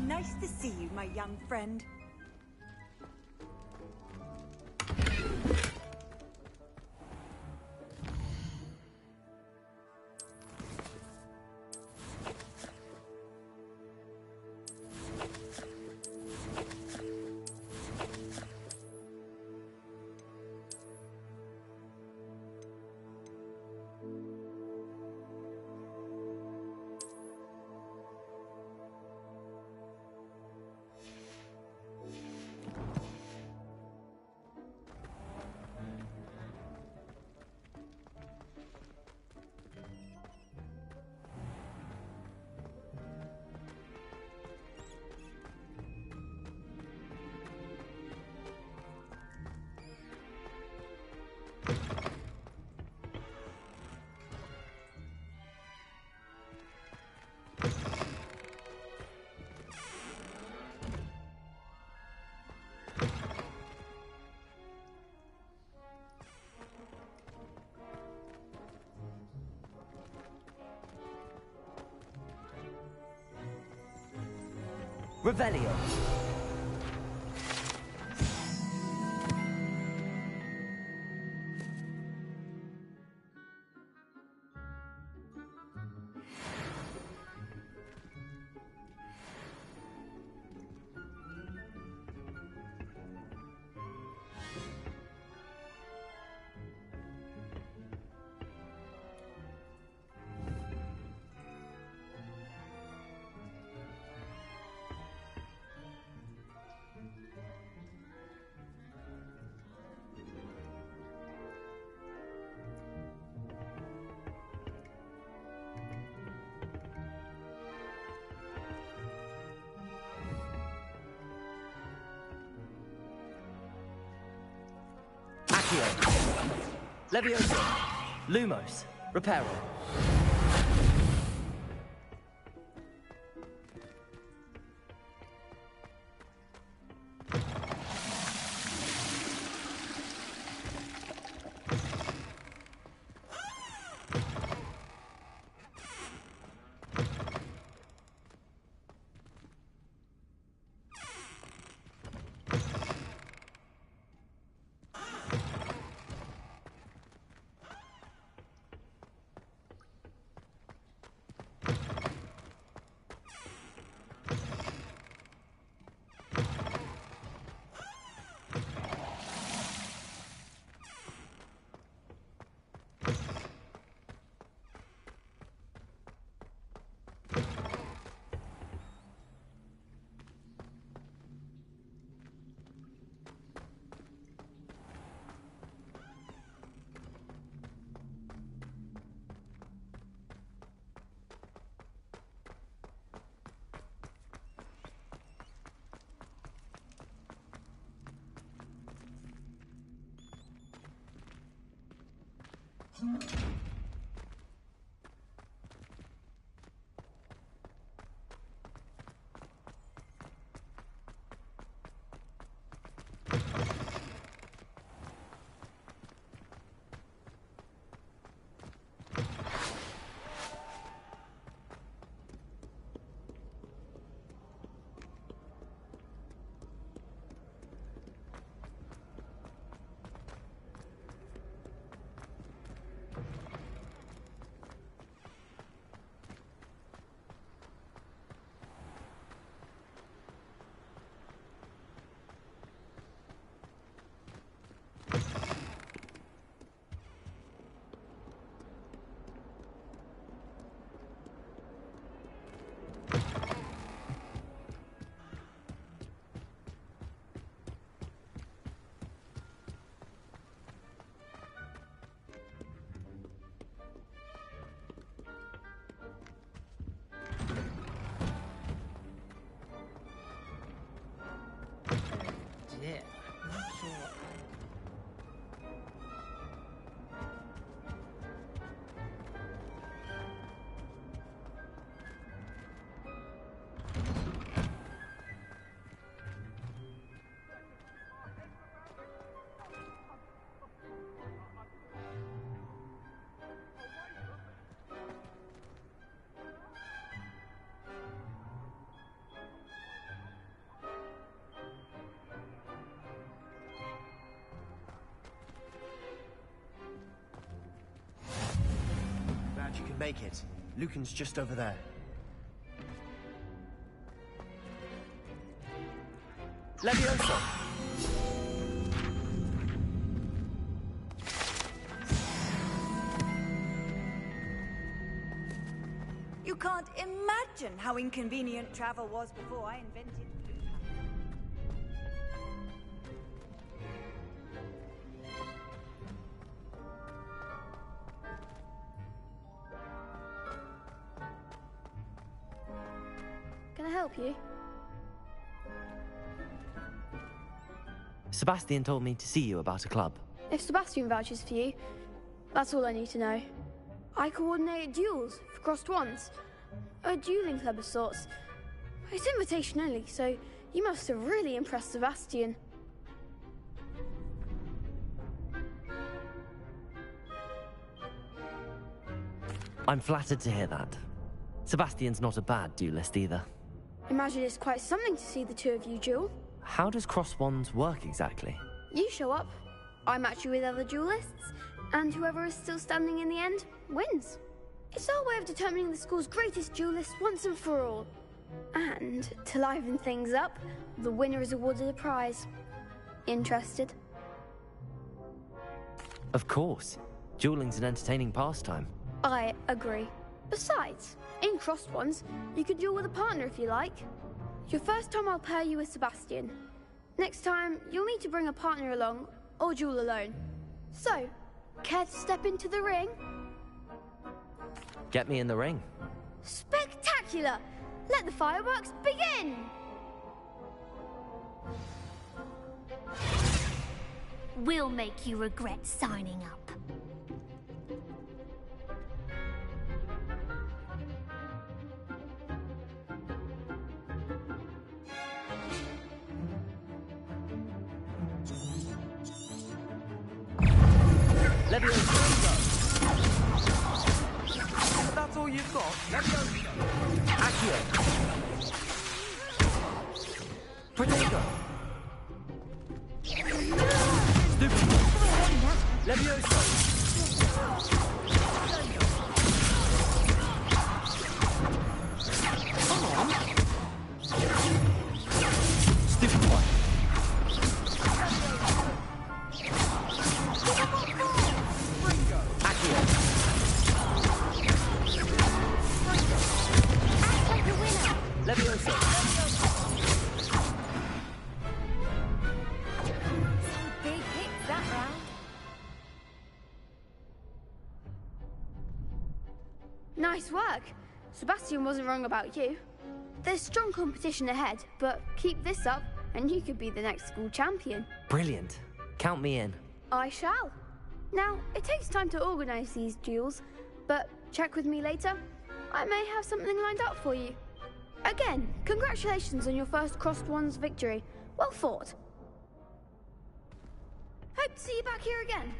Nice to see you, my young friend. Revelio. Accio. Levioso. Lumos. Reparo. Yeah, I'm not sure. Glad you can make it. Lucan's just over there. Levioso! You can't imagine how inconvenient travel was before I invented blue. Can I help you? Sebastian told me to see you about a club. If Sebastian vouches for you, that's all I need to know. I coordinate duels for crossed wands. A dueling club of sorts. It's invitation only, so you must have really impressed Sebastian. I'm flattered to hear that. Sebastian's not a bad duelist either. Imagine it's quite something to see the two of you duel. How does cross wands work exactly? You show up, I match you with other duelists, and whoever is still standing in the end wins. It's our way of determining the school's greatest duelist once and for all. And to liven things up, the winner is awarded a prize. Interested? Of course. Dueling's an entertaining pastime. I agree. Besides, in crossed ones, you could duel with a partner if you like. Your first time I'll pair you with Sebastian. Next time, you'll need to bring a partner along, or duel alone. So, care to step into the ring? Get me in the ring. Spectacular! Let the fireworks begin! will make you regret signing up. Leviosa! That's all you've got? Leviosa! Accio! Protego! Stupid! Leviosa! Come on! Stupid one! Leviosa! Some big hits that round. Nice work. Sebastian wasn't wrong about you. There's strong competition ahead, but keep this up and you could be the next school champion. Brilliant. Count me in. I shall. Now, it takes time to organise these duels, but check with me later. I may have something lined up for you. Again, congratulations on your first Crossed Ones victory. Well fought. Hope to see you back here again.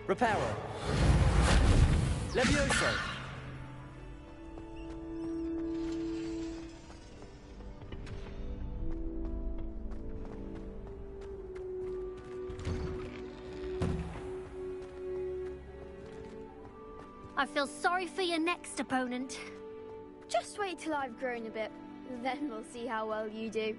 Reparo. Levioso. I feel sorry for your next opponent. Just wait till I've grown a bit, then we'll see how well you do.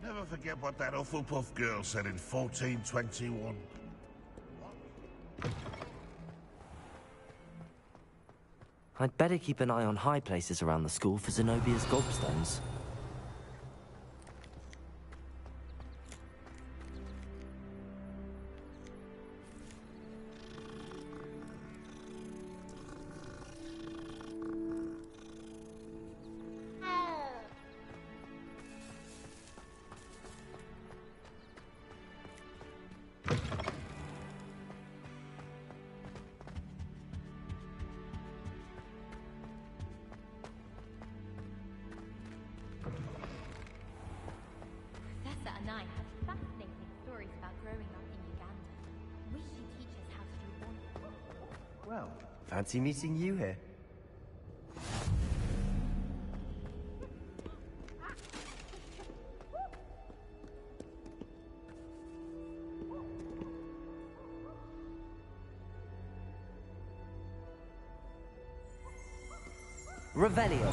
Never forget what that Hufflepuff girl said in 1421. I'd better keep an eye on high places around the school for Zenobia's gobstones. Professor and I have fascinating stories about growing up in Uganda. Wish she'd teach us how to do one. Well, fancy meeting you here. Revelio.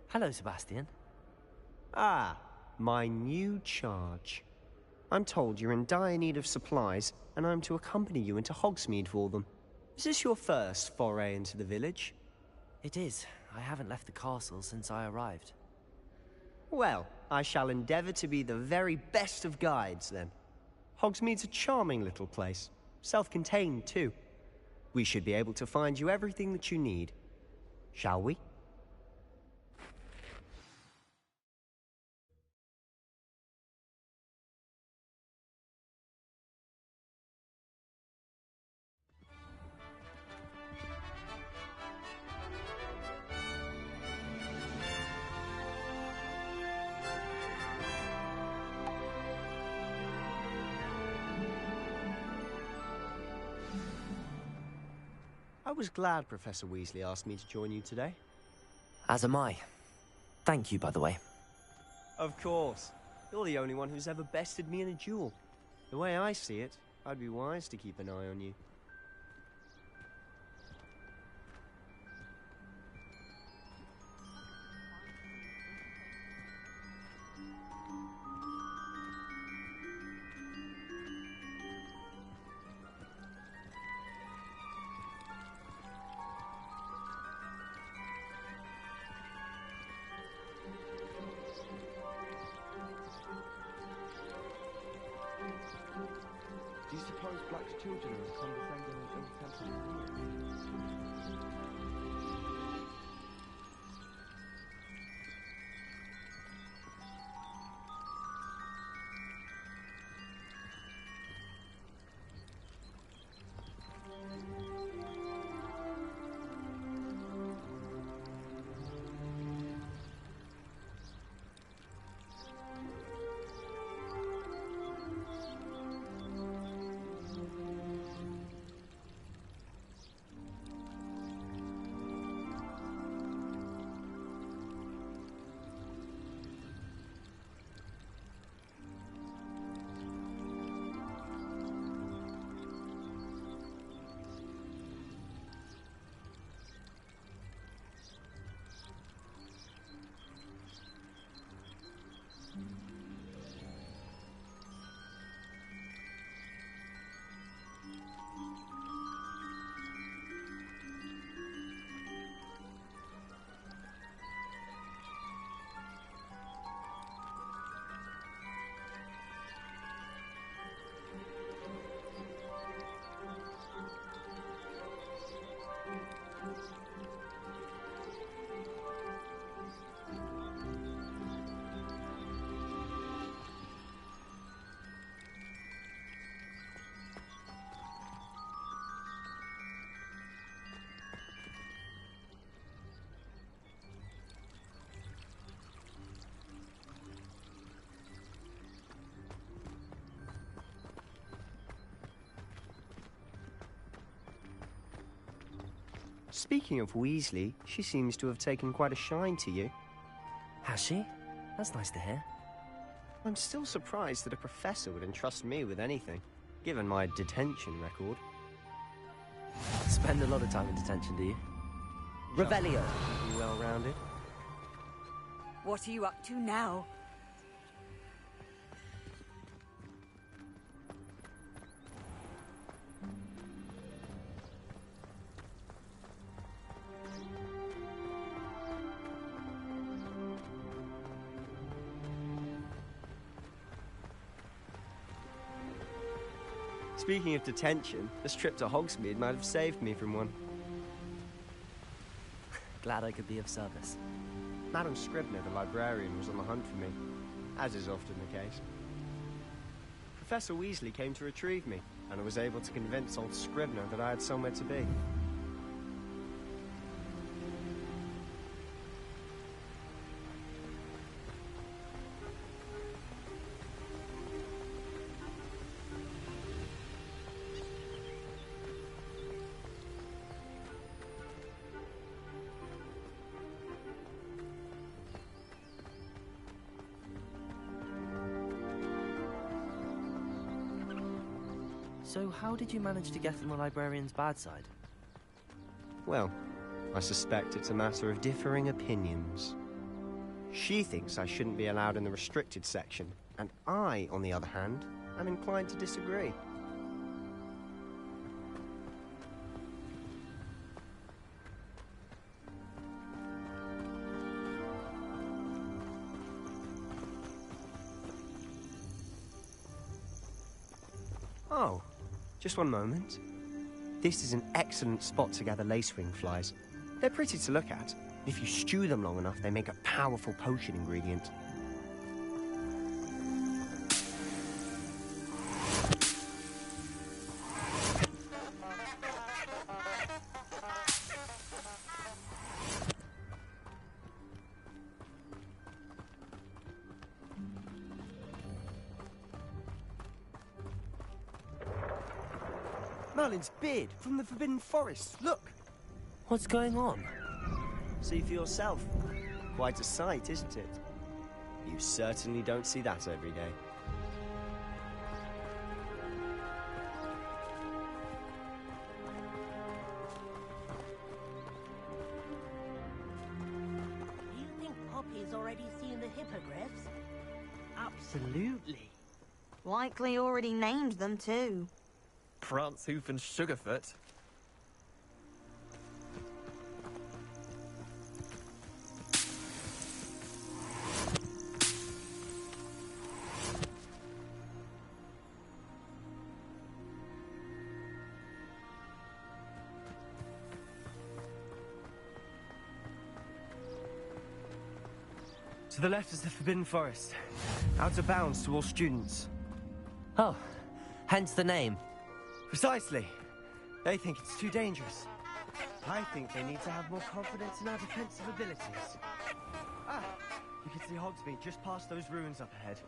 Hello, Sebastian. Ah, my new charge. I'm told you're in dire need of supplies, and I'm to accompany you into Hogsmeade for them. Is this your first foray into the village? It is. I haven't left the castle since I arrived. Well, I shall endeavour to be the very best of guides, then. Hogsmeade's a charming little place. Self-contained, too. We should be able to find you everything that you need. Shall we? I was glad Professor Weasley asked me to join you today. As am I. Thank you, by the way. Of course. You're the only one who's ever bested me in a duel. The way I see it, I'd be wise to keep an eye on you. Do you suppose Black's children are condescending and ill-tempered? Speaking of Weasley, she seems to have taken quite a shine to you. Has she? That's nice to hear. I'm still surprised that a professor would entrust me with anything, given my detention record. Spend a lot of time in detention, do you? Revelio. You well-rounded? What are you up to now? Speaking of detention, this trip to Hogsmeade might have saved me from one. Glad I could be of service. Madam Scribner, the librarian, was on the hunt for me, as is often the case. Professor Weasley came to retrieve me, and I was able to convince old Scribner that I had somewhere to be. So how did you manage to get on the librarian's bad side? Well, I suspect it's a matter of differing opinions. She thinks I shouldn't be allowed in the restricted section, and I, on the other hand, am inclined to disagree. Oh. Just one moment. This is an excellent spot to gather lacewing flies. They're pretty to look at. If you stew them long enough, they make a powerful potion ingredient. Merlin's beard from the Forbidden Forest. Look! What's going on? See for yourself. Quite a sight, isn't it? You certainly don't see that every day. Do you think Poppy's already seen the hippogriffs? Absolutely. Likely already named them too. Prancehoof and Sugarfoot. To the left is the Forbidden Forest. Out of bounds to all students. Oh, hence the name. Precisely. They think it's too dangerous. I think they need to have more confidence in our defensive abilities. Ah, you can see Hogsmeade just past those ruins up ahead.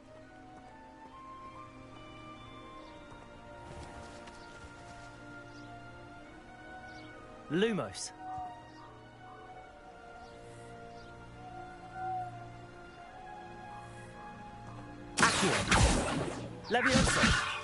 Lumos. Accio. Levioso.